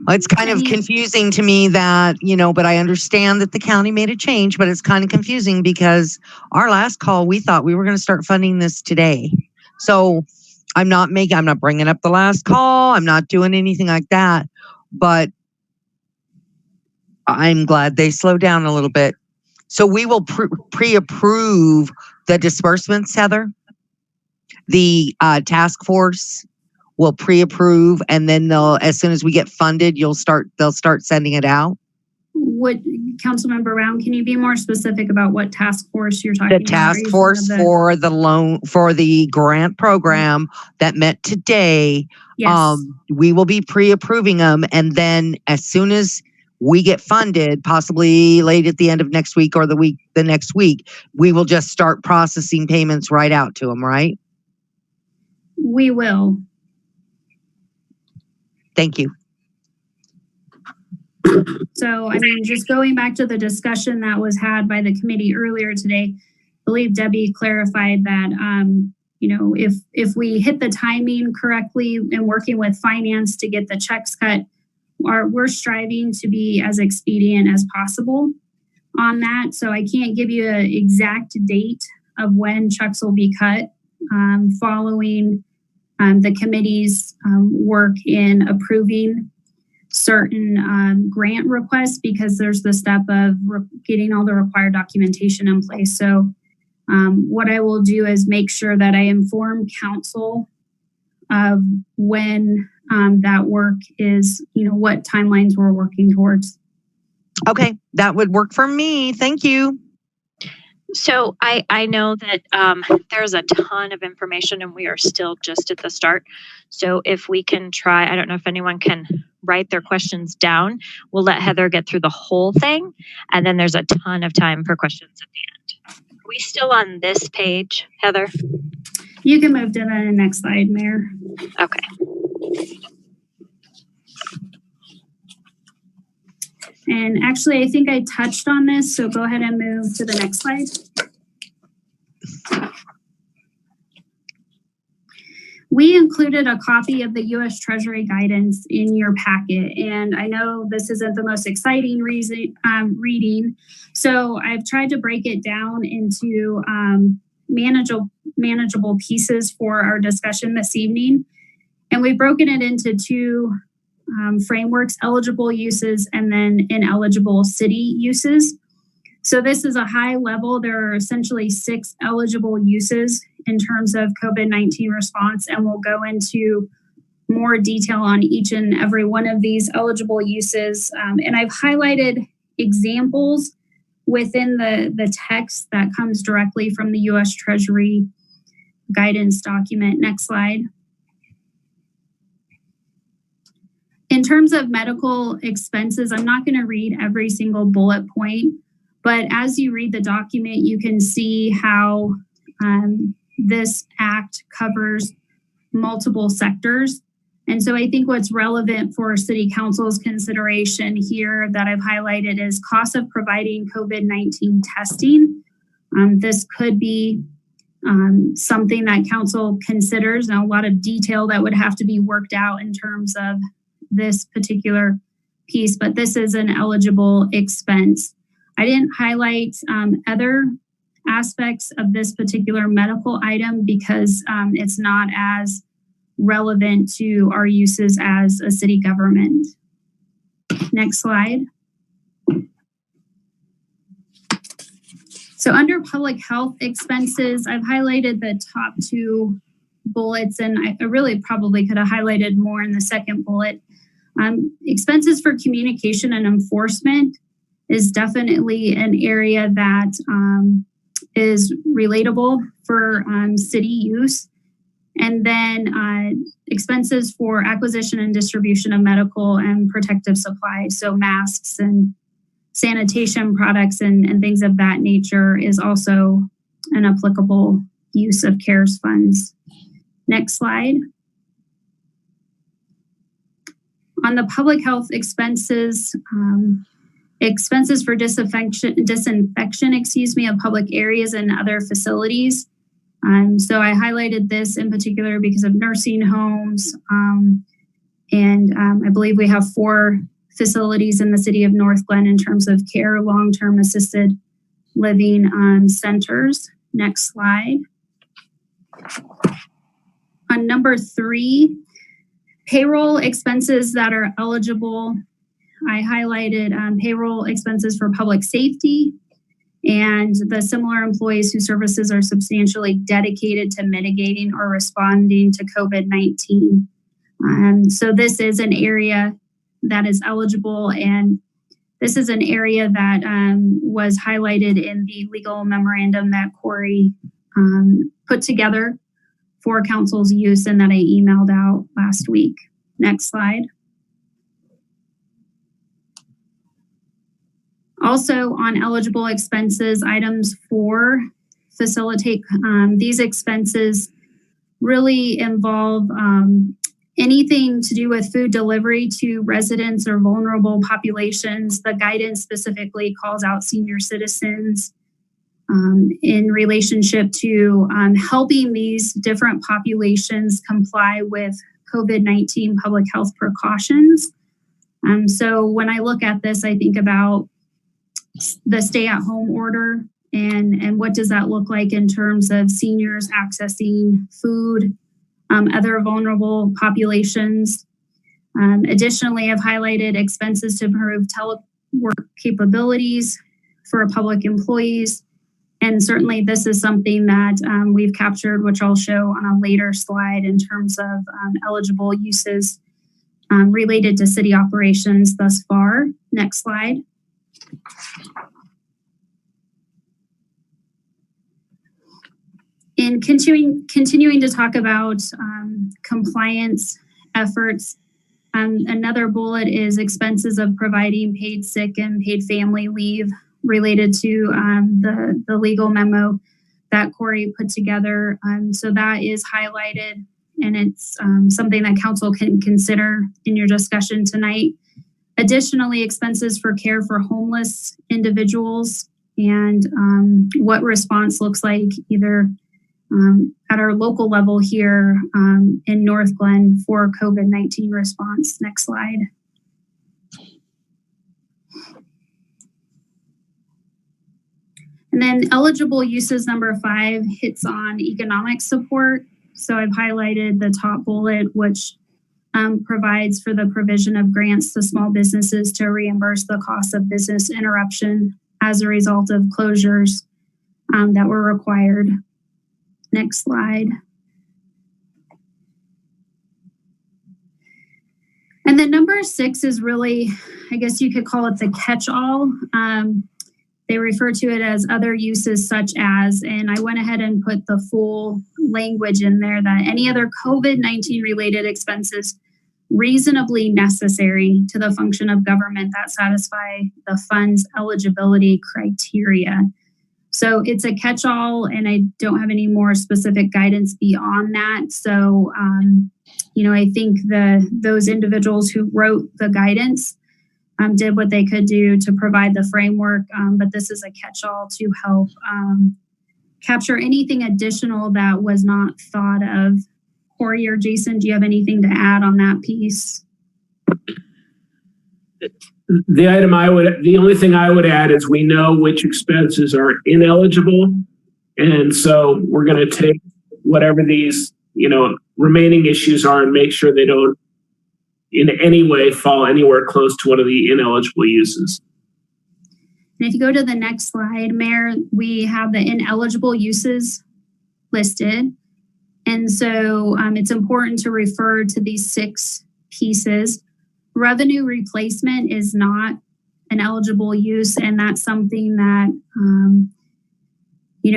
[SPEAKER 3] It's kind of confusing to me that, but I understand that the county made a change, but it's kind of confusing because our last call, we thought we were going to start funding this today. So I'm not bringing up the last call. I'm not doing anything like that, but I'm glad they slowed down a little bit. So we will pre-approve the disbursements, Heather. The task force will pre-approve, and then as soon as we get funded, they'll start sending it out.
[SPEAKER 11] What, Councilmember Brown, can you be more specific about what task force you're talking about?
[SPEAKER 3] The task force for the loan, for the grant program that met today.
[SPEAKER 11] Yes.
[SPEAKER 3] We will be pre-approving them, and then as soon as we get funded, possibly late at the end of next week or the next week, we will just start processing payments right out to them, right?
[SPEAKER 11] We will.
[SPEAKER 3] Thank you.
[SPEAKER 11] So, just going back to the discussion that was had by the committee earlier today, I believe Debbie clarified that, if we hit the timing correctly and working with finance to get the checks cut, we're striving to be as expedient as possible on that. So I can't give you an exact date of when checks will be cut following the committee's work in approving certain grant requests, because there's the step of getting all the required documentation in place. So what I will do is make sure that I inform council of when that work is, what timelines we're working towards.
[SPEAKER 3] Okay, that would work for me. Thank you.
[SPEAKER 1] So I know that there's a ton of information and we are still just at the start. So if we can try, I don't know if anyone can write their questions down. We'll let Heather get through the whole thing. And then there's a ton of time for questions at the end. Are we still on this page, Heather?
[SPEAKER 11] You can move to the next slide, Mayor.
[SPEAKER 1] Okay.
[SPEAKER 11] And actually, I think I touched on this, so go ahead and move to the next slide. We included a copy of the U.S. Treasury Guidance in your packet, and I know this isn't the most exciting reading, so I've tried to break it down into manageable pieces for our discussion this evening, and we've broken it into two frameworks: eligible uses and then ineligible city uses. So this is a high level. There are essentially 6 eligible uses in terms of COVID-19 response, and we'll go into more detail on each and every one of these eligible uses. And I've highlighted examples within the text that comes directly from the U.S. Treasury Guidance document. Next slide. In terms of medical expenses, I'm not going to read every single bullet point, but as you read the document, you can see how this act covers multiple sectors. And so I think what's relevant for City Council's consideration here that I've highlighted is cost of providing COVID-19 testing. This could be something that Council considers, and a lot of detail that would have to be worked out in terms of this particular piece, but this is an eligible expense. I didn't highlight other aspects of this particular medical item because it's not as relevant to our uses as a city government. Next slide. So under public health expenses, I've highlighted the top 2 bullets, and I really probably could have highlighted more in the second bullet. Expenses for communication and enforcement. is definitely an area that is relatable for city use. And then expenses for acquisition and distribution of medical and protective supplies, so masks and sanitation products and things of that nature, is also an applicable use of CARES funds. Next slide. On the public health expenses, expenses for disinfection, of public areas and other facilities. So I highlighted this in particular because of nursing homes, and I believe we have 4 facilities in the city of Northglenn in terms of care, long-term assisted living centers. Next slide. On number 3, payroll expenses that are eligible. I highlighted payroll expenses for public safety and the similar employees whose services are substantially dedicated to mitigating or responding to COVID-19. So this is an area that is eligible, and this is an area that was highlighted in the legal memorandum that Corey put together for council's use and that I emailed out last week. Next slide. Also on eligible expenses, items 4 facilitate these expenses really involve anything to do with food delivery to residents or vulnerable populations. The guidance specifically calls out senior citizens in relationship to helping these different populations comply with COVID-19 public health precautions. So when I look at this, I think about the stay-at-home order and what does that look like in terms of seniors accessing food, other vulnerable populations. Additionally, I've highlighted expenses to improve telework capabilities for public employees. And certainly this is something that we've captured, which I'll show on a later slide in terms of eligible uses related to city operations thus far. Next slide. In continuing to talk about compliance efforts, another bullet is expenses of providing paid sick and paid family leave related to the legal memo that Corey put together. So that is highlighted, and it's something that council can consider in your discussion tonight. Additionally, expenses for care for homeless individuals and what response looks like either at our local level here in Northglenn for COVID-19 response. Next slide. And then eligible uses number 5 hits on economic support. So I've highlighted the top bullet, which provides for the provision of grants to small businesses to reimburse the cost of business interruption as a result of closures that were required. Next slide. And then number 6 is really, I guess you could call it the catch-all. They refer to it as other uses such as, and I went ahead and put the full language in there that any other COVID-19 related expenses reasonably necessary to the function of government that satisfy the fund's eligibility criteria. So it's a catch-all, and I don't have any more specific guidance beyond that. So, I think those individuals who wrote the guidance did what they could do to provide the framework, but this is a catch-all to help capture anything additional that was not thought of. Corey or Jason, do you have anything to add on that piece?
[SPEAKER 13] The only thing I would add is we know which expenses are ineligible. And so we're going to take whatever these, remaining issues are and make sure they don't in any way fall anywhere close to one of the ineligible uses.
[SPEAKER 11] And if you go to the next slide, Mayor, we have the ineligible uses listed. And so it's important to refer to these 6 pieces. Revenue replacement is not an eligible use, and that's something that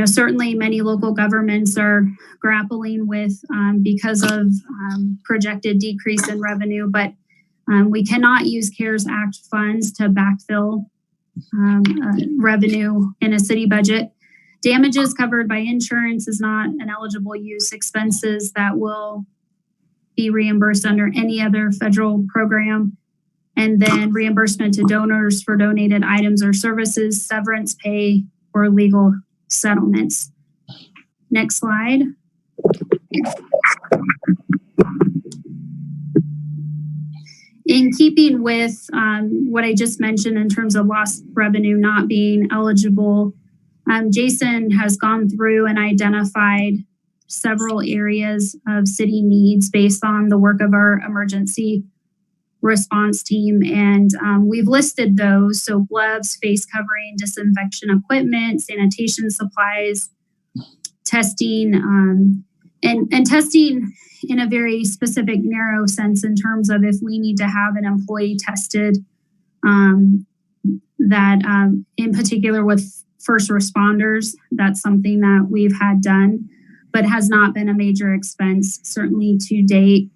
[SPEAKER 11] certainly many local governments are grappling with because of projected decrease in revenue. But we cannot use CARES Act funds to backfill revenue in a city budget. Damages covered by insurance is not an eligible use. Expenses that will be reimbursed under any other federal program. And then reimbursement to donors for donated items or services, severance pay, or legal settlements. Next slide. In keeping with what I just mentioned in terms of lost revenue not being eligible, Jason has gone through and identified several areas of city needs based on the work of our emergency response team. And we've listed those. So gloves, face covering, disinfection equipment, sanitation supplies, testing, and testing in a very specific, narrow sense in terms of if we need to have an employee tested that in particular with first responders, that's something that we've had done, but has not been a major expense, certainly to date.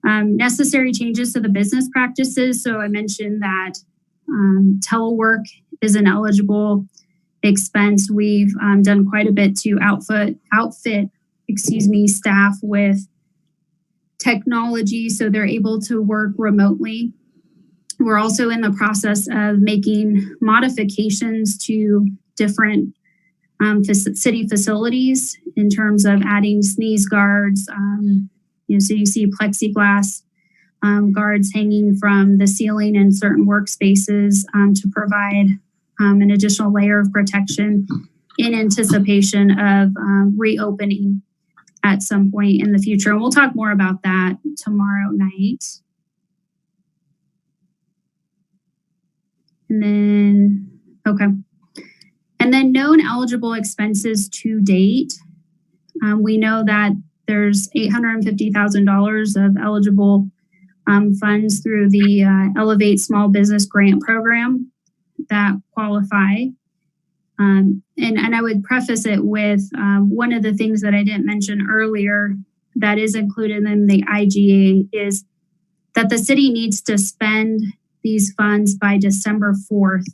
[SPEAKER 11] Necessary changes to the business practices. So I mentioned that telework is an eligible expense. We've done quite a bit to outfit staff with technology so they're able to work remotely. We're also in the process of making modifications to different city facilities in terms of adding sneeze guards. So you see plexiglass guards hanging from the ceiling in certain workspaces to provide an additional layer of protection in anticipation of reopening at some point in the future. And we'll talk more about that tomorrow night. And then known eligible expenses to date. We know that there's $850,000 of eligible funds through the Elevate Small Business Grant Program that qualify. And I would preface it with one of the things that I didn't mention earlier that is included in the IGA is that the city needs to spend these funds by December 4th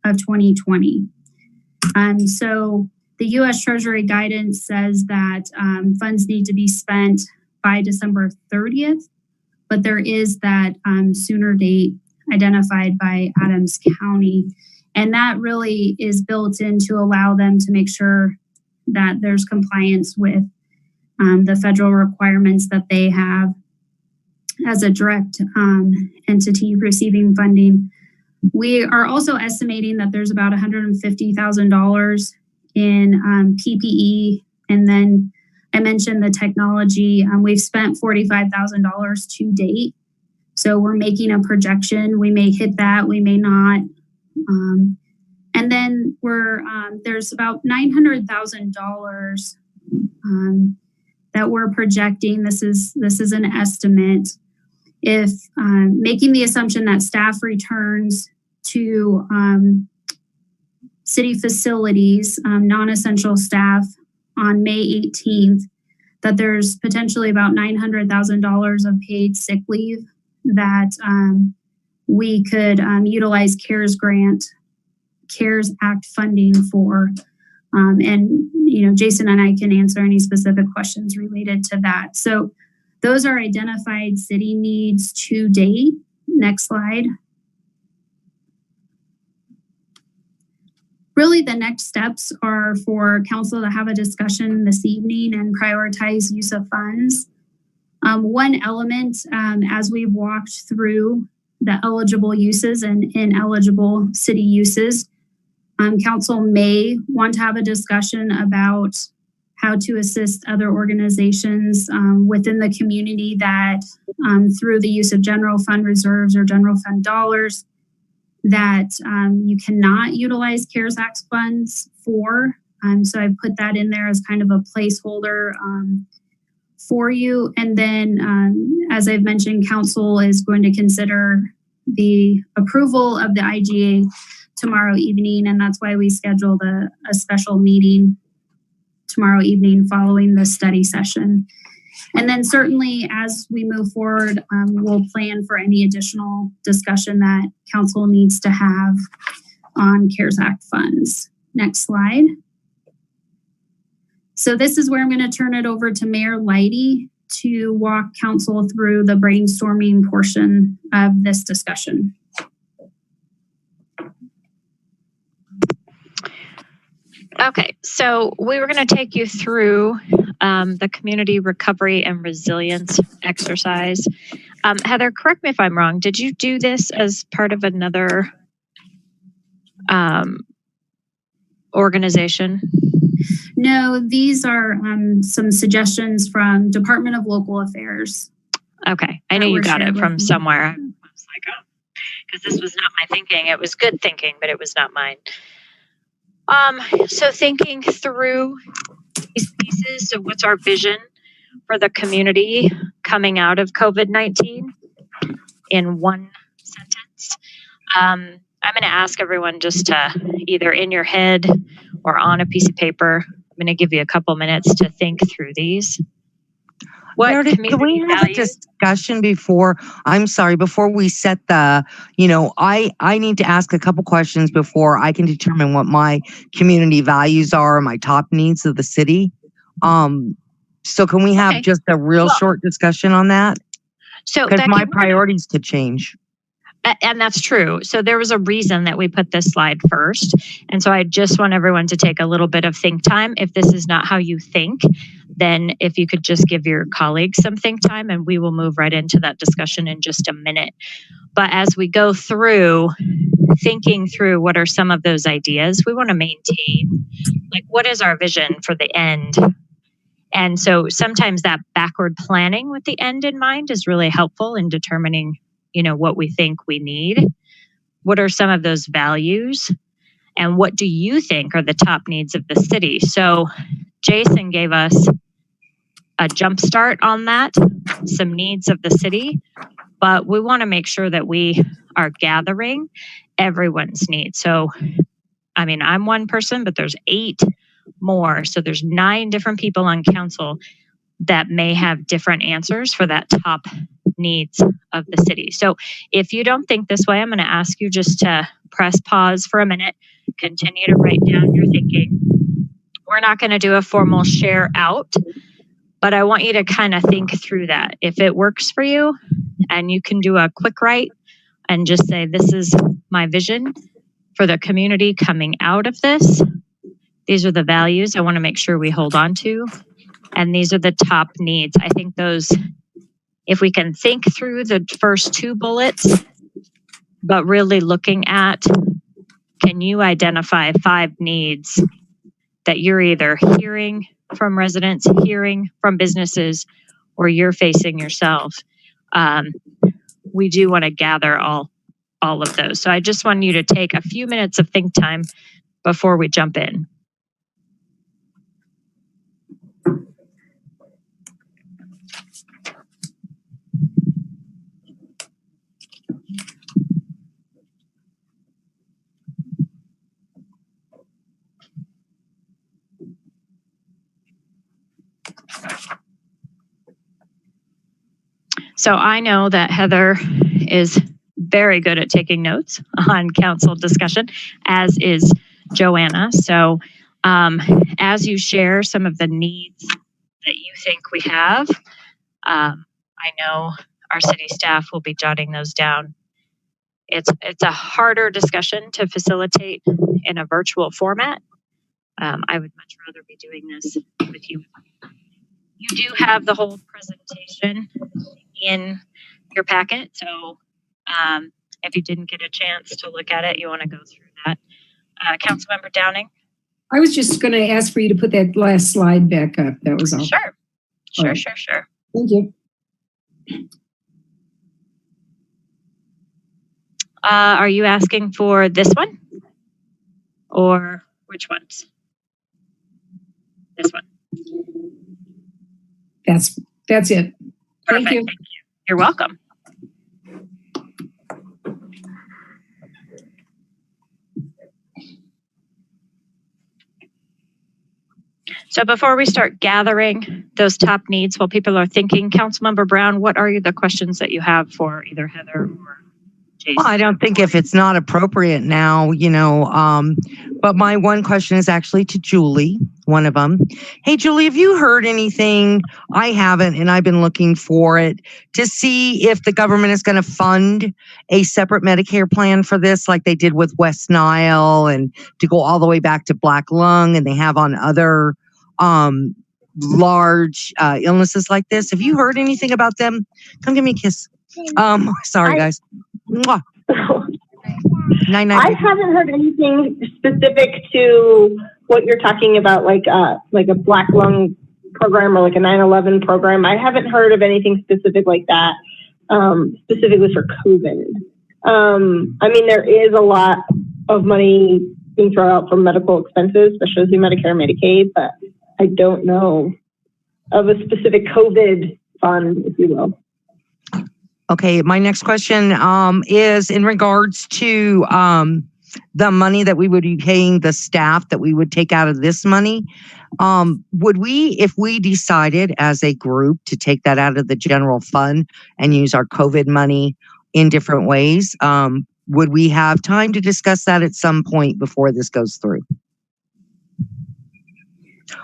[SPEAKER 11] of 2020. So the U.S. Treasury Guidance says that funds need to be spent by December 30th, but there is that sooner date identified by Adams County. And that really is built in to allow them to make sure that there's compliance with the federal requirements that they have as a direct entity receiving funding. We are also estimating that there's about $150,000 in PPE. And then I mentioned the technology. We've spent $45,000 to date. So we're making a projection. We may hit that, we may not. And then there's about $900,000 that we're projecting. This is an estimate. If making the assumption that staff returns to city facilities, non-essential staff on May 18th, that there's potentially about $900,000 of paid sick leave that we could utilize CARES Act funding for. And Jason and I can answer any specific questions related to that. So those are identified city needs to date. Next slide. Really, the next steps are for council to have a discussion this evening and prioritize use of funds. One element, as we've walked through the eligible uses and ineligible city uses, council may want to have a discussion about how to assist other organizations within the community that through the use of general fund reserves or general fund dollars that you cannot utilize CARES Act funds for. So I've put that in there as kind of a placeholder for you. And then, as I've mentioned, council is going to consider the approval of the IGA tomorrow evening, and that's why we scheduled a special meeting tomorrow evening following the study session. And then certainly as we move forward, we'll plan for any additional discussion that council needs to have on CARES Act funds. Next slide. So this is where I'm going to turn it over to Mayor Leidy to walk council through the brainstorming portion of this discussion.
[SPEAKER 1] Okay, so we were going to take you through the community recovery and resilience exercise. Heather, correct me if I'm wrong. Did you do this as part of another organization?
[SPEAKER 11] No, these are some suggestions from Department of Local Affairs.
[SPEAKER 1] Okay, I knew you got it from somewhere. I was like, oh, because this was not my thinking. It was good thinking, but it was not mine. So thinking through these pieces, so what's our vision for the community coming out of COVID-19 in one sentence? I'm going to ask everyone just to either in your head or on a piece of paper. I'm going to give you a couple minutes to think through these.
[SPEAKER 3] Meredith, can we have a discussion before we set the, I need to ask a couple questions before I can determine what my community values are, my top needs of the city. So can we have just a real short discussion on that?
[SPEAKER 1] So
[SPEAKER 3] because my priorities could change.
[SPEAKER 1] And that's true. So there was a reason that we put this slide first. And so I just want everyone to take a little bit of think time. If this is not how you think, then if you could just give your colleagues some think time, and we will move right into that discussion in just a minute. But as we go through thinking through what are some of those ideas, we want to maintain, like, what is our vision for the end? And so sometimes that backward planning with the end in mind is really helpful in determining what we think we need. What are some of those values? And what do you think are the top needs of the city? So Jason gave us a jump start on that, some needs of the city, but we want to make sure that we are gathering everyone's needs. So, I mean, I'm one person, but there's 8 more. So there's 9 different people on council that may have different answers for that top needs of the city. So if you don't think this way, I'm going to ask you just to press pause for a minute, continue to write down your thinking. We're not going to do a formal share out, but I want you to kind of think through that. If it works for you and you can do a quick write and just say, this is my vision for the community coming out of this. These are the values I want to make sure we hold on to. And these are the top needs. I think those, if we can think through the first 2 bullets, but really looking at, can you identify 5 needs that you're either hearing from residents, hearing from businesses, or you're facing yourself? We do want to gather all of those. So I just want you to take a few minutes of think time before we jump in. So I know that Heather is very good at taking notes on council discussion, as is Joanna. So as you share some of the needs that you think we have, I know our city staff will be jotting those down. It's a harder discussion to facilitate in a virtual format. I would much rather be doing this with you. You do have the whole presentation in your packet. So if you didn't get a chance to look at it, you want to go through that. Councilmember Downing?
[SPEAKER 6] I was just going to ask for you to put that last slide back up. That was all.
[SPEAKER 1] Sure.
[SPEAKER 6] Right.
[SPEAKER 1] Sure.
[SPEAKER 6] Thank you.
[SPEAKER 1] Are you asking for this one? Or which ones? This one.
[SPEAKER 6] That's it.
[SPEAKER 1] Perfect. Thank you. You're welcome. So before we start gathering those top needs while people are thinking, Councilmember Brown, what are the questions that you have for either Heather or Jason?
[SPEAKER 3] Well, I don't think if it's not appropriate now, but my one question is actually to Julie, one of them. Hey, Julie, have you heard anything? I haven't, and I've been looking for it to see if the government is going to fund a separate Medicare plan for this, like they did with West Nile, and to go all the way back to Black Lung, and they have on other large illnesses like this. Have you heard anything about them? Come give me a kiss. Sorry, guys. Mwah.
[SPEAKER 8] I haven't heard anything specific to what you're talking about, like a Black Lung program or like a 9/11 program. I haven't heard of anything specific like that, specifically for COVID. I mean, there is a lot of money being thrown out for medical expenses, especially through Medicare and Medicaid, but I don't know of a specific COVID fund, if you will.
[SPEAKER 3] Okay, my next question is in regards to the money that we would be paying the staff that we would take out of this money. Would we, if we decided as a group to take that out of the general fund and use our COVID money in different ways, would we have time to discuss that at some point before this goes through?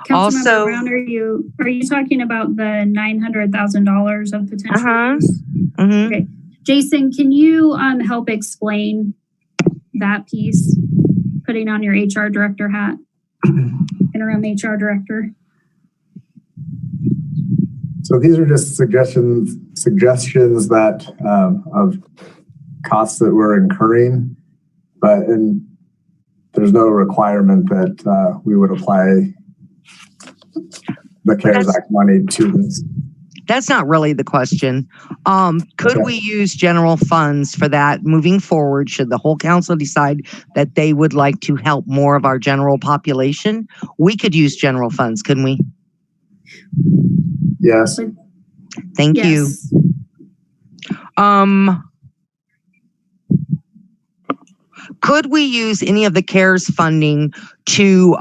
[SPEAKER 11] Councilmember Brown, are you talking about the $900,000 of potential use? Okay, Jason, can you help explain that piece? Putting on your HR director hat, interim HR director.
[SPEAKER 14] So these are just suggestions that of costs that we're incurring, but there's no requirement that we would apply the CARES Act money to this.
[SPEAKER 3] That's not really the question. Could we use general funds for that moving forward? Should the whole council decide that they would like to help more of our general population? We could use general funds, couldn't we?
[SPEAKER 14] Yes.
[SPEAKER 3] Thank you. Could we use any of the CARES funding to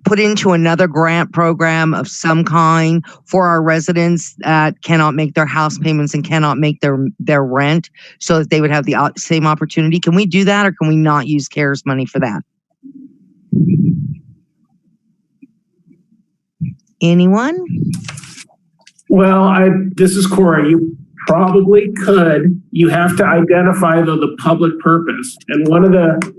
[SPEAKER 3] put into another grant program of some kind for our residents that cannot make their house payments and cannot make their rent, so that they would have the same opportunity? Can we do that, or can we not use CARES money for that? Anyone?
[SPEAKER 13] Well, this is Corey. You probably could. You have to identify the public purpose. And one of the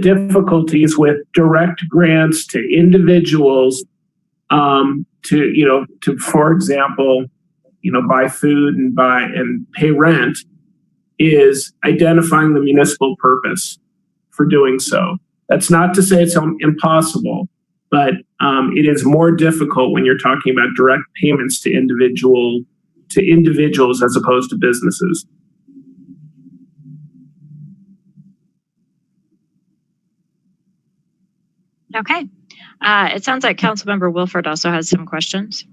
[SPEAKER 13] difficulties with direct grants to individuals, to for example, buy food and pay rent, is identifying the municipal purpose for doing so. That's not to say it's impossible, but it is more difficult when you're talking about direct payments to individuals as opposed to businesses.
[SPEAKER 1] Okay. It sounds like Councilmember Wilford also has some questions.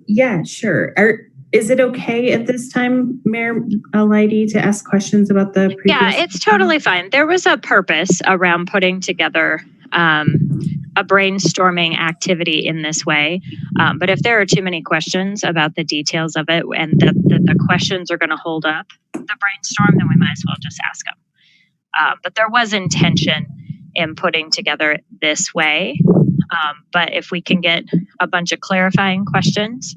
[SPEAKER 10] Yeah, sure. Is it okay at this time, Mayor Alighty, to ask questions about the previous?
[SPEAKER 1] Yeah, it's totally fine. There was a purpose around putting together a brainstorming activity in this way. But if there are too many questions about the details of it and that the questions are going to hold up the brainstorm, then we might as well just ask them. But there was intention in putting together this way. But if we can get a bunch of clarifying questions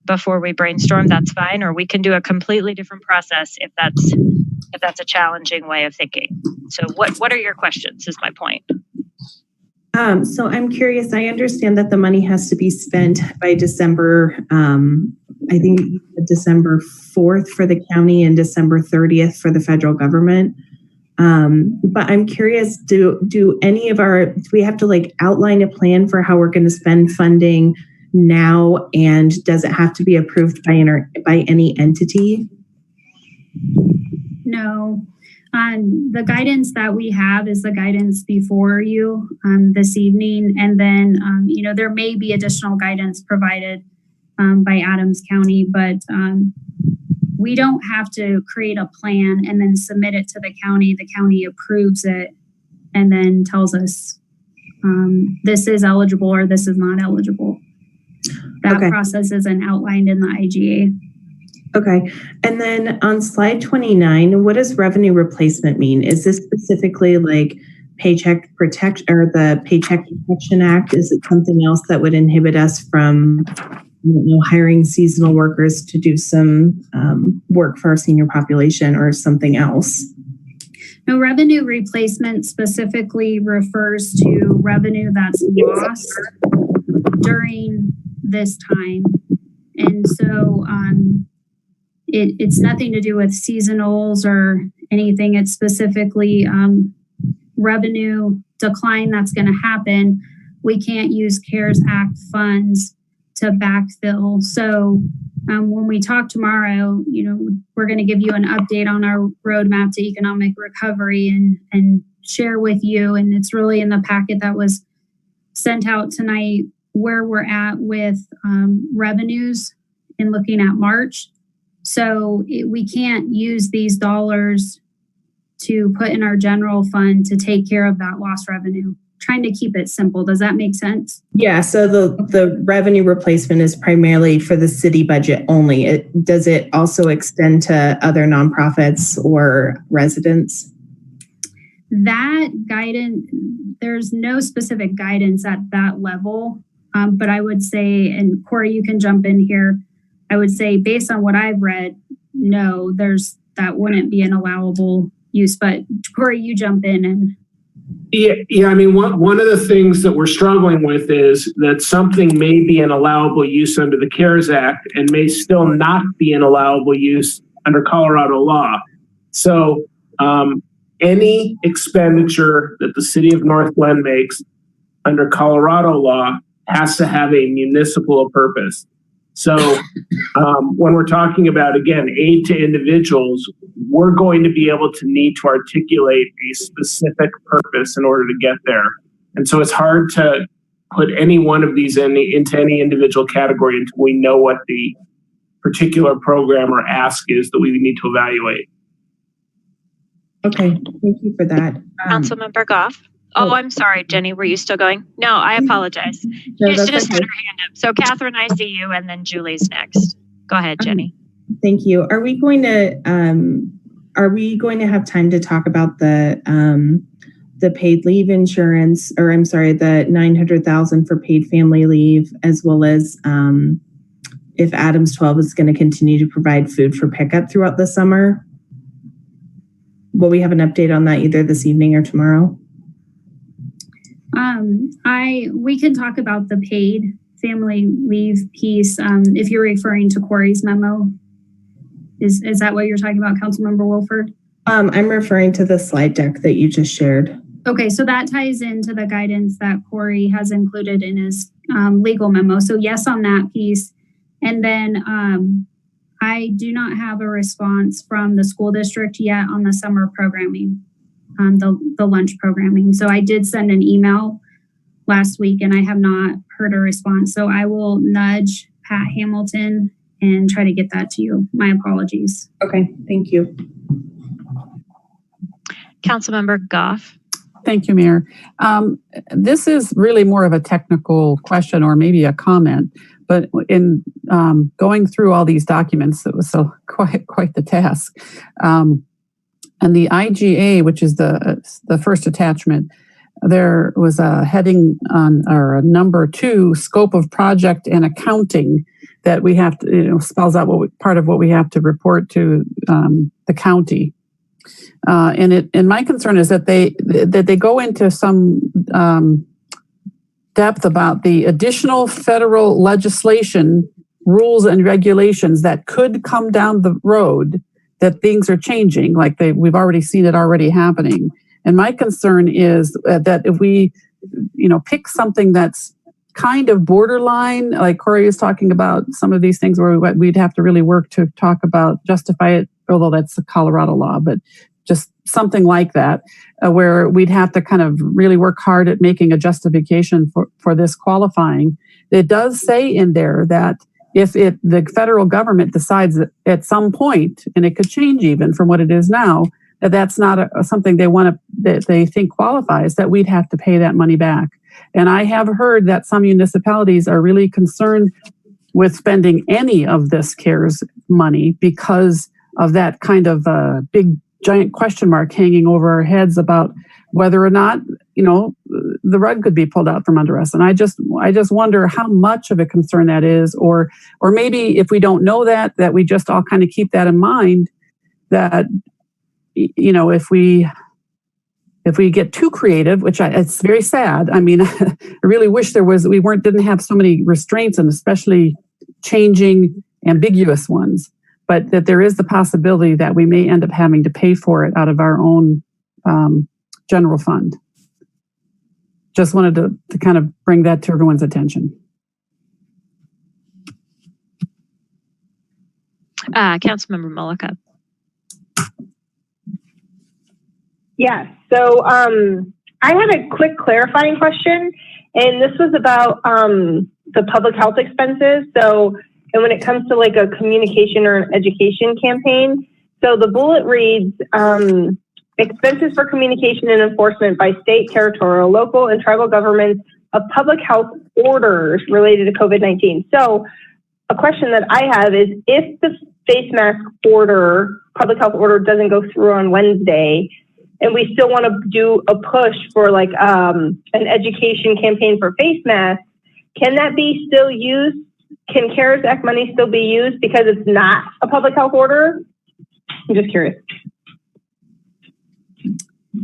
[SPEAKER 1] before we brainstorm, that's fine. Or we can do a completely different process if that's a challenging way of thinking. So what are your questions is my point.
[SPEAKER 10] So I'm curious, I understand that the money has to be spent by December, I think December 4th for the county and December 30th for the federal government. But I'm curious, do we have to outline a plan for how we're going to spend funding now, and does it have to be approved by any entity?
[SPEAKER 11] No. The guidance that we have is the guidance before you this evening, and then there may be additional guidance provided by Adams County, but we don't have to create a plan and then submit it to the county. The county approves it and then tells us this is eligible or this is not eligible. That process isn't outlined in the IGA.
[SPEAKER 10] Okay. And then on slide 29, what does revenue replacement mean? Is this specifically like Paycheck Protection or the Paycheck Protection Act? Is it something else that would inhibit us from hiring seasonal workers to do some work for our senior population or something else?
[SPEAKER 11] No, revenue replacement specifically refers to revenue that's lost during this time. And so it's nothing to do with seasonals or anything. It's specifically revenue decline that's going to happen. We can't use CARES Act funds to backfill. So when we talk tomorrow, we're going to give you an update on our roadmap to economic recovery and share with you. And it's really in the packet that was sent out tonight where we're at with revenues in looking at March. So we can't use these dollars to put in our general fund to take care of that lost revenue. Trying to keep it simple. Does that make sense?
[SPEAKER 10] Yeah, so the revenue replacement is primarily for the city budget only. Does it also extend to other nonprofits or residents?
[SPEAKER 11] That guidance, there's no specific guidance at that level. But I would say, and Corey, you can jump in here. I would say based on what I've read, no, that wouldn't be an allowable use. But Corey, you jump in and.
[SPEAKER 13] Yeah. I mean, one of the things that we're struggling with is that something may be an allowable use under the CARES Act and may still not be an allowable use under Colorado law. So any expenditure that the city of Northglenn makes under Colorado law has to have a municipal purpose. So when we're talking about, again, aid to individuals, we're going to be able to need to articulate a specific purpose in order to get there. And so it's hard to put any one of these into any individual category until we know what the particular program or ask is that we need to evaluate.
[SPEAKER 10] Okay, thank you for that.
[SPEAKER 1] Councilmember Goff. Oh, I'm sorry, Jenny. Were you still going? No, I apologize.
[SPEAKER 10] No,
[SPEAKER 1] She just
[SPEAKER 10] that's
[SPEAKER 1] had her hand up. So Catherine, I see you, and then Julie's next. Go ahead, Jenny.
[SPEAKER 10] Thank you. Are we going to have time to talk about the paid leave insurance, or I'm sorry, the $900,000 for paid family leave, as well as if Adams 12 is going to continue to provide food for pickup throughout the summer? Will we have an update on that either this evening or tomorrow?
[SPEAKER 11] We can talk about the paid family leave piece. If you're referring to Corey's memo, is that what you're talking about, Councilmember Wolford?
[SPEAKER 10] I'm referring to the slide deck that you just shared.
[SPEAKER 11] Okay, so that ties into the guidance that Corey has included in his legal memo. So yes, on that piece. And then I do not have a response from the school district yet on the summer programming, the lunch programming. So I did send an email last week and I have not heard a response. So I will nudge Pat Hamilton and try to get that to you. My apologies.
[SPEAKER 10] Okay, thank you.
[SPEAKER 1] Councilmember Goff.
[SPEAKER 4] Thank you, Mayor. This is really more of a technical question or maybe a comment, but in going through all these documents, it was quite the task. And the IGA, which is the first attachment, there was a heading on, or a number 2, scope of project and accounting, that we have to, spells out part of what we have to report to the county. And my concern is that they go into some depth about the additional federal legislation, rules and regulations that could come down the road, that things are changing, like we've already seen it already happening. And my concern is that if we, pick something that's kind of borderline, like Corey is talking about, some of these things where we'd have to really work to talk about, justify it, although that's a Colorado law, but just something like that, where we'd have to kind of really work hard at making a justification for this qualifying. It does say in there that if the federal government decides that at some point, and it could change even from what it is now, that's not something that they think qualifies, that we'd have to pay that money back. And I have heard that some municipalities are really concerned with spending any of this CARES money because of that kind of big giant question mark hanging over our heads about whether or not, the rug could be pulled out from under us. And I just wonder how much of a concern that is, or maybe if we don't know that we just all kind of keep that in mind, that, if we get too creative, which it's very sad. I mean, I really wish didn't have so many restraints, and especially changing ambiguous ones, but that there is the possibility that we may end up having to pay for it out of our own general fund. Just wanted to kind of bring that to everyone's attention.
[SPEAKER 1] Councilmember Mullica.
[SPEAKER 8] Yeah, so I had a quick clarifying question, and this was about the public health expenses. So, and when it comes to like a communication or an education campaign, so the bullet reads, expenses for communication and enforcement by state, territorial, local, and tribal governments of public health orders related to COVID-19. So a question that I have is, if the face mask order, public health order, doesn't go through on Wednesday, and we still want to do a push for like an education campaign for face masks, can that be still used? Can CARES Act money still be used because it's not a public health order? I'm just curious.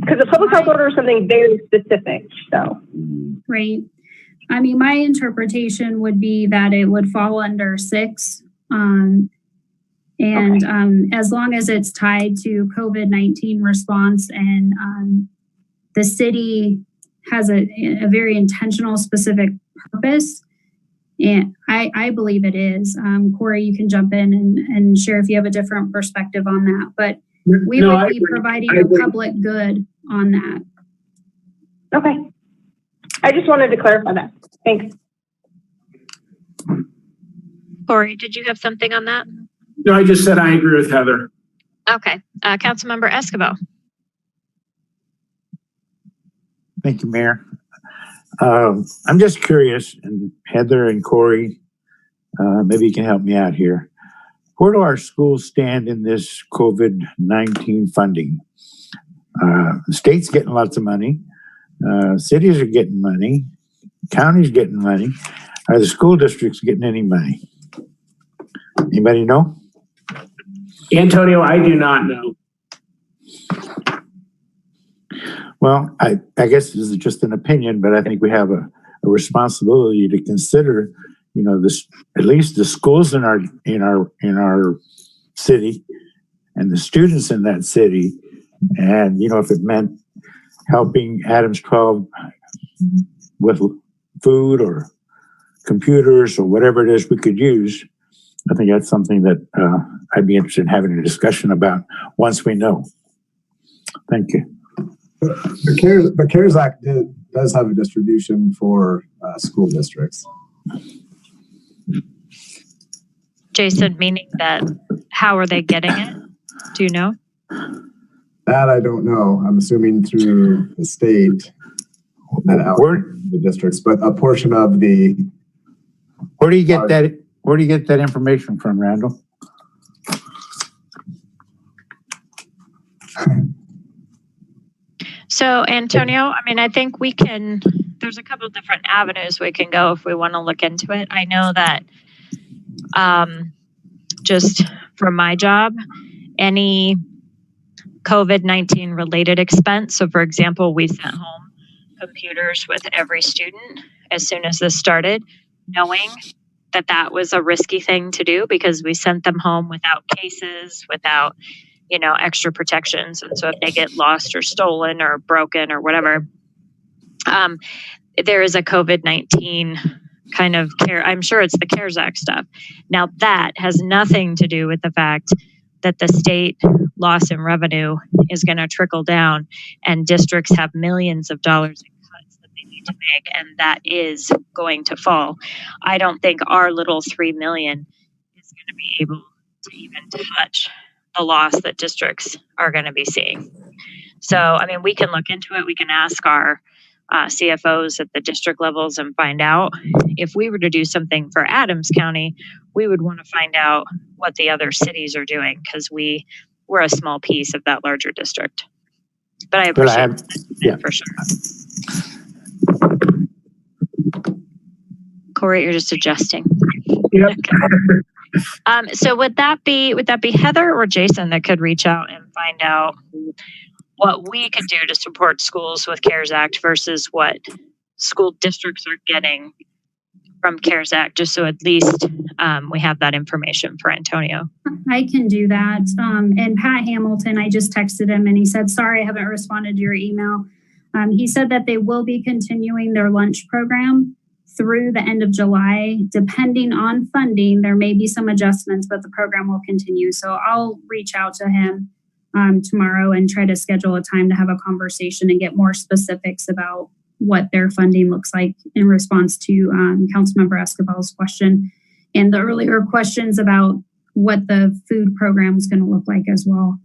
[SPEAKER 8] Because the public health order is something very specific, so.
[SPEAKER 11] Right. I mean, my interpretation would be that it would fall under 6. As long as it's tied to COVID-19 response, and the city has a very intentional, specific purpose, and I believe it is. Corey, you can jump in and share if you have a different perspective on that. But we would be providing a public good on that.
[SPEAKER 8] Okay. I just wanted to clarify that. Thanks.
[SPEAKER 1] Corey, did you have something on that?
[SPEAKER 13] No, I just said I agree with Heather.
[SPEAKER 1] Okay. Councilmember Escobar.
[SPEAKER 9] Thank you, Mayor. I'm just curious, and Heather and Corey, maybe you can help me out here. Where do our schools stand in this COVID-19 funding? The state's getting lots of money. Cities are getting money. Counties getting money. Are the school districts getting any money? Anybody know?
[SPEAKER 13] Antonio, I do not know.
[SPEAKER 9] Well, I guess this is just an opinion, but I think we have a responsibility to consider, this, at least the schools in our city and the students in that city. And, if it meant helping Adams 12 with food or computers or whatever it is we could use, I think that's something that I'd be interested in having a discussion about once we know. Thank you.
[SPEAKER 14] The CARES Act does have a distribution for school districts.
[SPEAKER 1] Jason, meaning that, how are they getting it? Do you know?
[SPEAKER 14] That I don't know. I'm assuming through the state and out the districts, but a portion of the.
[SPEAKER 9] Where do you get that? Where do you get that information from, Randall?
[SPEAKER 1] So, Antonio, I think there's a couple of different avenues we can go if we want to look into it. I know that just from my job, any COVID-19 related expense. So, for example, we sent home computers with every student as soon as this started, knowing that was a risky thing to do because we sent them home without cases, without, extra protections. And so if they get lost or stolen or broken or whatever, there is a COVID-19 kind of care. I'm sure it's the CARES Act stuff. Now that has nothing to do with the fact that the state loss in revenue is going to trickle down and districts have millions of dollars in cuts that they need to make, and that is going to fall. I don't think our little 3 million is going to be able to even touch the loss that districts are going to be seeing. So, we can look into it. We can ask our CFOs at the district levels and find out. If we were to do something for Adams County, we would want to find out what the other cities are doing because we're a small piece of that larger district. But I appreciate it for sure. Corey, you're just adjusting.
[SPEAKER 13] Yep.
[SPEAKER 1] Okay. So would that be Heather or Jason that could reach out and find out what we could do to support schools with CARES Act versus what school districts are getting from CARES Act, just so at least we have that information for Antonio?
[SPEAKER 11] I can do that. And Pat Hamilton, I just texted him and he said, sorry, I haven't responded to your email. He said that they will be continuing their lunch program through the end of July. Depending on funding, there may be some adjustments, but the program will continue. So I'll reach out to him tomorrow and try to schedule a time to have a conversation and get more specifics about what their funding looks like in response to Councilmember Escobar's question and the earlier questions about what the food program is going to look like as well.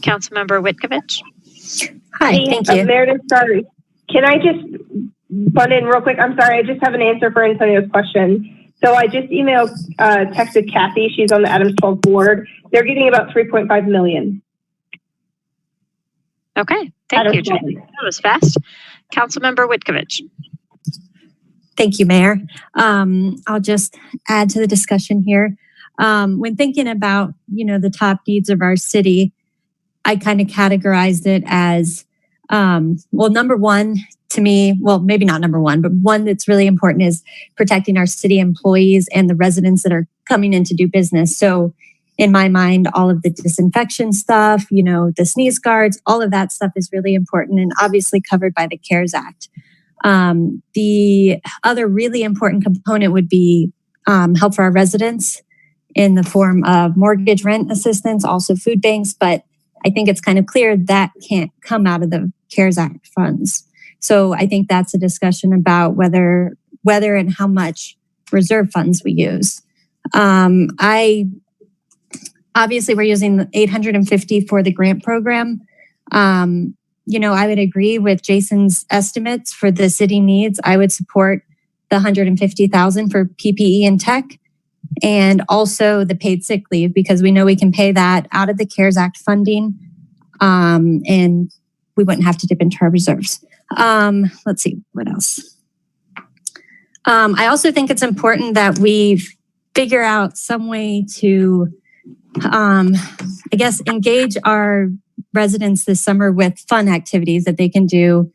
[SPEAKER 1] Councilmember Witkovich.
[SPEAKER 5] Hi, thank you.
[SPEAKER 8] Meredith, sorry. Can I just butt in real quick? I'm sorry, I just have an answer for Antonio's question. So I just texted Kathy. She's on the Adams 12 board. They're getting about 3.5 million.
[SPEAKER 1] Okay, thank you, Jen. That was fast. Councilmember Witkovich.
[SPEAKER 5] Thank you, Mayor. I'll just add to the discussion here. When thinking about, the top needs of our city, I kind of categorized it as, number one to me, well, maybe not number one, but one that's really important is protecting our city employees and the residents that are coming in to do business. So in my mind, all of the disinfection stuff, the sneeze guards, all of that stuff is really important and obviously covered by the CARES Act. The other really important component would be help for our residents in the form of mortgage rent assistance, also food banks, but I think it's kind of clear that can't come out of the CARES Act funds. So I think that's a discussion about whether and how much reserve funds we use. Obviously we're using the $850 for the grant program. I would agree with Jason's estimates for the city needs. I would support the $150,000 for PPE and tech, and also the paid sick leave, because we know we can pay that out of the CARES Act funding, and we wouldn't have to dip into our reserves. Let's see, what else? I also think it's important that we figure out some way to, engage our residents this summer with fun activities that they can do.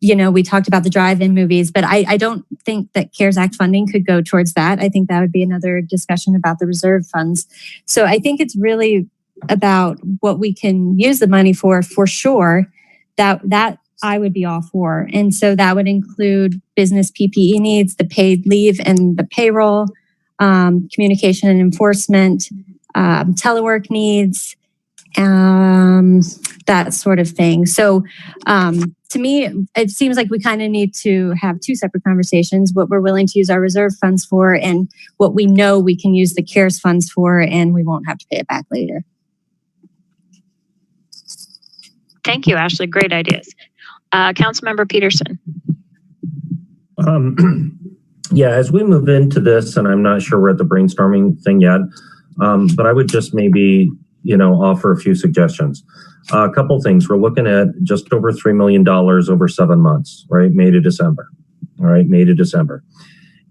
[SPEAKER 5] We talked about the drive-in movies, but I don't think that CARES Act funding could go towards that. I think that would be another discussion about the reserve funds. So I think it's really about what we can use the money for sure, that I would be all for. And so that would include business PPE needs, the paid leave and the payroll, communication and enforcement, telework needs, that sort of thing. So to me, it seems like we kind of need to have two separate conversations, what we're willing to use our reserve funds for and what we know we can use the CARES funds for and we won't have to pay it back later.
[SPEAKER 1] Thank you, Ashley. Great ideas. Councilmember Peterson.
[SPEAKER 7] Yeah, as we move into this, and I'm not sure we're at the brainstorming thing yet, but I would just maybe offer a few suggestions. A couple things. We're looking at just over $3 million over 7 months, right? May to December. All right, May to December.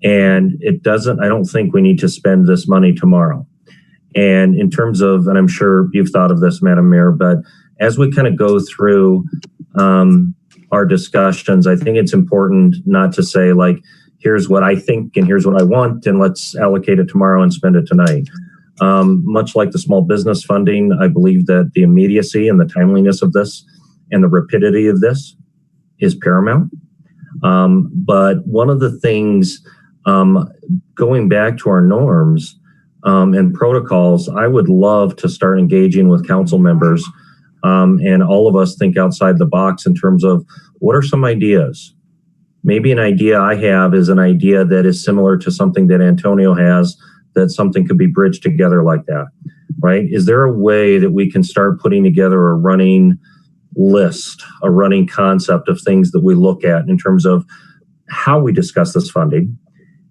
[SPEAKER 7] And I don't think we need to spend this money tomorrow. And in terms of, and I'm sure you've thought of this, Madam Mayor, but as we kind of go through our discussions, I think it's important not to say like, here's what I think and here's what I want, and let's allocate it tomorrow and spend it tonight. Much like the small business funding, I believe that the immediacy and the timeliness of this and the rapidity of this is paramount. But one of the things, going back to our norms and protocols, I would love to start engaging with council members and all of us think outside the box in terms of what are some ideas maybe an idea I have is an idea that is similar to something that Antonio has, that something could be bridged together like that, right? Is there a way that we can start putting together a running list, a running concept of things that we look at in terms of how we discuss this funding,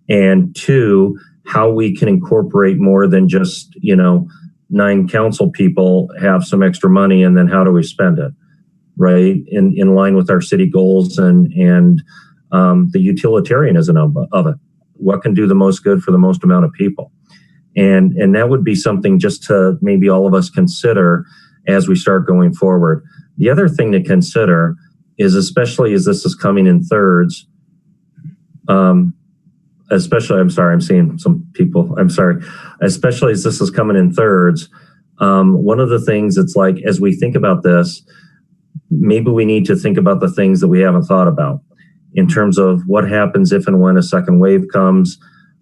[SPEAKER 7] and two, how we can incorporate more than just, 9 council people have some extra money, and then how do we spend it, right? In line with our city goals and the utilitarianism of it. What can do the most good for the most amount of people? And that would be something just to maybe all of us consider as we start going forward. The other thing to consider is, especially as this is coming in thirds, especially as this is coming in thirds, one of the things it's like, as we think about this, maybe we need to think about the things that we haven't thought about in terms of what happens if and when a second wave comes.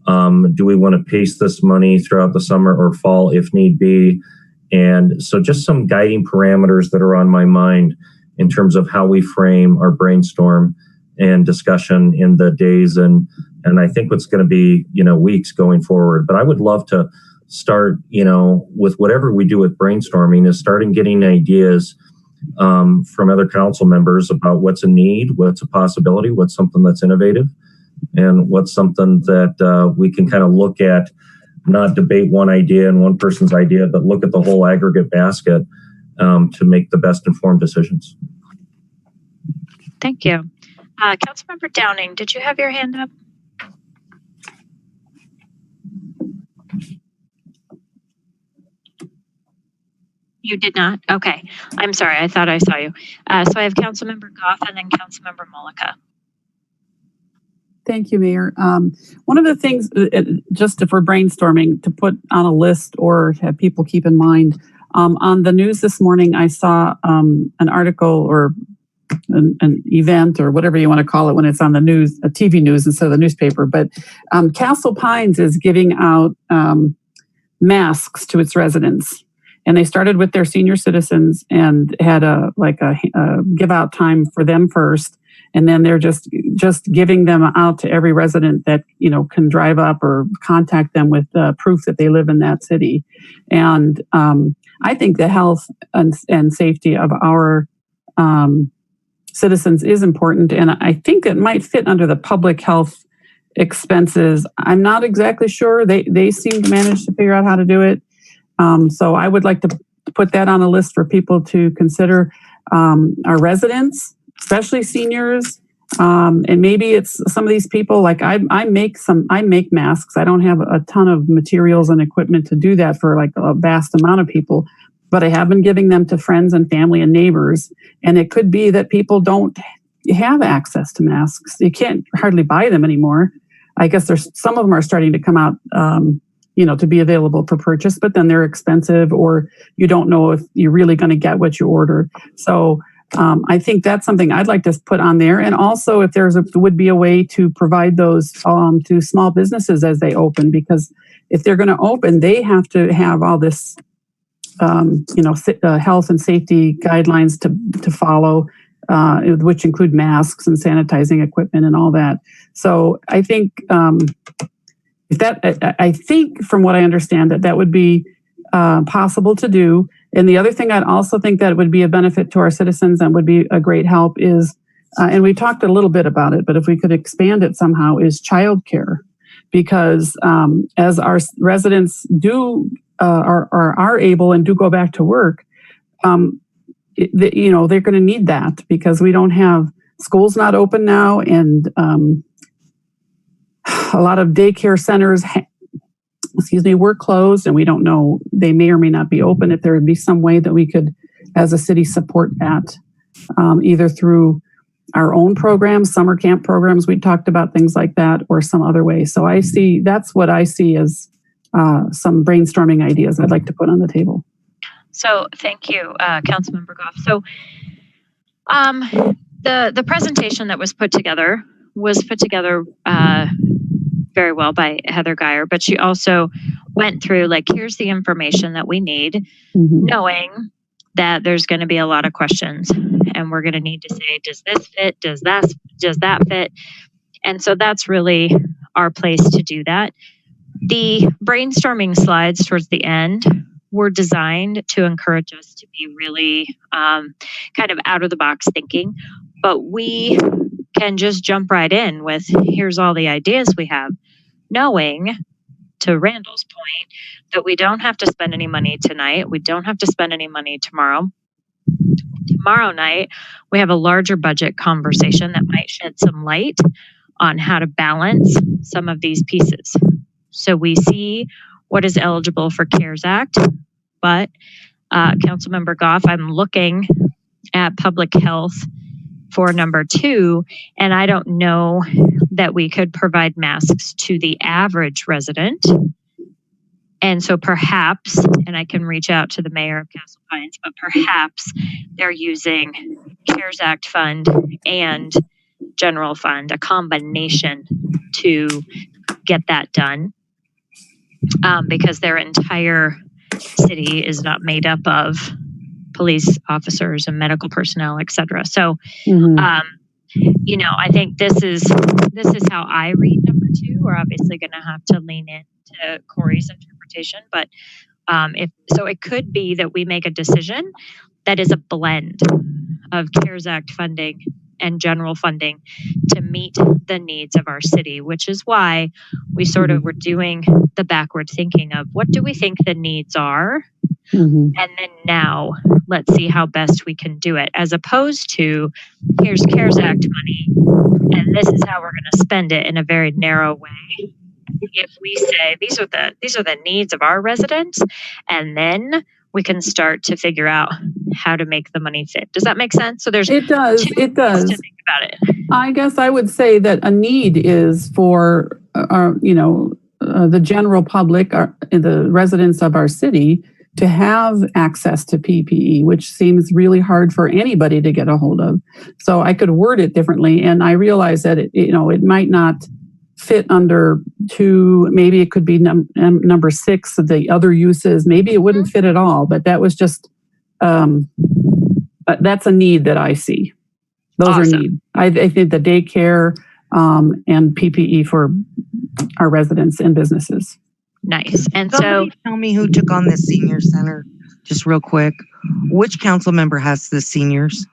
[SPEAKER 7] Do we want to pace this money throughout the summer or fall if need be? And so just some guiding parameters that are on my mind in terms of how we frame our brainstorm and discussion in the days and I think what's going to be, weeks going forward. But I would love to start, with whatever we do with brainstorming, is starting getting ideas from other council members about what's a need, what's a possibility, what's something that's innovative, and what's something that we can kind of look at, not debate one idea and one person's idea, but look at the whole aggregate basket to make the best informed decisions.
[SPEAKER 1] Thank you. Councilmember Downing, did you have your hand up? You did not? Okay. I'm sorry. I thought I saw you. So I have Councilmember Goff and then Councilmember Mullica.
[SPEAKER 4] Thank you, Mayor. One of the things, just if we're brainstorming, to put on a list or have people keep in mind, on the news this morning, I saw an article or an event or whatever you want to call it when it's on the news, a TV news instead of the newspaper. But Castle Pines is giving out masks to its residents. And they started with their senior citizens and had a give out time for them first. And then they're just giving them out to every resident that, can drive up or contact them with proof that they live in that city. And I think the health and safety of our citizens is important. And I think it might fit under the public health expenses. I'm not exactly sure. They seem to manage to figure out how to do it. So I would like to put that on a list for people to consider. Our residents, especially seniors, and maybe it's some of these people. Like I make masks. I don't have a ton of materials and equipment to do that for like a vast amount of people, but I have been giving them to friends and family and neighbors. And it could be that people don't have access to masks. You can't hardly buy them anymore. I guess some of them are starting to come out. To be available for purchase, but then they're expensive, or you don't know if you're really going to get what you order. So I think that's something I'd like to put on there. And also, if would be a way to provide those to small businesses as they open, because if they're going to open, they have to have all this, health and safety guidelines to follow, which include masks and sanitizing equipment and all that. So I think. I think from what I understand that would be possible to do. And the other thing I'd also think that would be a benefit to our citizens and would be a great help is, and we talked a little bit about it, but if we could expand it somehow, is childcare. Because as our residents are able and do go back to work, they're going to need that, because we don't have schools not open now, and a lot of daycare centers, were closed, and we don't know, they may or may not be open. If there would be some way that we could, as a city, support that, either through our own programs, summer camp programs, we talked about things like that, or some other way. So that's what I see as some brainstorming ideas I'd like to put on the table.
[SPEAKER 1] So thank you, Councilmember Goff. So the presentation that was put together very well by Heather Geyer, but she also went through here's the information that we need, knowing that there's going to be a lot of questions, and we're going to need to say, does this fit? Does that fit? And so that's really our place to do that. The brainstorming slides towards the end were designed to encourage us to be really kind of out of the box thinking, but we can just jump right in with, here's all the ideas we have, knowing, to Randall's point, that we don't have to spend any money tonight. We don't have to spend any money tomorrow. Tomorrow night, we have a larger budget conversation that might shed some light on how to balance some of these pieces. So we see what is eligible for CARES Act, but Councilmember Goff, I'm looking at public health for number 2, and I don't know that we could provide masks to the average resident. And so perhaps, and I can reach out to the mayor of Castle Pines, but perhaps they're using CARES Act fund and general fund, a combination to get that done, because their entire city is not made up of police officers and medical personnel, et cetera. So, you know, I think this is how I read number 2. We're obviously going to have to lean into Corey's interpretation, but it could be that we make a decision that is a blend of CARES Act funding and general funding to meet the needs of our city, which is why we sort of were doing the backward thinking of what do we think the needs are? And then now let's see how best we can do it, as opposed to here's CARES Act money and this is how we're going to spend it in a very narrow way. If we say these are the needs of our residents, and then we can start to figure out how to make the money fit. Does that make sense? So
[SPEAKER 4] it does. It does.
[SPEAKER 1] To think about it.
[SPEAKER 4] I guess I would say that a need is for the general public, the residents of our city, to have access to PPE, which seems really hard for anybody to get a hold of. So I could word it differently, and I realize that it might not fit under 2. Maybe it could be number 6 of the other uses. Maybe it wouldn't fit at all. But that was just that's a need that I see. Those are needs. I think the daycare and PPE for our residents and businesses.
[SPEAKER 1] Nice. And
[SPEAKER 3] Somebody tell me who took on this senior center, just real quick. Which council member has the seniors?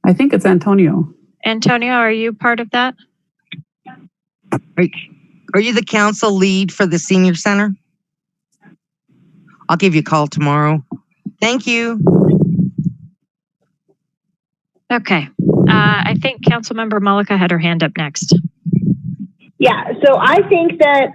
[SPEAKER 4] I think it's Antonio.
[SPEAKER 1] Antonio, are you part of that?
[SPEAKER 3] Are you the council lead for the senior center? I'll give you a call tomorrow. Thank you.
[SPEAKER 1] Okay. I think Councilmember Mullica had her hand up next.
[SPEAKER 8] Yeah, so I think that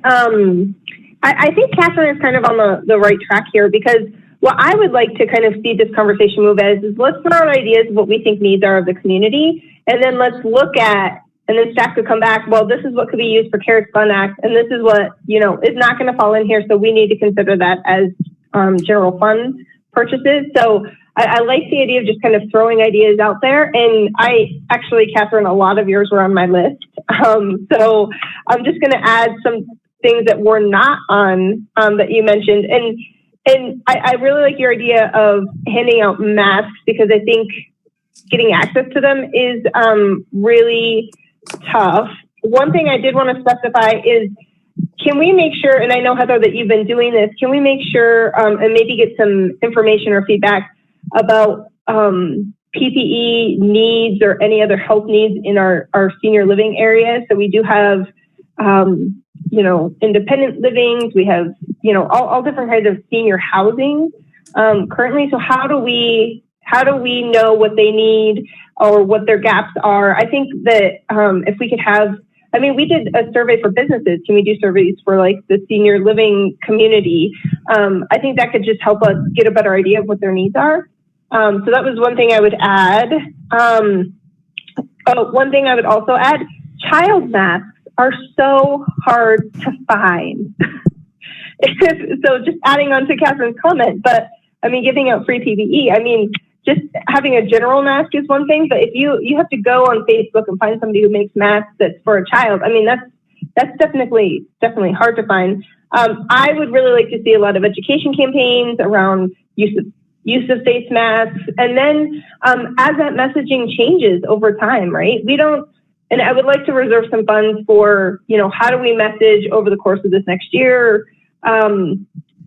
[SPEAKER 8] I think Catherine is kind of on the right track here, because what I would like to kind of see this conversation move as is let's throw out ideas of what we think needs are of the community, and then let's look at, and then staff could come back, well, this is what could be used for CARES Fund Act, and this is what, is not going to fall in here, so we need to consider that as general fund purchases. So I like the idea of just kind of throwing ideas out there. And Catherine, a lot of yours were on my list. So I'm just going to add some things that were not on that you mentioned. And I really like your idea of handing out masks, because I think getting access to them is really tough. One thing I did want to specify is, can we make sure, and I know, Heather, that you've been doing this, can we make sure and maybe get some information or feedback about PPE needs or any other health needs in our senior living areas? So we do have, independent livings. We have, all different kinds of senior housing currently. So how do we know what they need or what their gaps are? I think that if we could have, we did a survey for businesses. Can we do surveys for like the senior living community? I think that could just help us get a better idea of what their needs are. So that was one thing I would add. One thing I would also add, child masks are so hard to find. So just adding on to Catherine's comment, but giving out free PPE, just having a general mask is one thing, but if you have to go on Facebook and find somebody who makes masks that's for a child, that's definitely hard to find. I would really like to see a lot of education campaigns around use of face masks. And then as that messaging changes over time, right? And I would like to reserve some funds for, how do we message over the course of this next year?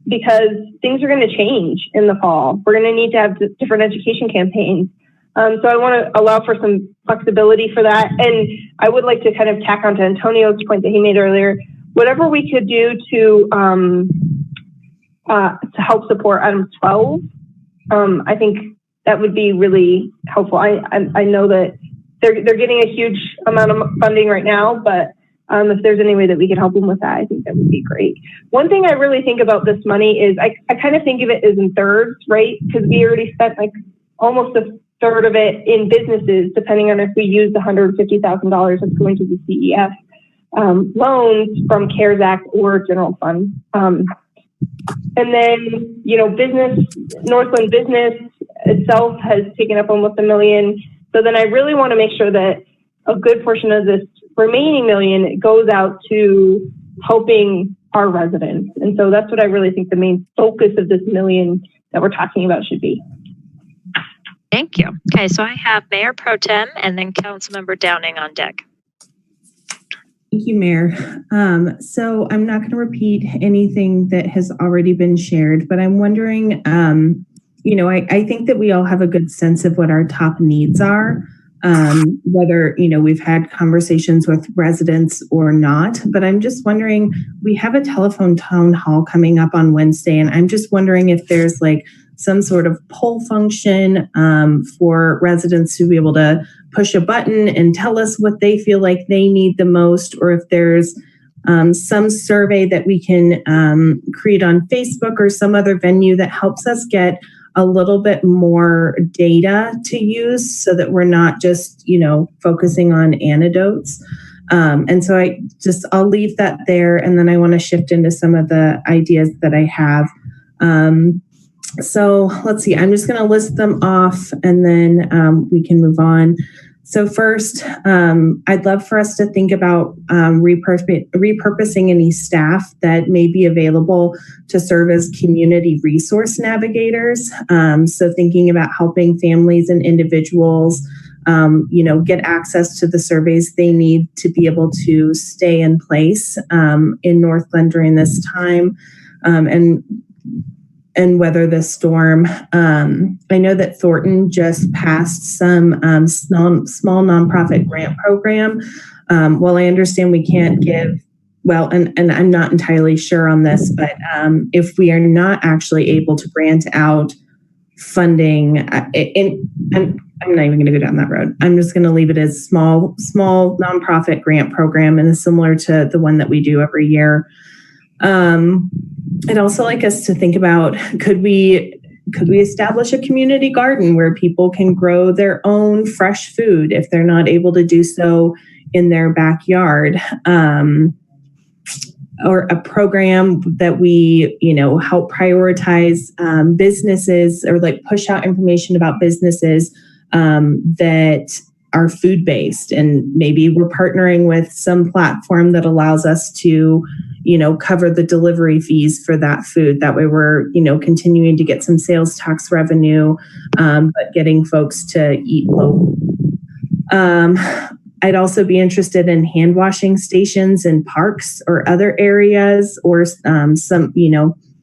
[SPEAKER 8] Because things are going to change in the fall. We're going to need to have different education campaigns. So I want to allow for some flexibility for that. And I would like to kind of tack on to Antonio's point that he made earlier, whatever we could do to help support item 12, I think that would be really helpful. I know that they're getting a huge amount of funding right now, but if there's any way that we could help them with that, I think that would be great. One thing I really think about this money is I kind of think of it as in thirds, right? Because we already spent like almost a third of it in businesses, depending on if we use the $150,000 that's going to the CEF loans from CARES Act or general fund. And then, Northglenn business itself has taken up almost $1 million. So then I really want to make sure that a good portion of this remaining $1 million goes out to helping our residents. And so that's what I really think the main focus of this $1 million that we're talking about should be.
[SPEAKER 1] Thank you. Okay, so I have Mayor Pro Tem and then Councilmember Downing on deck.
[SPEAKER 10] Thank you, Mayor. So I'm not going to repeat anything that has already been shared, but I'm wondering, I think that we all have a good sense of what our top needs are, whether, we've had conversations with residents or not, but I'm just wondering, we have a telephone town hall coming up on Wednesday, and I'm just wondering if there's like some sort of poll function for residents to be able to push a button and tell us what they feel like they need the most, or if there's some survey that we can create on Facebook or some other venue that helps us get a little bit more data to use so that we're not just, focusing on anecdotes. And so I'll leave that there. And then I want to shift into some of the ideas that I have. So let's see, I'm just going to list them off and then we can move on. So first, I'd love for us to think about repurposing any staff that may be available to serve as community resource navigators. So thinking about helping families and individuals, get access to the surveys they need to be able to stay in place in Northglenn during this time. And weather the storm. I know that Thornton just passed some small nonprofit grant program. While I understand we can't give, and I'm not entirely sure on this, but if we are not actually able to grant out funding, I'm not even going to go down that road. I'm just going to leave it as small nonprofit grant program, and is similar to the one that we do every year. I'd also like us to think about, could we establish a community garden where people can grow their own fresh food if they're not able to do so in their backyard? Or a program that we, help prioritize businesses, or like push out information about businesses that are food-based, and maybe we're partnering with some platform that allows us to, cover the delivery fees for that food. That way we're, continuing to get some sales tax revenue, but getting folks to eat local. I'd also be interested in hand washing stations in parks or other areas, or some,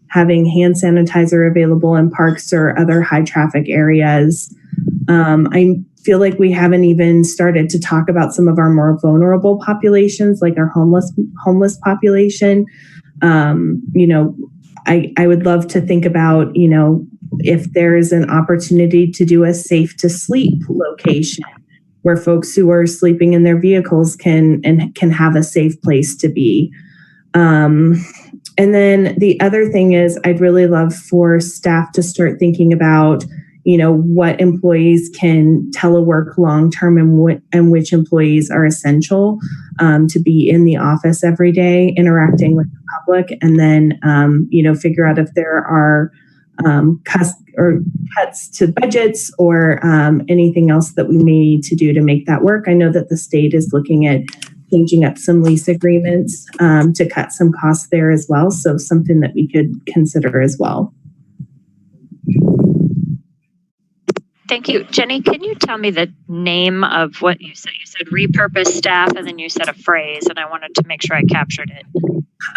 [SPEAKER 10] having hand sanitizer available in parks or other high traffic areas. I feel like we haven't even started to talk about some of our more vulnerable populations, like our homeless population. I would love to think about, if there's an opportunity to do a safe to sleep location where folks who are sleeping in their vehicles can have a safe place to be. And then the other thing is, I'd really love for staff to start thinking about, what employees can telework long-term, and which employees are essential to be in the office every day interacting with the public, and then, figure out if there are cuts to budgets or anything else that we may need to do to make that work. I know that the state is looking at changing up some lease agreements to cut some costs there as well. So something that we could consider as well.
[SPEAKER 1] Thank you. Jenny, can you tell me the name of what you said? You said repurpose staff, and then you said a phrase, and I wanted to make sure I captured it.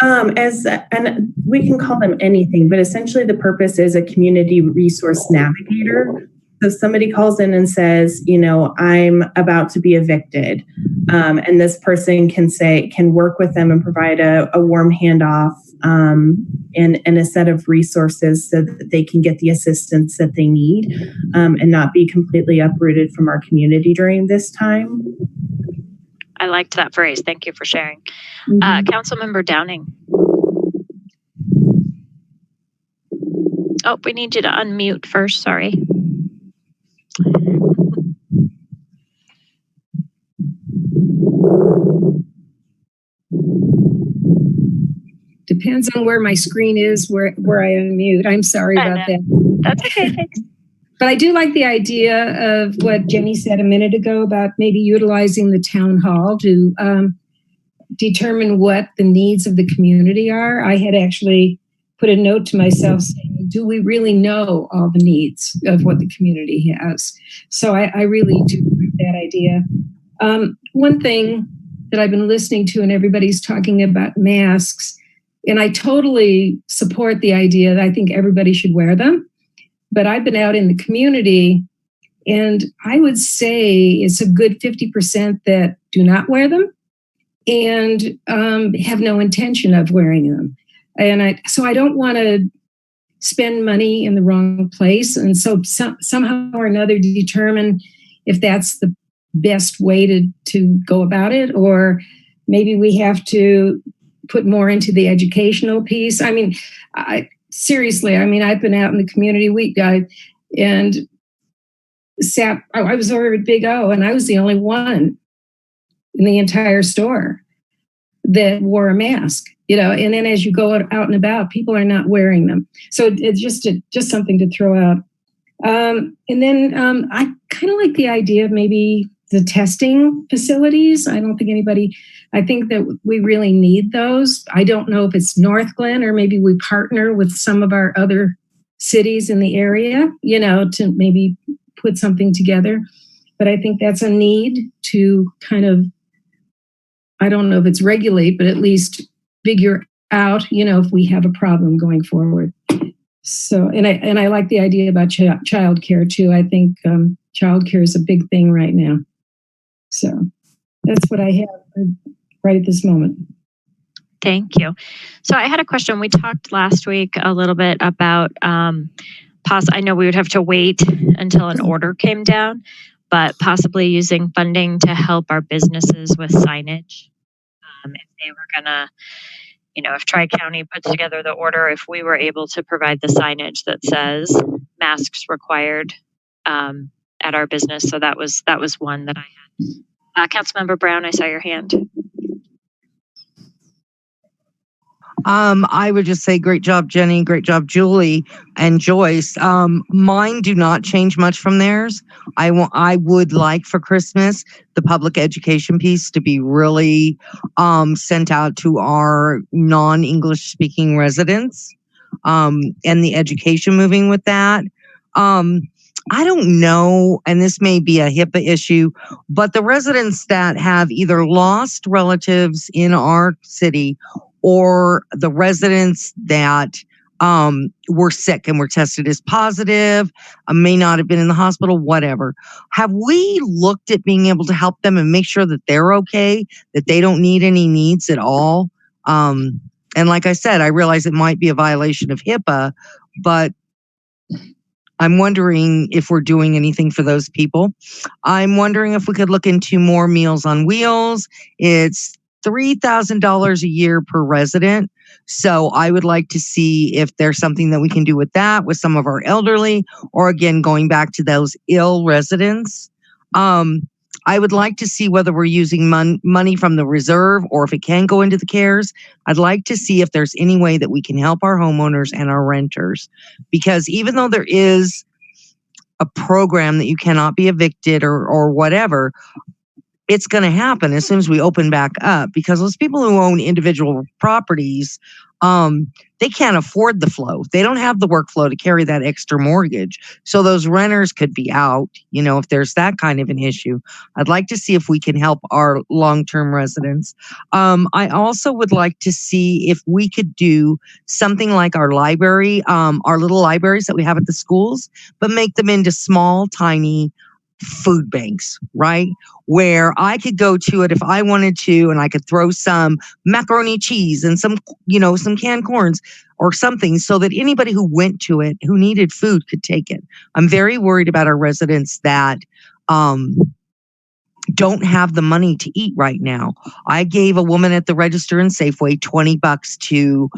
[SPEAKER 10] And we can call them anything, but essentially the purpose is a community resource navigator. So somebody calls in and says, you know, I'm about to be evicted. And this person can work with them and provide a warm handoff and a set of resources so that they can get the assistance that they need and not be completely uprooted from our community during this time.
[SPEAKER 1] I liked that phrase. Thank you for sharing. Councilmember Downing. Oh, we need you to unmute first. Sorry.
[SPEAKER 6] Depends on where my screen is, where I unmute. I'm sorry about that.
[SPEAKER 1] That's okay, thanks.
[SPEAKER 6] But I do like the idea of what Jenny said a minute ago about maybe utilizing the town hall to determine what the needs of the community are. I had actually put a note to myself saying, do we really know all the needs of what the community has? So I really do like that idea. One thing that I've been listening to, and everybody's talking about masks, and I totally support the idea that I think everybody should wear them. But I've been out in the community, and I would say it's a good 50% that do not wear them and have no intention of wearing them. And so I don't want to spend money in the wrong place. And so somehow or another determine if that's the best way to go about it, or maybe we have to put more into the educational piece. I mean, seriously, I mean, I've been out in the community week guide and I was over at Big O, and I was the only one in the entire store that wore a mask, you know, and then as you go out and about, people are not wearing them. So it's just something to throw out. And then I kind of like the idea of maybe the testing facilities. I think that we really need those. I don't know if it's Northglenn or maybe we partner with some of our other cities in the area, you know, to maybe put something together. But I think that's a need to kind of, I don't know if it's regulate, but at least figure out, you know, if we have a problem going forward. So, and I like the idea about childcare too. I think childcare is a big thing right now. So that's what I have right at this moment.
[SPEAKER 1] Thank you. So I had a question. We talked last week a little bit about I know we would have to wait until an order came down, but possibly using funding to help our businesses with signage. If they were gonna, you know, if Tri-County puts together the order, if we were able to provide the signage that says masks required at our business. So that was one that I had. Councilmember Brown, I saw your hand.
[SPEAKER 3] I would just say great job, Jenny. Great job, Julie and Joyce. Mine do not change much from theirs. I would like for Christmas the public education piece to be really sent out to our non-English speaking residents and the education moving with that. I don't know, and this may be a HIPAA issue, but the residents that have either lost relatives in our city or the residents that were sick and were tested as positive, may not have been in the hospital, whatever. Have we looked at being able to help them and make sure that they're okay, that they don't need any needs at all? And like I said, I realize it might be a violation of HIPAA, but I'm wondering if we're doing anything for those people. I'm wondering if we could look into more Meals on Wheels. It's $3,000 a year per resident. So I would like to see if there's something that we can do with that with some of our elderly, or again, going back to those ill residents. I would like to see whether we're using money from the reserve or if it can go into the CARES. I'd like to see if there's any way that we can help our homeowners and our renters, because even though there is a program that you cannot be evicted or whatever, it's going to happen as soon as we open back up, because those people who own individual properties, they can't afford the flow. They don't have the workflow to carry that extra mortgage. So those renters could be out, if there's that kind of an issue. I'd like to see if we can help our long-term residents. I also would like to see if we could do something like our library, our little libraries that we have at the schools, but make them into small, tiny food banks, right? Where I could go to it if I wanted to, and I could throw some macaroni cheese and some canned corns or something, so that anybody who went to it, who needed food, could take it. I'm very worried about our residents that don't have the money to eat right now. I gave a woman at the register in Safeway $20 to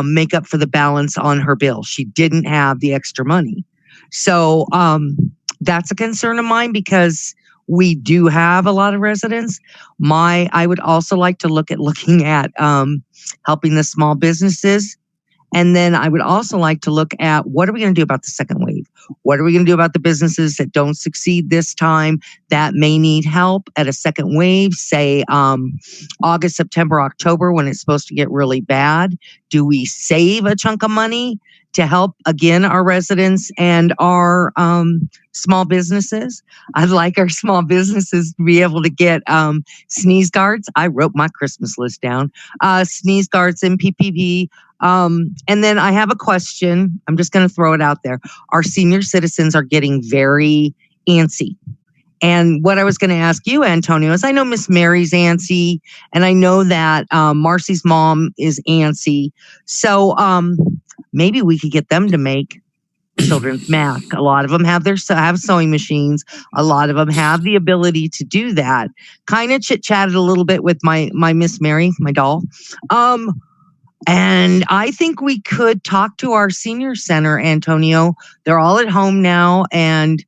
[SPEAKER 3] make up for the balance on her bill. She didn't have the extra money. So that's a concern of mine, because we do have a lot of residents. I would also like to looking at helping the small businesses. And then I would also like to look at, what are we going to do about the second wave? What are we going to do about the businesses that don't succeed this time, that may need help at a second wave, say August, September, October, when it's supposed to get really bad? Do we save a chunk of money to help, again, our residents and our small businesses? I'd like our small businesses to be able to get sneeze guards. I wrote my Christmas list down. Sneeze guards and PPP. And then I have a question. I'm just going to throw it out there. Our senior citizens are getting very antsy. And what I was going to ask you, Antonio, is I know Miss Mary's antsy, and I know that Marcy's mom is antsy. So maybe we could get them to make children's masks. A lot of them have sewing machines. A lot of them have the ability to do that. Kind of chit-chatted a little bit with my Miss Mary, my doll. And I think we could talk to our senior center, Antonio. They're all at home now, and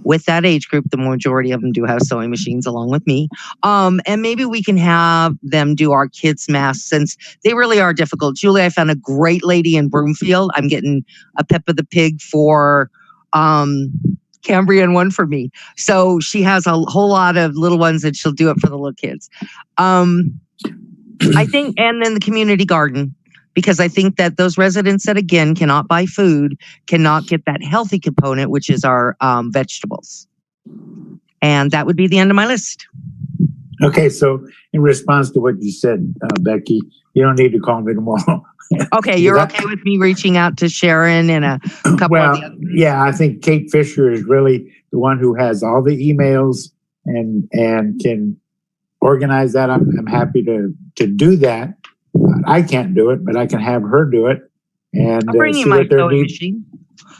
[SPEAKER 3] with that age group, the majority of them do have sewing machines along with me. And maybe we can have them do our kids' masks, since they really are difficult. Julie, I found a great lady in Broomfield. I'm getting a Peppa the Pig for Cambria and one for me. So she has a whole lot of little ones that she'll do it for the little kids. I think, and then the community garden, because I think that those residents that, again, cannot buy food, cannot get that healthy component, which is our vegetables. And that would be the end of my list.
[SPEAKER 9] Okay, so in response to what you said, Becky, you don't need to call me tomorrow.
[SPEAKER 3] Okay, you're okay with me reaching out to Sharon and a couple of the others?
[SPEAKER 9] Yeah, I think Kate Fisher is really the one who has all the emails and can organize that. I'm happy to do that. I can't do it, but I can have her do it. And
[SPEAKER 3] I'll bring you my sewing machine.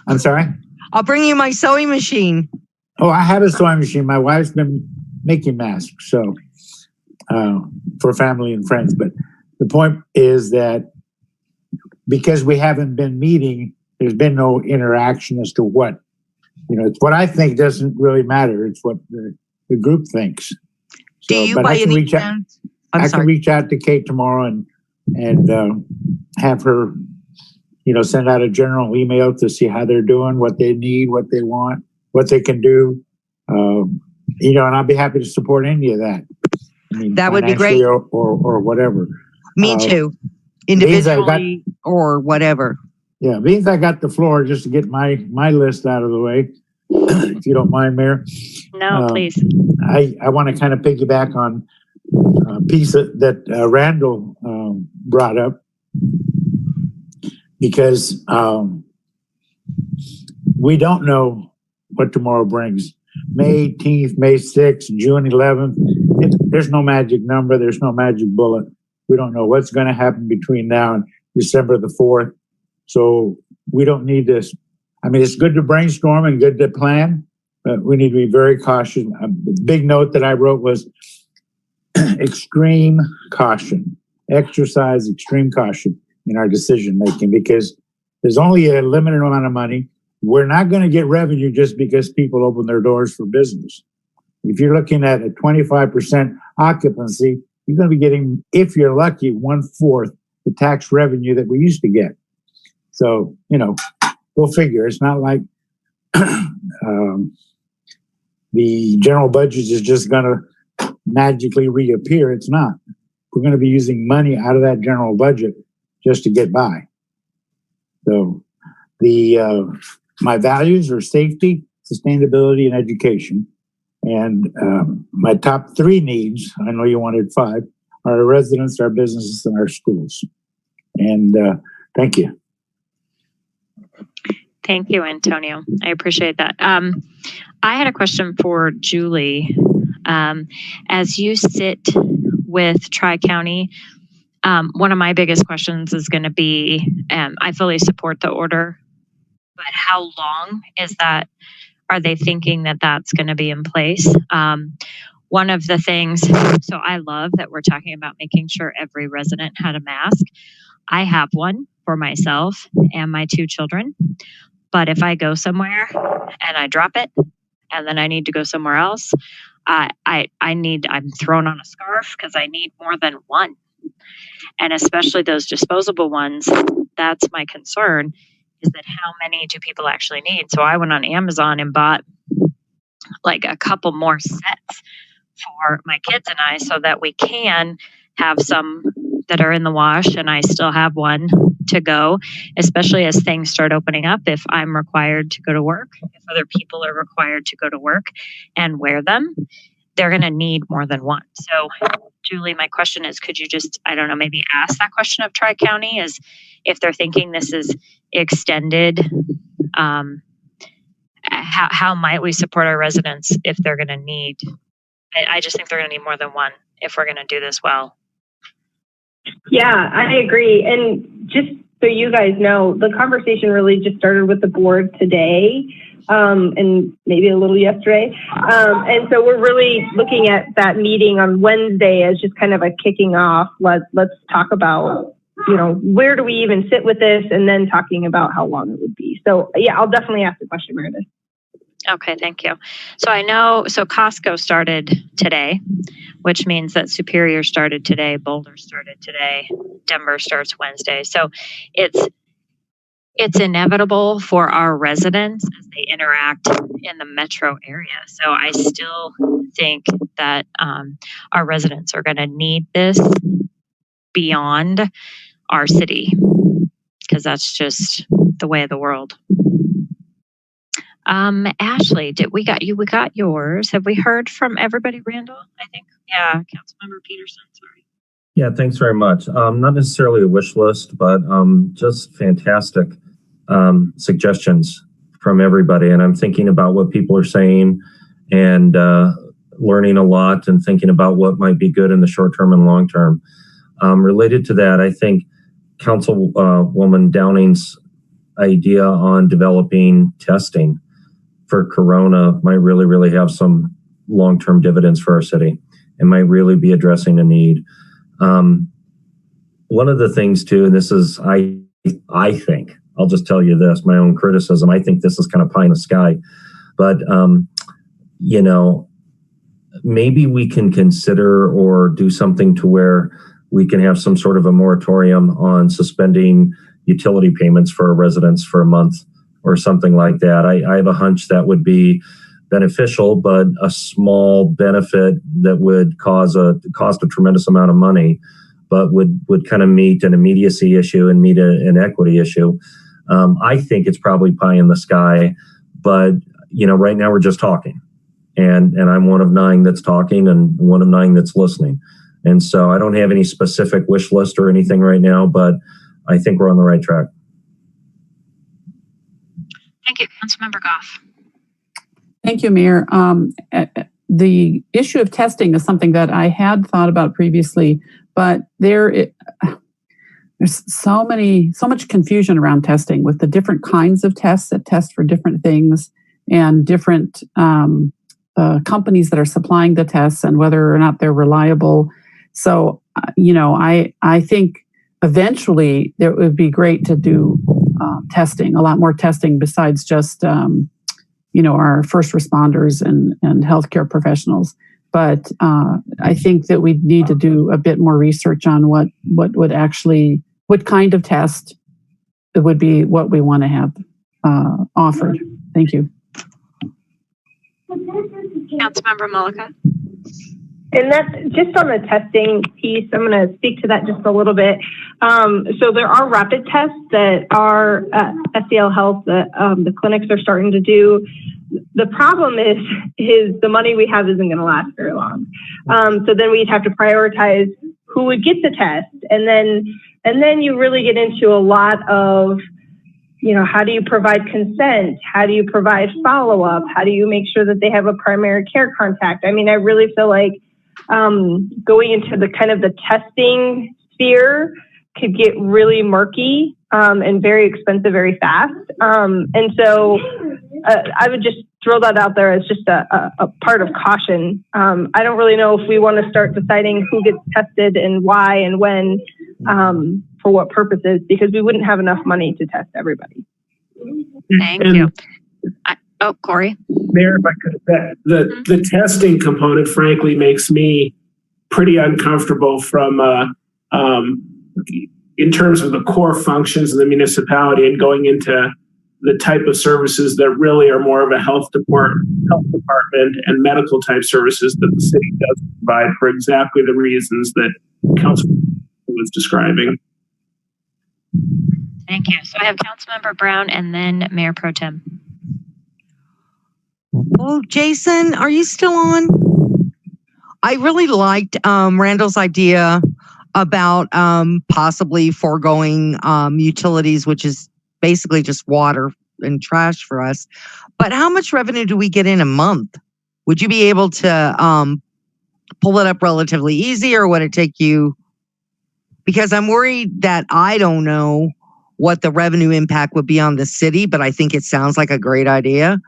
[SPEAKER 9] I'm sorry?
[SPEAKER 3] I'll bring you my sewing machine.
[SPEAKER 9] Oh, I have a sewing machine. My wife's been making masks, so for family and friends. But the point is that because we haven't been meeting, there's been no interaction as to what, it's what I think doesn't really matter. It's what the group thinks.
[SPEAKER 3] Do you by any chance?
[SPEAKER 9] I can reach out to Kate tomorrow and have her, send out a general email to see how they're doing, what they need, what they want, what they can do. And I'll be happy to support any of that.
[SPEAKER 3] That would be great.
[SPEAKER 9] Or whatever.
[SPEAKER 3] Me too. Individually or whatever.
[SPEAKER 9] Yeah, means I got the floor just to get my list out of the way, if you don't mind, Mayor.
[SPEAKER 1] No, please.
[SPEAKER 9] I want to kind of piggyback on a piece that Randall brought up, because we don't know what tomorrow brings. May 18th, May 6th, June 11th. There's no magic number. There's no magic bullet. We don't know what's going to happen between now and December the 4th. So we don't need this. I mean, it's good to brainstorm and good to plan, but we need to be very cautious. The big note that I wrote was extreme caution. Exercise extreme caution in our decision making, because there's only a limited amount of money. We're not going to get revenue just because people open their doors for business. If you're looking at a 25% occupancy, you're going to be getting, if you're lucky, 1/4 the tax revenue that we used to get. So, we'll figure. It's not like the general budget is just going to magically reappear. It's not. We're going to be using money out of that general budget just to get by. So my values are safety, sustainability, and education. And my top 3 needs, I know you wanted 5, are our residents, our businesses, and our schools. And thank you.
[SPEAKER 1] Thank you, Antonio. I appreciate that. I had a question for Julie. As you sit with Tri-County, one of my biggest questions is going to be, I fully support the order, but how long is that? Are they thinking that that's going to be in place? One of the things, so I love that we're talking about making sure every resident had a mask. I have one for myself and my 2 children. But if I go somewhere and I drop it and then I need to go somewhere else, I'm thrown on a scarf because I need more than one. And especially those disposable ones, that's my concern, is that how many do people actually need? So I went on Amazon and bought like a couple more sets for my kids and I, so that we can have some that are in the wash and I still have one to go, especially as things start opening up. If I'm required to go to work, if other people are required to go to work and wear them, they're going to need more than one. So Julie, my question is, could you just, I don't know, maybe ask that question of Tri-County, is if they're thinking this is extended, how might we support our residents if they're going to need, I just think they're going to need more than one if we're going to do this well.
[SPEAKER 8] Yeah, I agree. And just so you guys know, the conversation really just started with the board today, and maybe a little yesterday. And so we're really looking at that meeting on Wednesday as just kind of a kicking off. Let's talk about, where do we even sit with this, and then talking about how long it would be. So yeah, I'll definitely ask the question, Meredith.
[SPEAKER 1] Okay, thank you. So I know, Costco started today, which means that Superior started today, Boulder started today, Denver starts Wednesday. So it's inevitable for our residents as they interact in the metro area. So I still think that our residents are going to need this beyond our city, because that's just the way of the world. Ashley, we got yours. Have we heard from everybody, Randall? I think, yeah, Councilmember Peterson, sorry.
[SPEAKER 7] Yeah, thanks very much. Not necessarily a wish list, but just fantastic suggestions from everybody. And I'm thinking about what people are saying and learning a lot and thinking about what might be good in the short term and long term. Related to that, I think Councilwoman Downing's idea on developing testing for Corona might really, really have some long-term dividends for our city and might really be addressing a need. One of the things too, and this is, I think, I'll just tell you this, my own criticism, I think this is kind of pie in the sky, but maybe we can consider or do something to where we can have some sort of a moratorium on suspending utility payments for residents for a month or something like that. I have a hunch that would be beneficial, but a small benefit that would cost a tremendous amount of money, but would kind of meet an immediacy issue and meet an equity issue. I think it's probably pie in the sky, but right now we're just talking, and I'm one of 9 that's talking and one of 9 that's listening. And so I don't have any specific wish list or anything right now, but I think we're on the right track.
[SPEAKER 1] Thank you, Councilmember Goff.
[SPEAKER 4] Thank you, Mayor. The issue of testing is something that I had thought about previously, but there's so much confusion around testing with the different kinds of tests that test for different things and different companies that are supplying the tests and whether or not they're reliable. So, I think eventually it would be great to do testing, a lot more testing besides just, our first responders and healthcare professionals. But I think that we need to do a bit more research on what kind of test it would be what we want to have offered. Thank you.
[SPEAKER 1] Councilmember Mullica.
[SPEAKER 8] And that's just on the testing piece. I'm going to speak to that just a little bit. So there are rapid tests that are SEL Health, the clinics are starting to do. The problem is the money we have isn't going to last very long. So then we'd have to prioritize who would get the test. And then you really get into a lot of, how do you provide consent? How do you provide follow-up? How do you make sure that they have a primary care contact? I mean, I really feel like going into the kind of the testing sphere could get really murky and very expensive very fast. And so I would just throw that out there as just a part of caution. I don't really know if we want to start deciding who gets tested and why and when, for what purposes, because we wouldn't have enough money to test everybody.
[SPEAKER 1] Thank you. Corey.
[SPEAKER 13] Mayor, if I could, the testing component, frankly, makes me pretty uncomfortable from in terms of the core functions of the municipality and going into the type of services that really are more of a health department and medical type services that the city does provide for exactly the reasons that Council was describing.
[SPEAKER 1] Thank you. So I have Councilmember Brown and then Mayor Pro Tem.
[SPEAKER 3] Oh, Jason, are you still on? I really liked Randall's idea about possibly foregoing utilities, which is basically just water and trash for us. But how much revenue do we get in a month? Would you be able to pull it up relatively easy, or would it take you? Because I'm worried that I don't know what the revenue impact would be on the city, but I think it sounds like a great idea.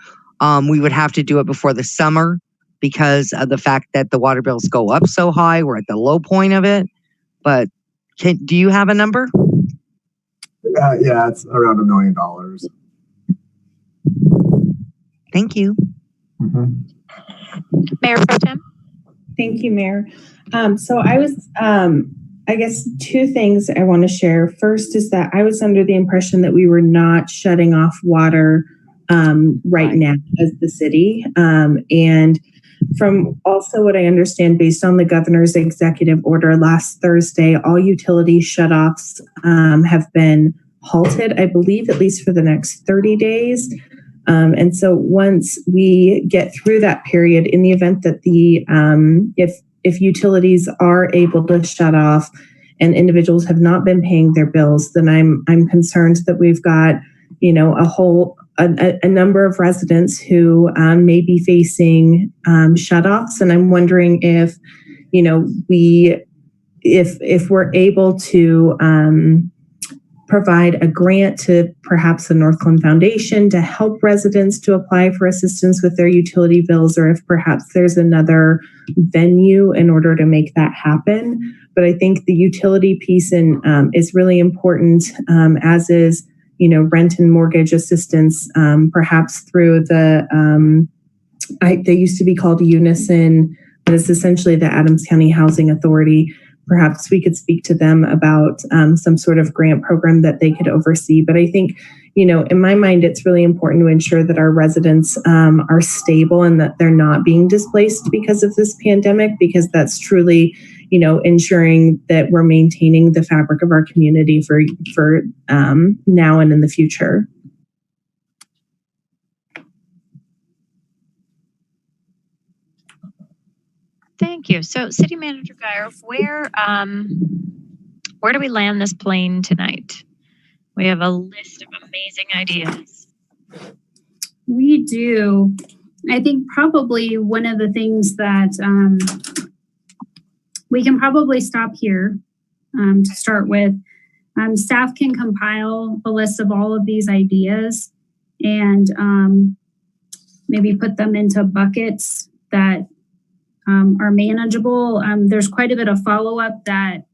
[SPEAKER 3] We would have to do it before the summer because of the fact that the water bills go up so high. We're at the low point of it. But do you have a number?
[SPEAKER 14] Yeah, it's around $1 million.
[SPEAKER 3] Thank you.
[SPEAKER 14] Mm-hmm.
[SPEAKER 1] Mayor Pro Tem.
[SPEAKER 10] Thank you, Mayor. So I was, I guess, two things I want to share. First is that I was under the impression that we were not shutting off water right now as the city. And from also what I understand, based on the governor's executive order last Thursday, all utility shutoffs have been halted, I believe, at least for the next 30 days. And so once we get through that period, in the event that if utilities are able to shut off and individuals have not been paying their bills, then I'm concerned that we've got, a number of residents who may be facing shutoffs, and I'm wondering if we're able to provide a grant to perhaps the Northglenn Foundation to help residents to apply for assistance with their utility bills, or if perhaps there's another venue in order to make that happen. But I think the utility piece is really important, as is rent and mortgage assistance, perhaps through they used to be called Unison, but it's essentially the Adams County Housing Authority. Perhaps we could speak to them about some sort of grant program that they could oversee. But I think, in my mind, it's really important to ensure that our residents are stable and that they're not being displaced because of this pandemic, because that's truly ensuring that we're maintaining the fabric of our community for now and in the future.
[SPEAKER 1] Thank you. So, City Manager Geyer, where do we land this plane tonight? We have a list of amazing ideas.
[SPEAKER 11] We do. I think probably one of the things that we can probably stop here to start with. Staff can compile a list of all of these ideas and maybe put them into buckets that are manageable. There's quite a bit of follow-up that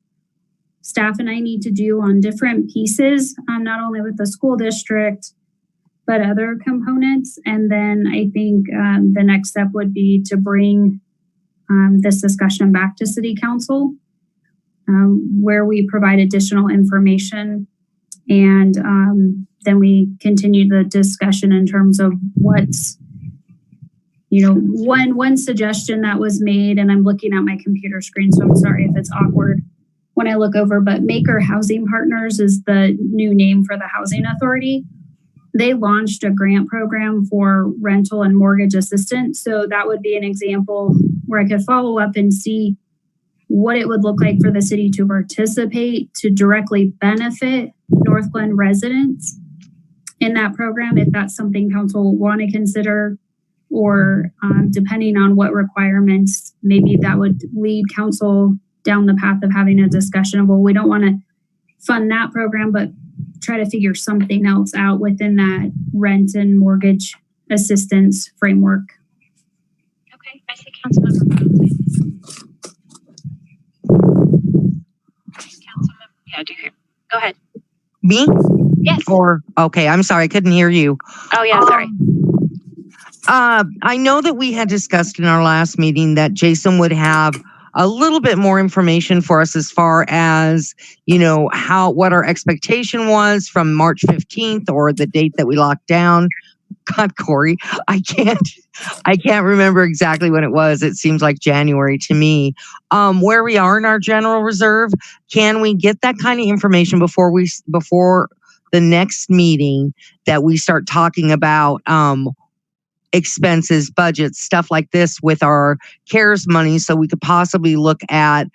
[SPEAKER 11] staff and I need to do on different pieces, not only with the school district, but other components. And then I think the next step would be to bring this discussion back to City Council, where we provide additional information. And then we continue the discussion in terms of what's one suggestion that was made, and I'm looking at my computer screen, so I'm sorry if it's awkward when I look over, but Maker Housing Partners is the new name for the housing authority. They launched a grant program for rental and mortgage assistance. So that would be an example where I could follow up and see what it would look like for the city to participate to directly benefit Northglenn residents in that program, if that's something council will want to consider, or depending on what requirements, maybe that would lead council down the path of having a discussion of, well, we don't want to fund that program, but try to figure something else out within that rent and mortgage assistance framework.
[SPEAKER 1] Okay, I see Councilmember Brown. Yeah, do you hear? Go ahead.
[SPEAKER 3] Me?
[SPEAKER 1] Yes.
[SPEAKER 3] Or, okay, I'm sorry, I couldn't hear you.
[SPEAKER 1] Oh, yeah, sorry.
[SPEAKER 3] I know that we had discussed in our last meeting that Jason would have a little bit more information for us as far as, what our expectation was from March 15th or the date that we locked down. God, Corey, I can't remember exactly when it was. It seems like January to me. Where we are in our general reserve, can we get that kind of information before the next meeting that we start talking about expenses, budgets, stuff like this with our CARES money, so we could possibly look at,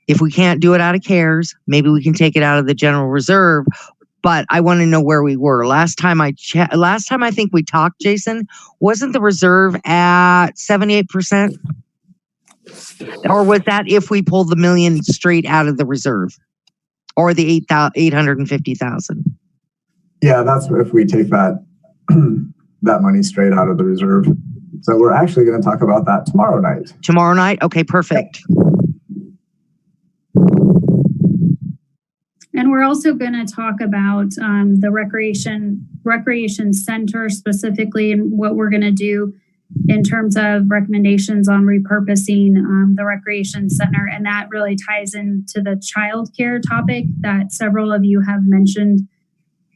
[SPEAKER 3] if we can't do it out of CARES, maybe we can take it out of the general reserve. But I want to know where we were. Last time I think we talked, Jason, wasn't the reserve at 78%? Or was that if we pulled the $1 million straight out of the reserve? Or the 850,000?
[SPEAKER 14] Yeah, that's if we take that that money straight out of the reserve. So we're actually going to talk about that tomorrow night.
[SPEAKER 3] Tomorrow night? Okay, perfect.
[SPEAKER 11] And we're also going to talk about the recreation center specifically, and what we're going to do in terms of recommendations on repurposing the recreation center. And that really ties into the childcare topic that several of you have mentioned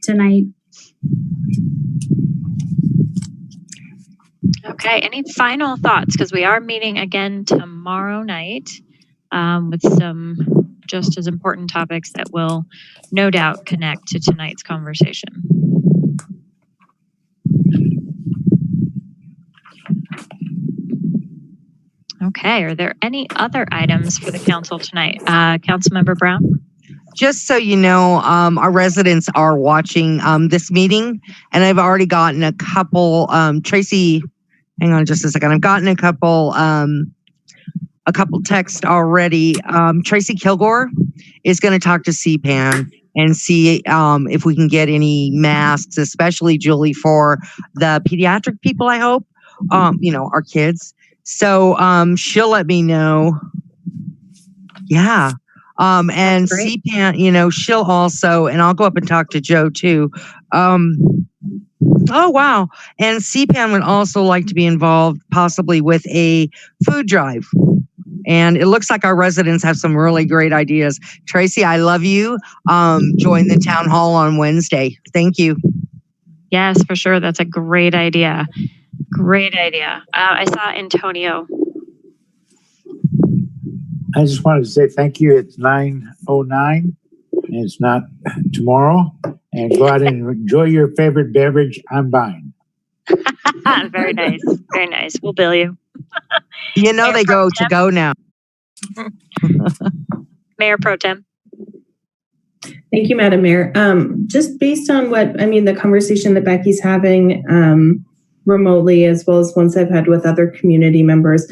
[SPEAKER 11] tonight.
[SPEAKER 1] Okay, any final thoughts? Because we are meeting again tomorrow night with some just as important topics that will no doubt connect to tonight's conversation. Okay, are there any other items for the council tonight? Councilmember Brown?
[SPEAKER 3] Just so you know, our residents are watching this meeting, and I've already gotten a couple, Tracy, hang on just a second. I've gotten a couple texts already. Tracy Kilgore is going to talk to CPAN and see if we can get any masks, especially Julie, for the pediatric people, I hope, our kids. So she'll let me know. Yeah. And CPAN, she'll also, and I'll go up and talk to Joe too. Oh, wow. And CPAN would also like to be involved possibly with a food drive. And it looks like our residents have some really great ideas. Tracy, I love you. Join the town hall on Wednesday. Thank you.
[SPEAKER 1] Yes, for sure. That's a great idea. Great idea. I saw Antonio.
[SPEAKER 9] I just wanted to say thank you. It's 9:09 and it's not tomorrow. And go out and enjoy your favorite beverage. I'm buying.
[SPEAKER 1] Very nice. Very nice. We'll bill you.
[SPEAKER 3] They go to go now.
[SPEAKER 1] Mayor Pro Tem.
[SPEAKER 10] Thank you, Madam Mayor. Just based on the conversation that Becky's having remotely, as well as ones I've had with other community members,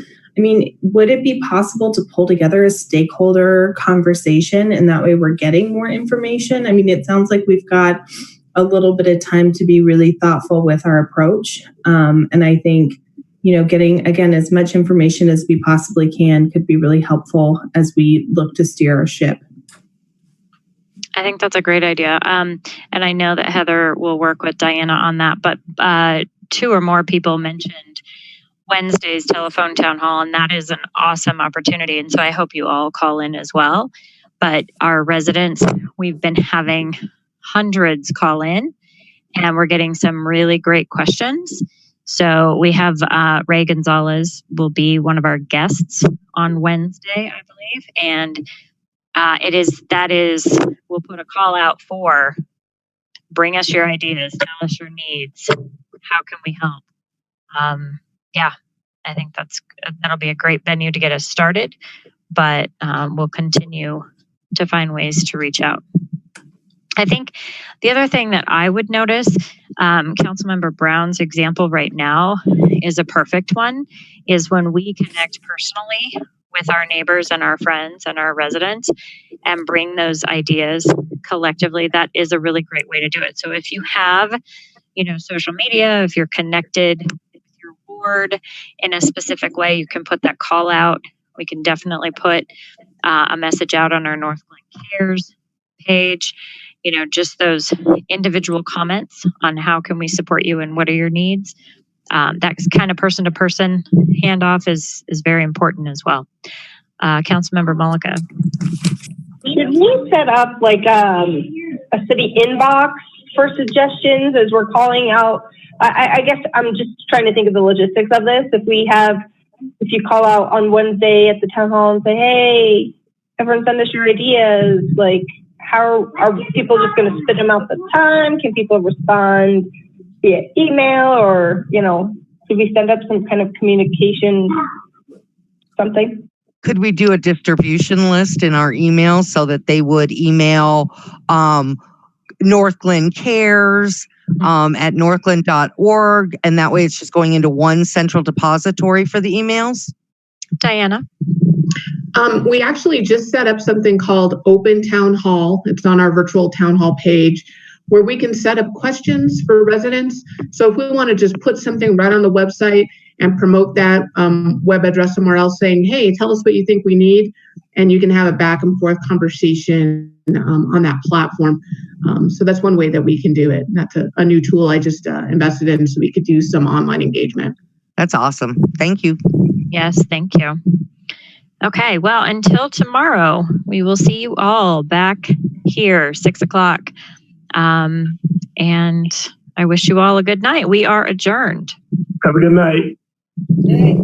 [SPEAKER 10] would it be possible to pull together a stakeholder conversation, and that way we're getting more information? It sounds like we've got a little bit of time to be really thoughtful with our approach. And I think, getting, again, as much information as we possibly can could be really helpful as we look to steer our ship.
[SPEAKER 1] I think that's a great idea. And I know that Heather will work with Diana on that, but 2 or more people mentioned Wednesday's telephone town hall, and that is an awesome opportunity. And so I hope you all call in as well. But our residents, we've been having hundreds call in, and we're getting some really great questions. So we have Ray Gonzalez will be one of our guests on Wednesday, I believe, and we'll put a call out for bring us your ideas, tell us your needs, how can we help? Yeah, I think that'll be a great venue to get us started, but we'll continue to find ways to reach out. I think the other thing that I would notice, Councilmember Brown's example right now is a perfect one, is when we connect personally with our neighbors and our friends and our residents and bring those ideas collectively, that is a really great way to do it. So if you have, social media, if you're connected with your ward in a specific way, you can put that call out. We can definitely put a message out on our Northglenn Cares page, just those individual comments on how can we support you and what are your needs. That kind of person to person handoff is very important as well. Councilmember Mullica.
[SPEAKER 8] Should we set up like a city inbox for suggestions as we're calling out? I guess I'm just trying to think of the logistics of this. If you call out on Wednesday at the town hall and say, hey, everyone send us your ideas, like how are people just going to spit them out the time? Can people respond via email or, do we send up some kind of communication, something?
[SPEAKER 3] Could we do a distribution list in our email so that they would email Northglenn Cares at northglenn.org, and that way it's just going into one central depository for the emails?
[SPEAKER 1] Diana?
[SPEAKER 12] We actually just set up something called Open Town Hall. It's on our virtual town hall page where we can set up questions for residents. So if we want to just put something right on the website and promote that web address somewhere else saying, hey, tell us what you think we need, and you can have a back and forth conversation on that platform. So that's one way that we can do it. That's a new tool I just invested in so we could do some online engagement.
[SPEAKER 3] That's awesome. Thank you.
[SPEAKER 1] Yes, thank you. Okay, well, until tomorrow, we will see you all back here, 6 o'clock. And I wish you all a good night. We are adjourned.
[SPEAKER 13] Have a good night.
[SPEAKER 6] Hey.